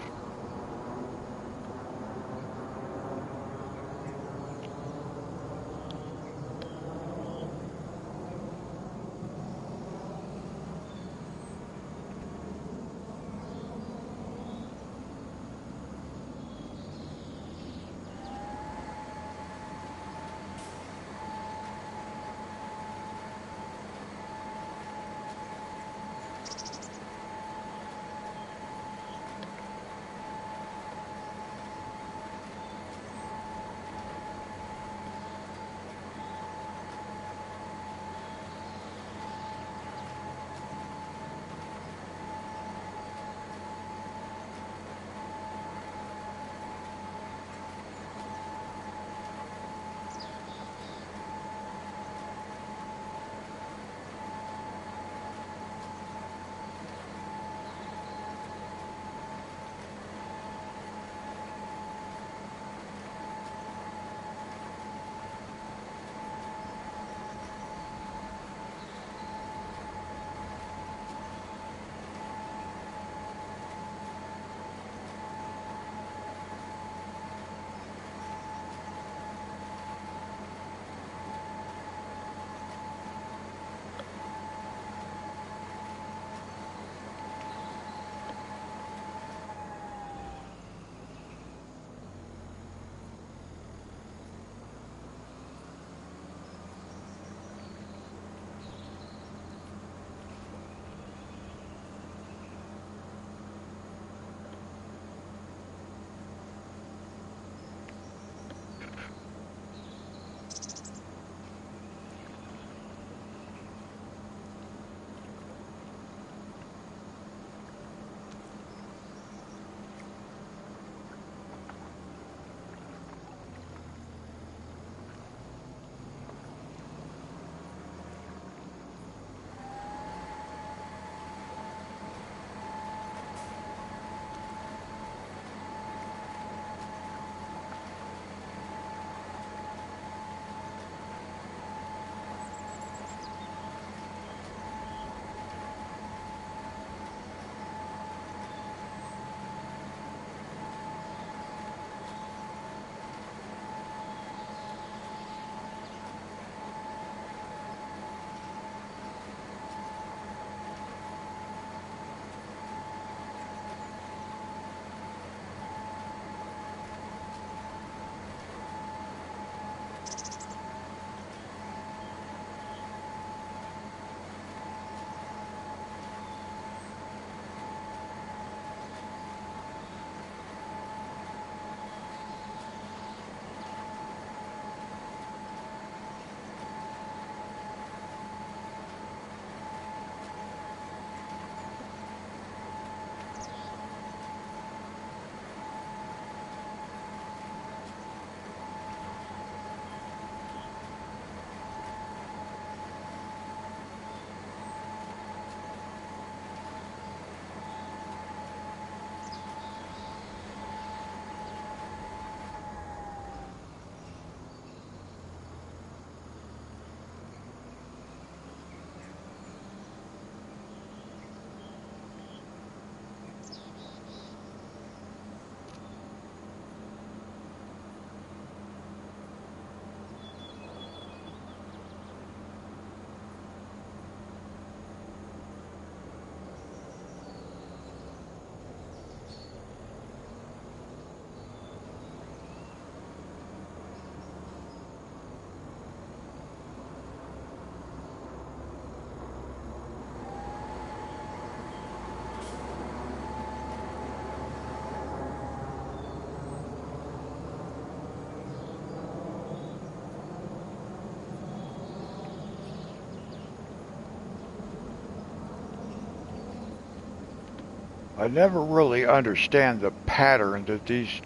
S1: I never really understand the pattern that these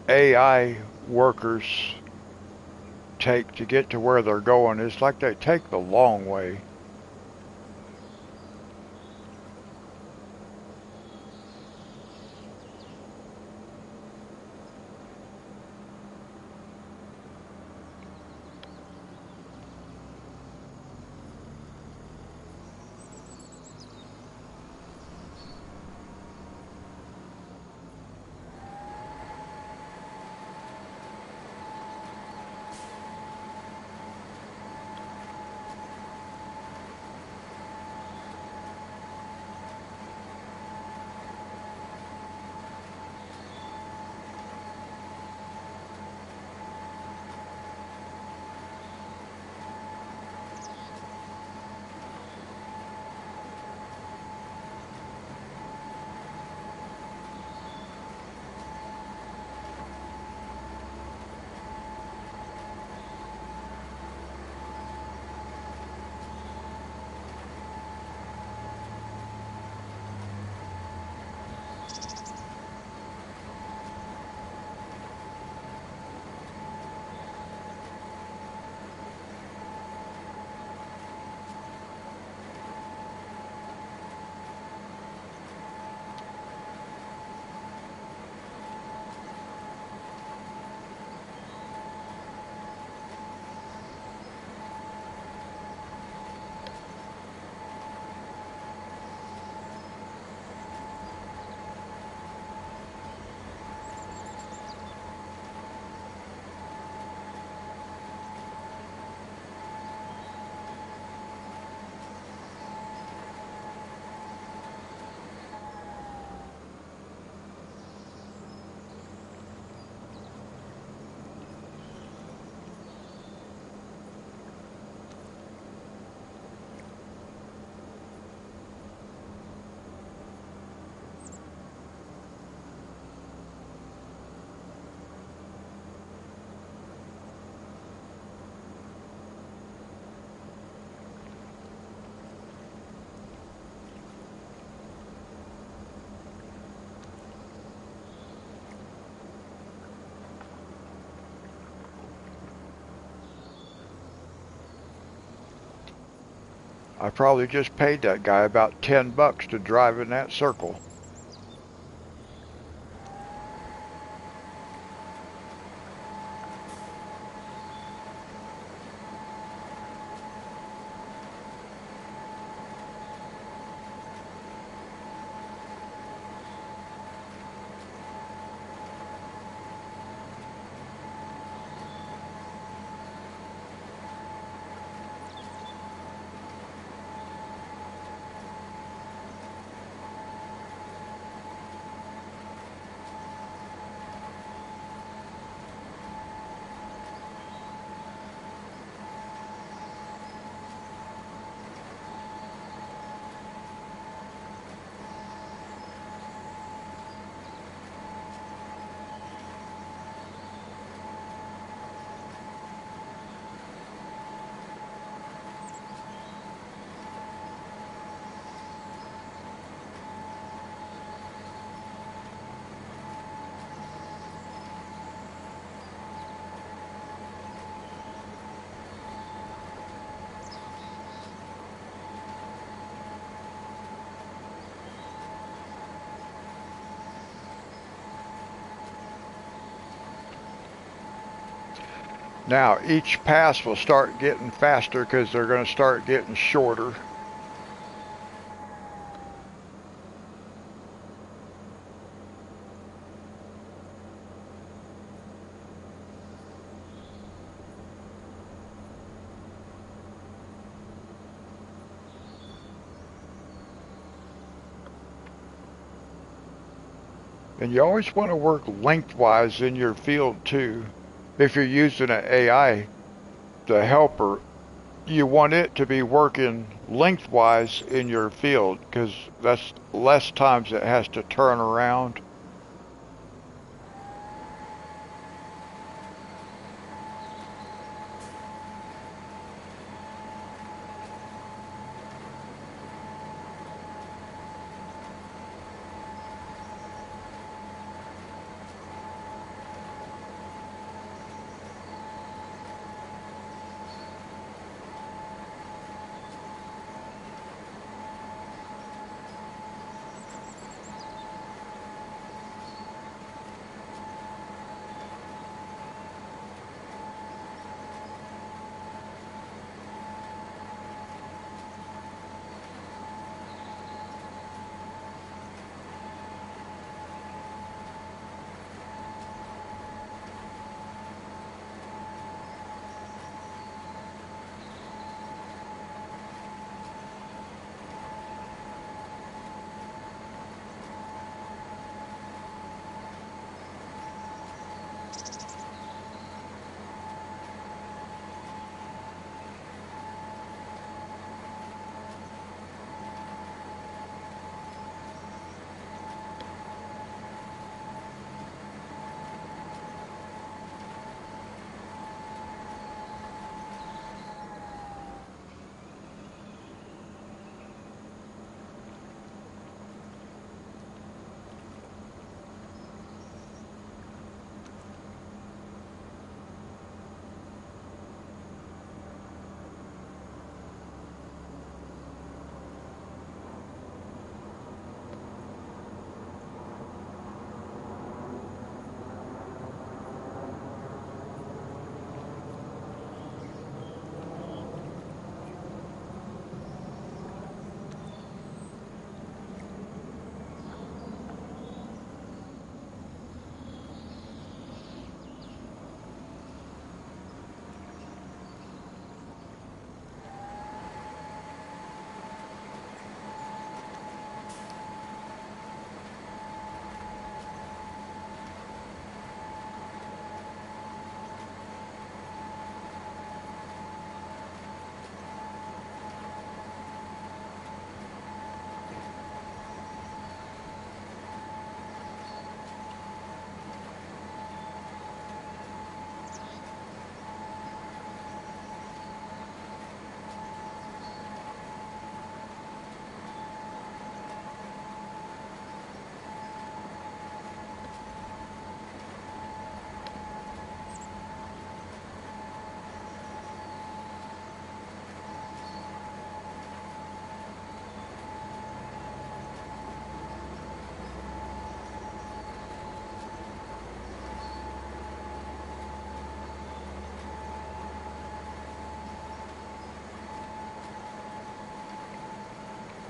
S1: AI workers take to get to where they're going. It's like they take the long way. I probably just paid that guy about $10 to drive in that circle. Now, each pass will start getting faster because they're going to start getting shorter. And you always want to work lengthwise in your field too. If you're using an AI, the helper, you want it to be working lengthwise in your field because that's less times it has to turn around.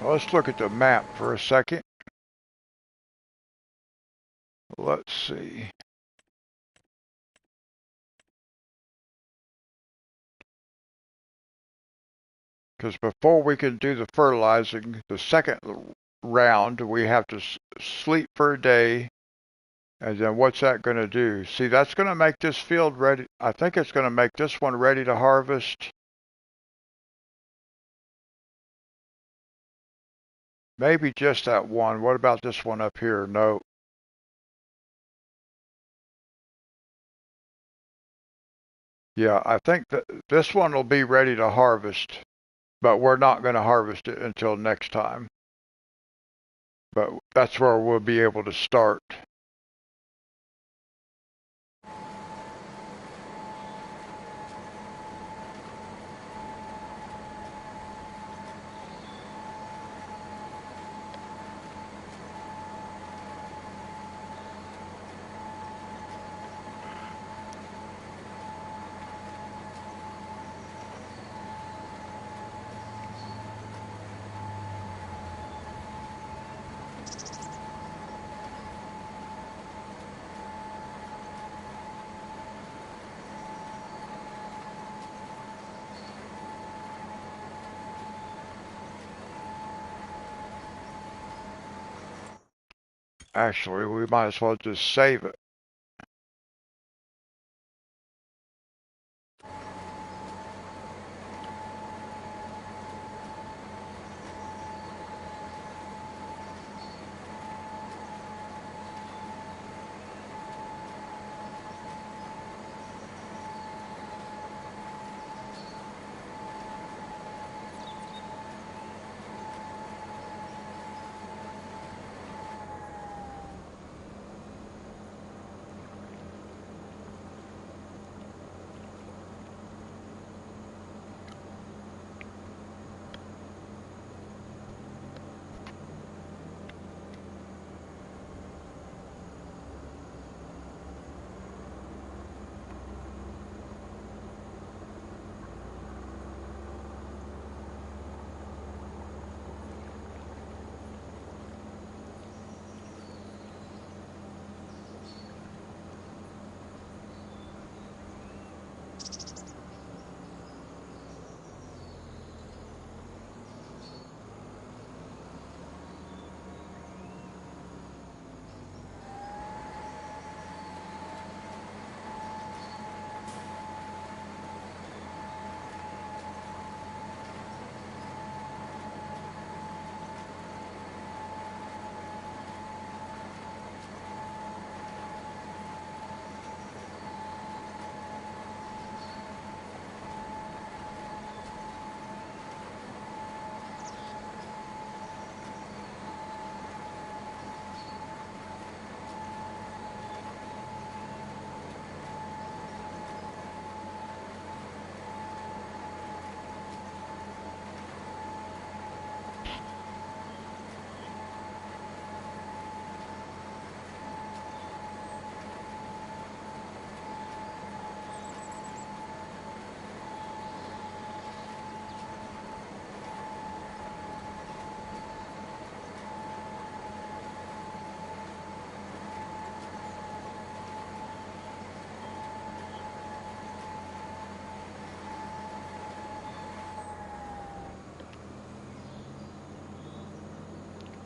S1: Let's look at the map for a second. Let's see. Because before we can do the fertilizing, the second round, we have to sleep for a day. And then what's that going to do? See, that's going to make this field ready. I think it's going to make this one ready to harvest. Maybe just that one. What about this one up here? No. Yeah, I think that this one will be ready to harvest, but we're not going to harvest it until next time. But that's where we'll be able to start. Actually, we might as well just save it.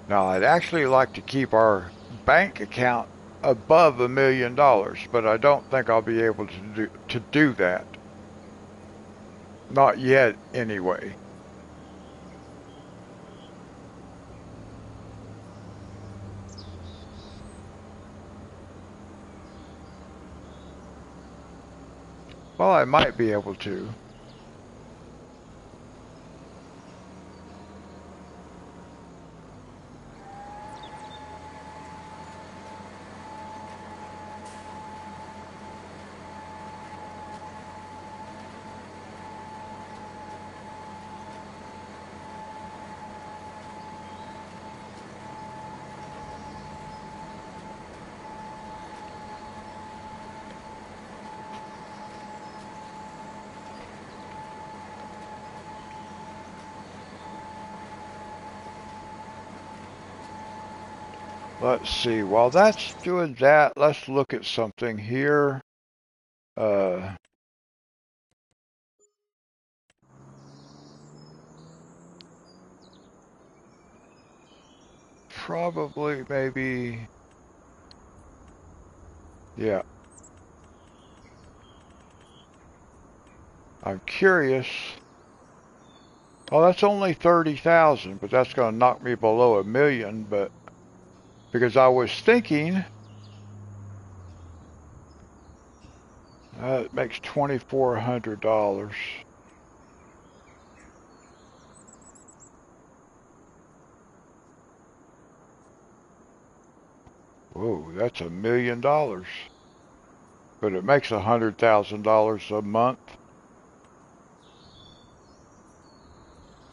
S1: Now, I'd actually like to keep our bank account above $1 million, but I don't think I'll be able to do that. Not yet, anyway. Well, I might be able to. Let's see. While that's doing that, let's look at something here. Probably, maybe, yeah. I'm curious. Oh, that's only 30,000, but that's going to knock me below 1 million. But because I was thinking, it makes $2,400. Whoa, that's $1 million. But it makes $100,000 a month.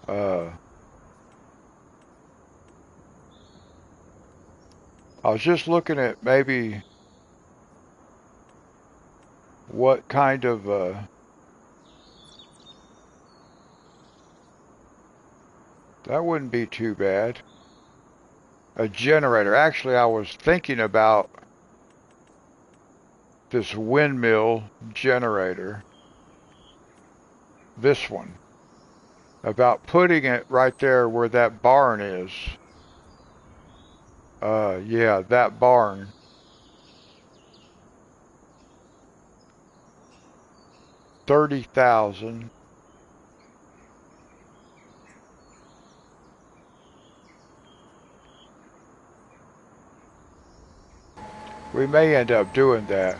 S1: Uh, I was just looking at maybe what kind of that wouldn't be too bad. A generator. Actually, I was thinking about this windmill generator. This one. About putting it right there where that barn is. Yeah, that barn. 30,000. We may end up doing that.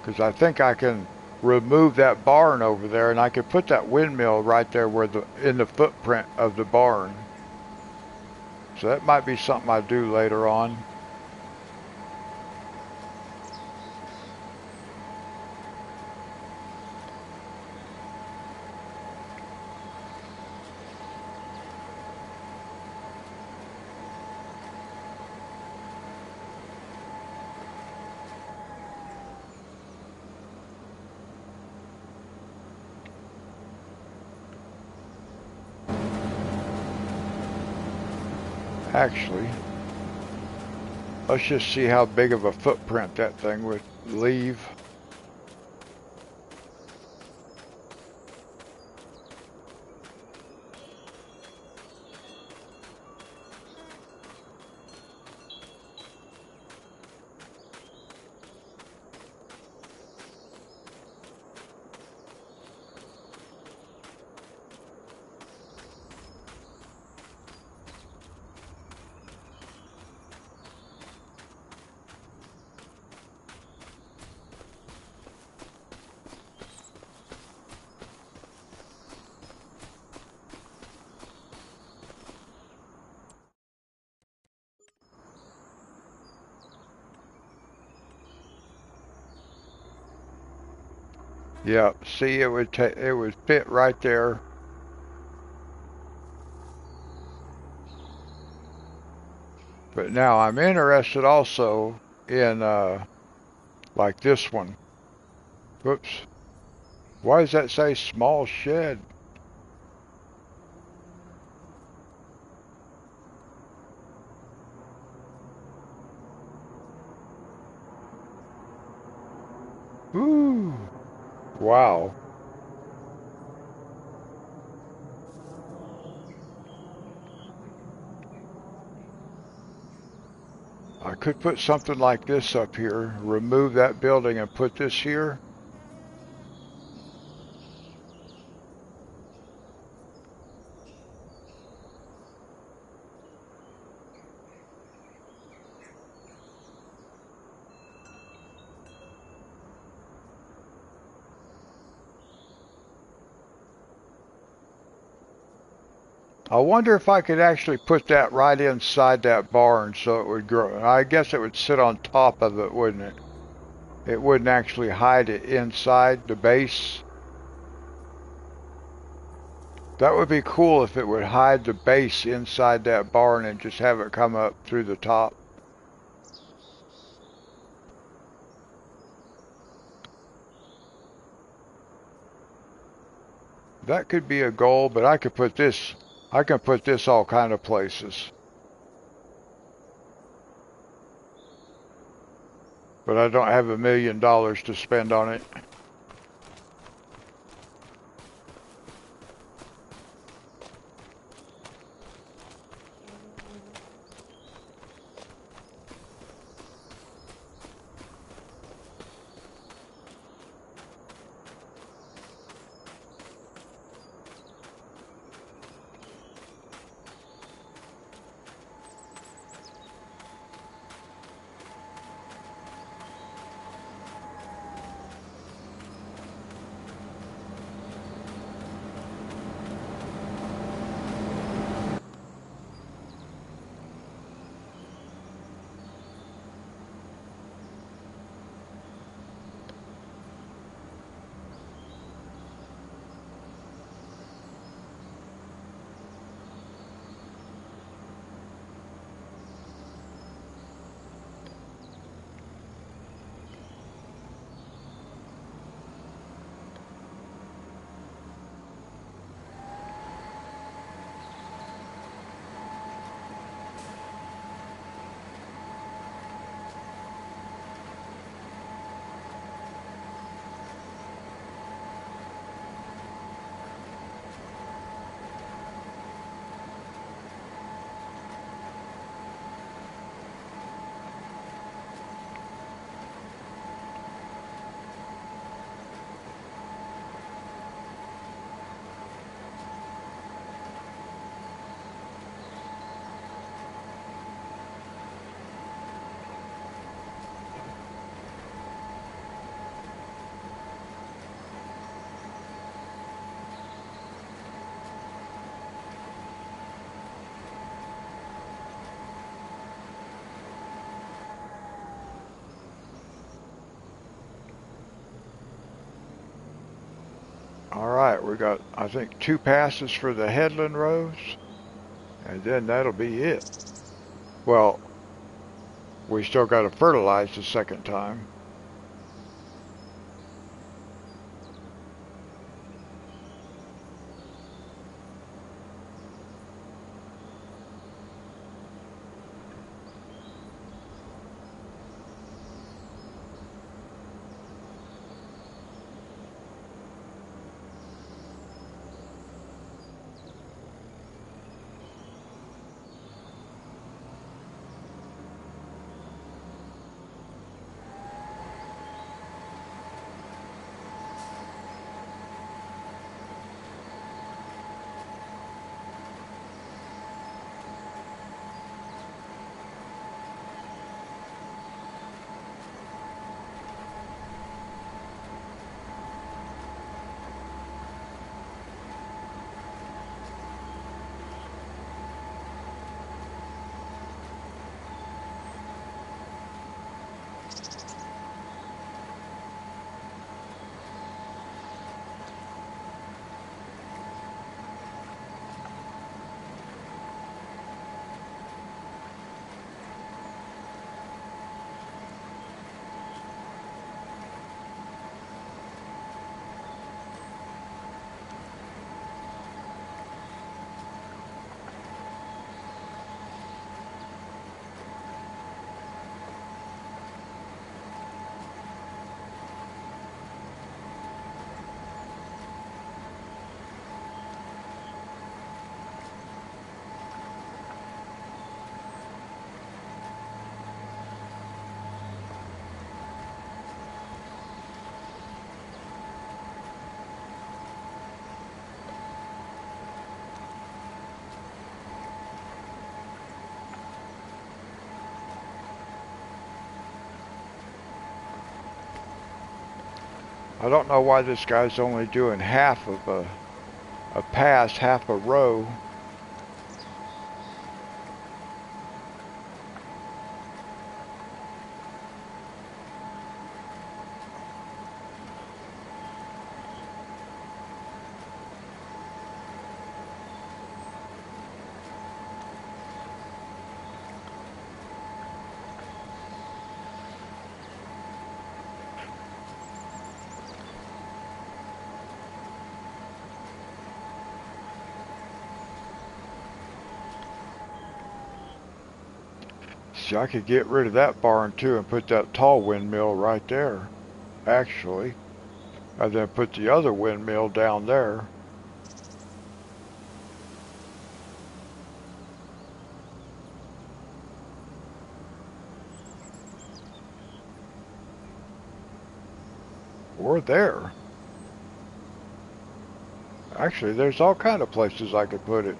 S1: Because I think I can remove that barn over there and I could put that windmill right there where in the footprint of the barn. So that might be something I do later on. Actually, let's just see how big of a footprint that thing would leave. Yeah, see, it would fit right there. But now I'm interested also in like this one. Whoops. Why does that say small shed? Ooh. Wow. I could put something like this up here, remove that building and put this here. I wonder if I could actually put that right inside that barn so it would grow. I guess it would sit on top of it, wouldn't it? It wouldn't actually hide it inside the base. That would be cool if it would hide the base inside that barn and just have it come up through the top. That could be a goal, but I can put this all kind of places. But I don't have $1 million to spend on it. All right, we got, I think, 2 passes for the headland rows, and then that'll be it. Well, we still got to fertilize the second time. I don't know why this guy's only doing half of a pass, half a row. See, I could get rid of that barn too and put that tall windmill right there, actually. And then put the other windmill down there. Or there. Actually, there's all kind of places I could put it.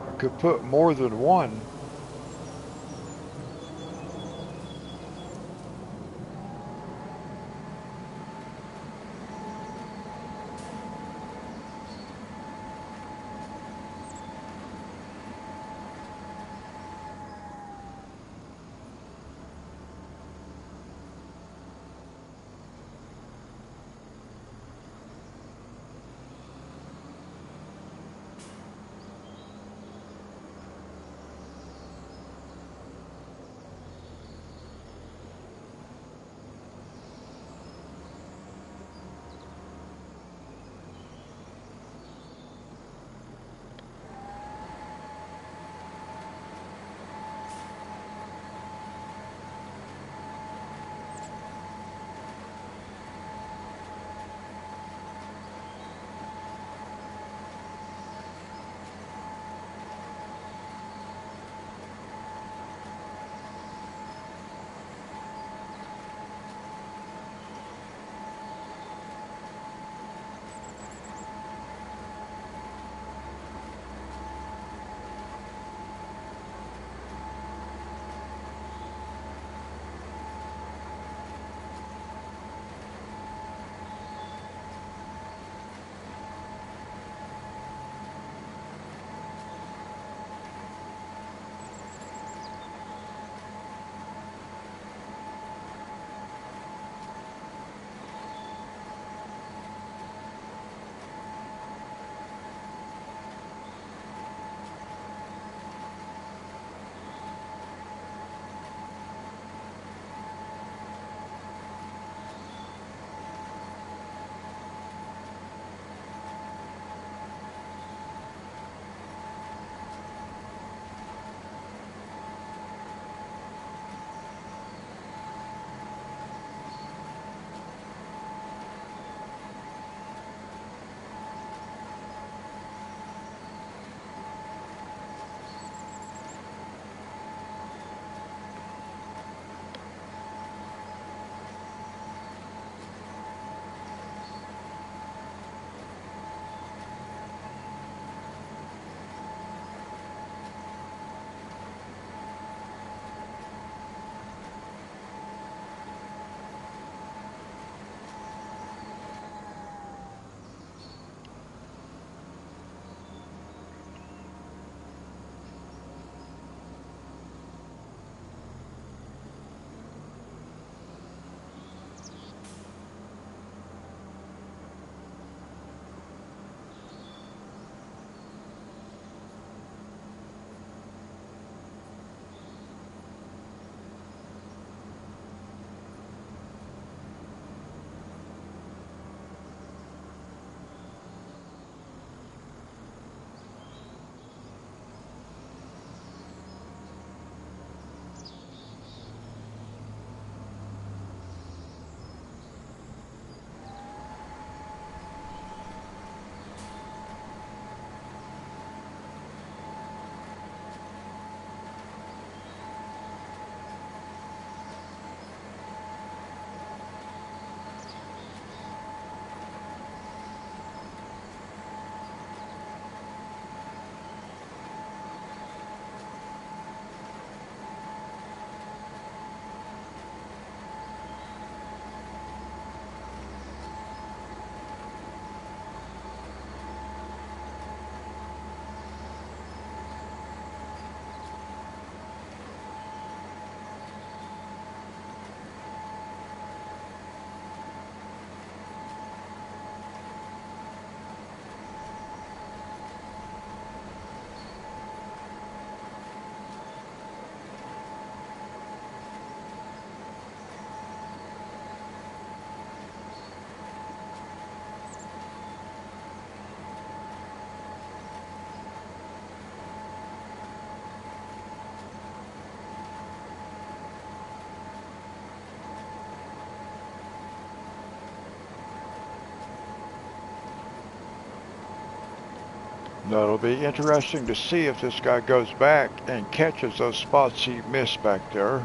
S1: I could put more than one. That'll be interesting to see if this guy goes back and catches those spots he missed back there.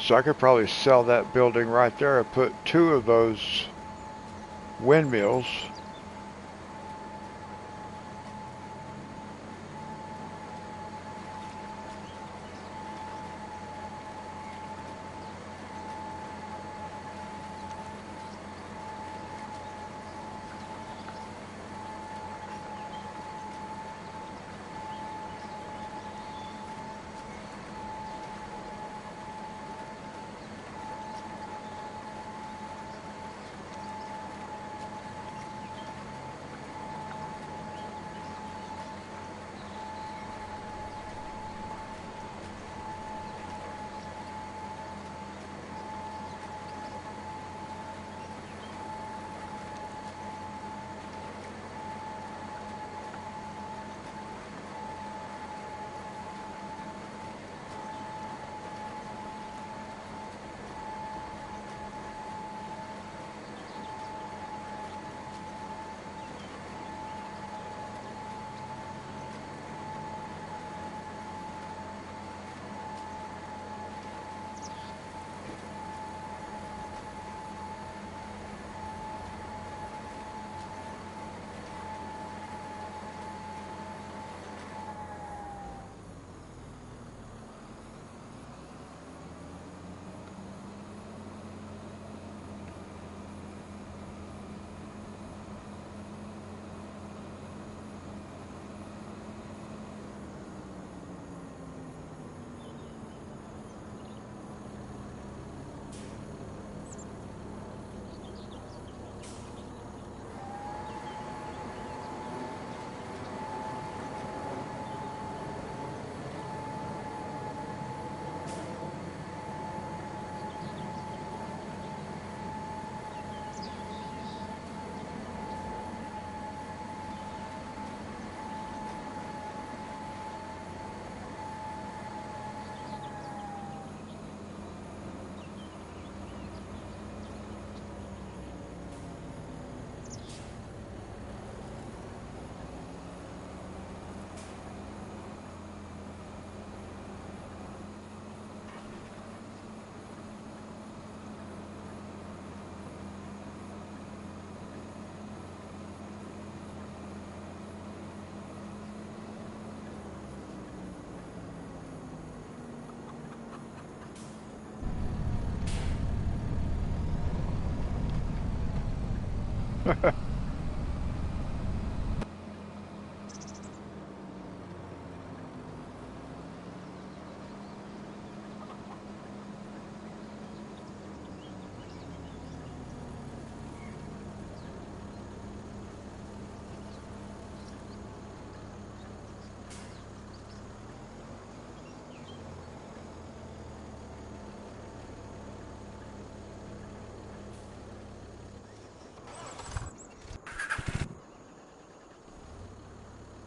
S1: So I could probably sell that building right there and put 2 of those windmills.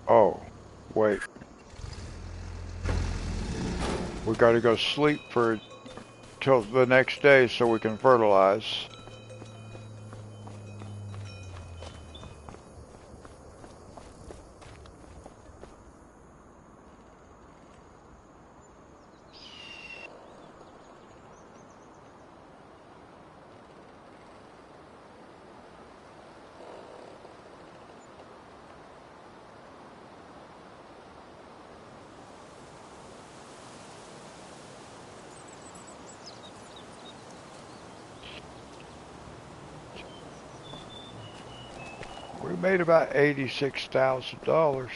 S1: Oh, wait. We gotta go sleep for till the next day so we can fertilize. We made about $86,000.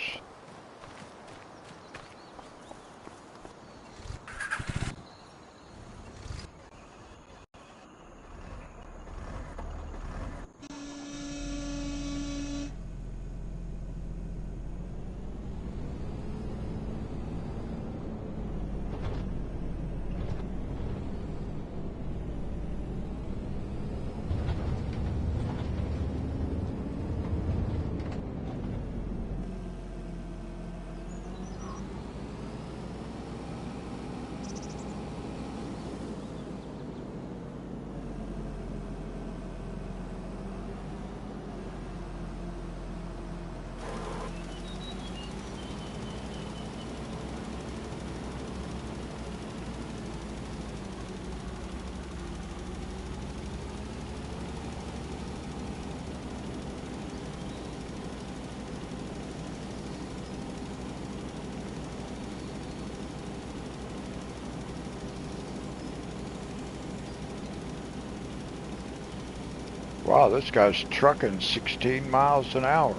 S1: Wow, this guy's trucking 16 miles an hour.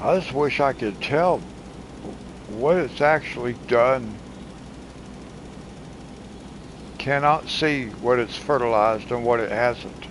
S1: I just wish I could tell what it's actually done. Cannot see what it's fertilized and what it hasn't.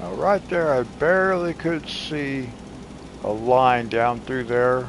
S1: Now right there, I barely could see a line down through there.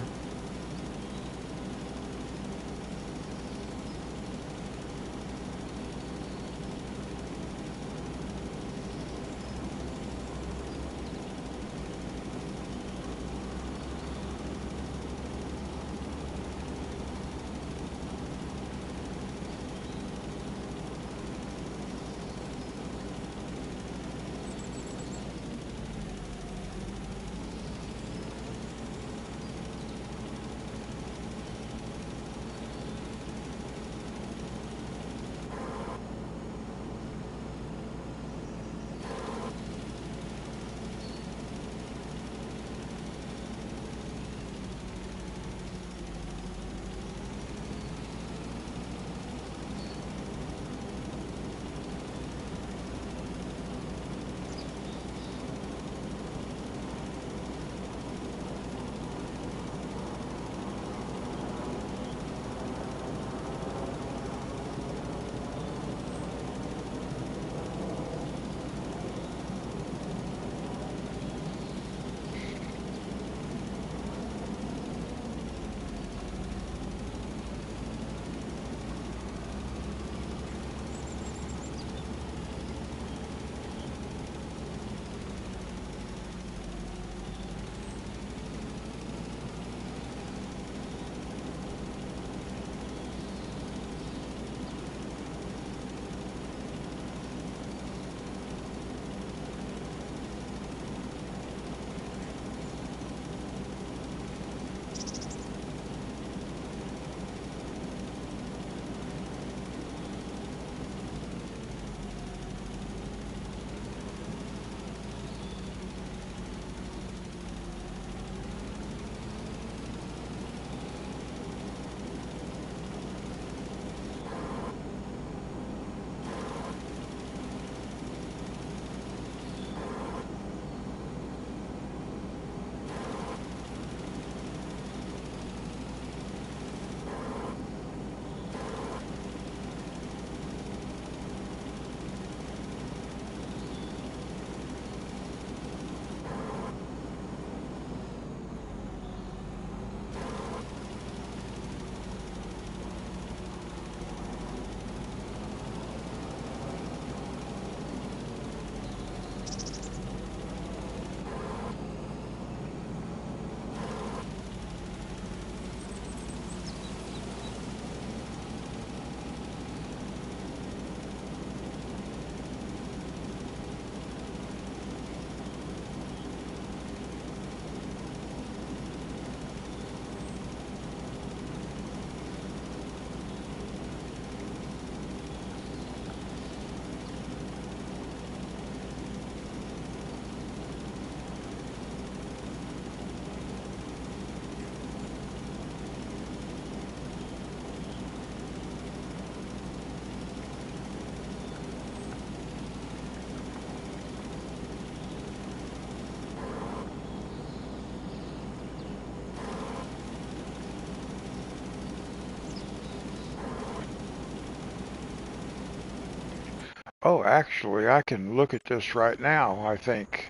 S1: Oh, actually, I can look at this right now, I think,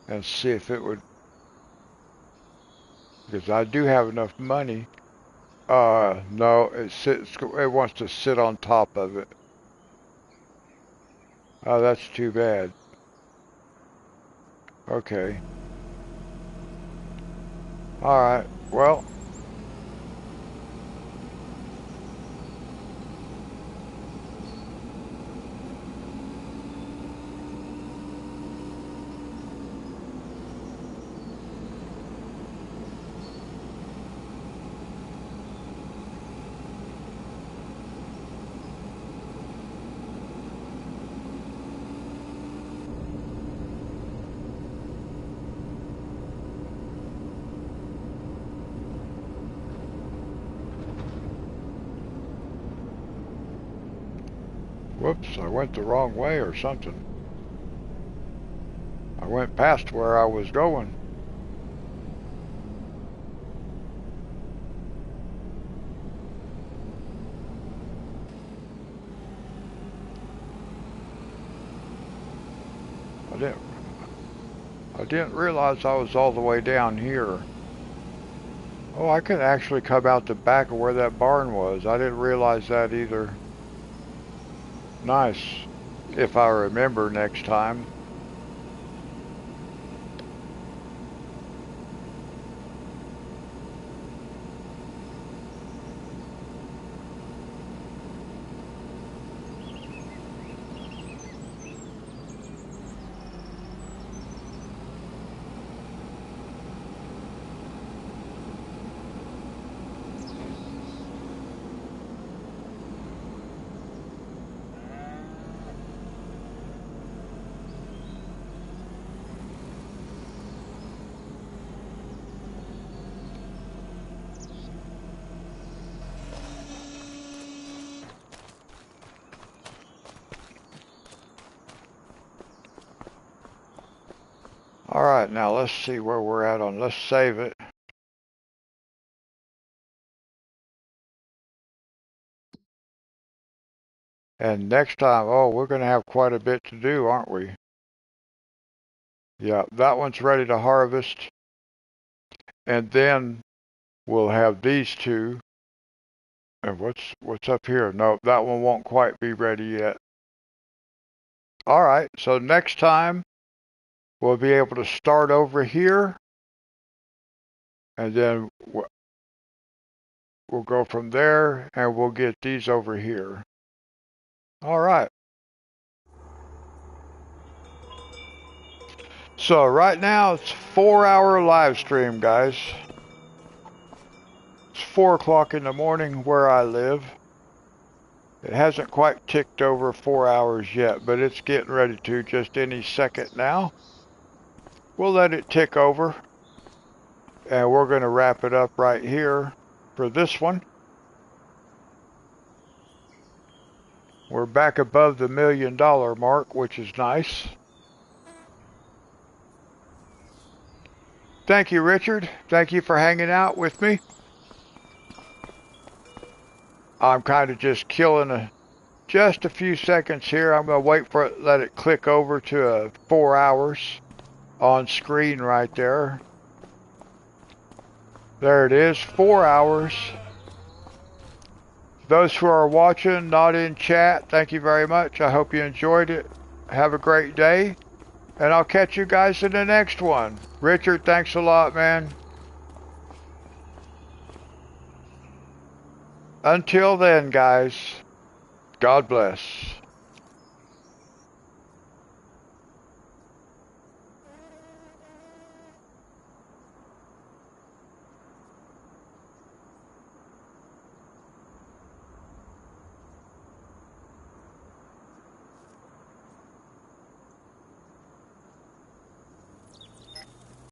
S1: and see if it would, because I do have enough money. No, it wants to sit on top of it. Oh, that's too bad. Okay. All right. Well, whoops, I went the wrong way or something. I went past where I was going. I didn't realize I was all the way down here. Oh, I could actually come out the back of where that barn was. I didn't realize that either. Nice. If I remember next time. Alright, now let's see where we're at on, let's save it. And next time, oh, we're going to have quite a bit to do, aren't we? Yeah, that one's ready to harvest. And then we'll have these two. And what's up here? No, that one won't quite be ready yet. Alright, so next time we'll be able to start over here. And then we'll go from there and we'll get these over here. Alright. So right now it's 4-hour live stream, guys. It's 4 o'clock in the morning where I live. It hasn't quite ticked over 4 hours yet, but it's getting ready to just any second now. We'll let it tick over. And we're going to wrap it up right here for this one. We're back above the $1 million mark, which is nice. Thank you, Richard. Thank you for hanging out with me. I'm kind of just killing just a few seconds here. I'm going to wait for it, let it click over to 4 hours on screen right there. There it is, 4 hours. Those who are watching, not in chat, thank you very much. I hope you enjoyed it. Have a great day. And I'll catch you guys in the next one. Richard, thanks a lot, man. Until then, guys, God bless.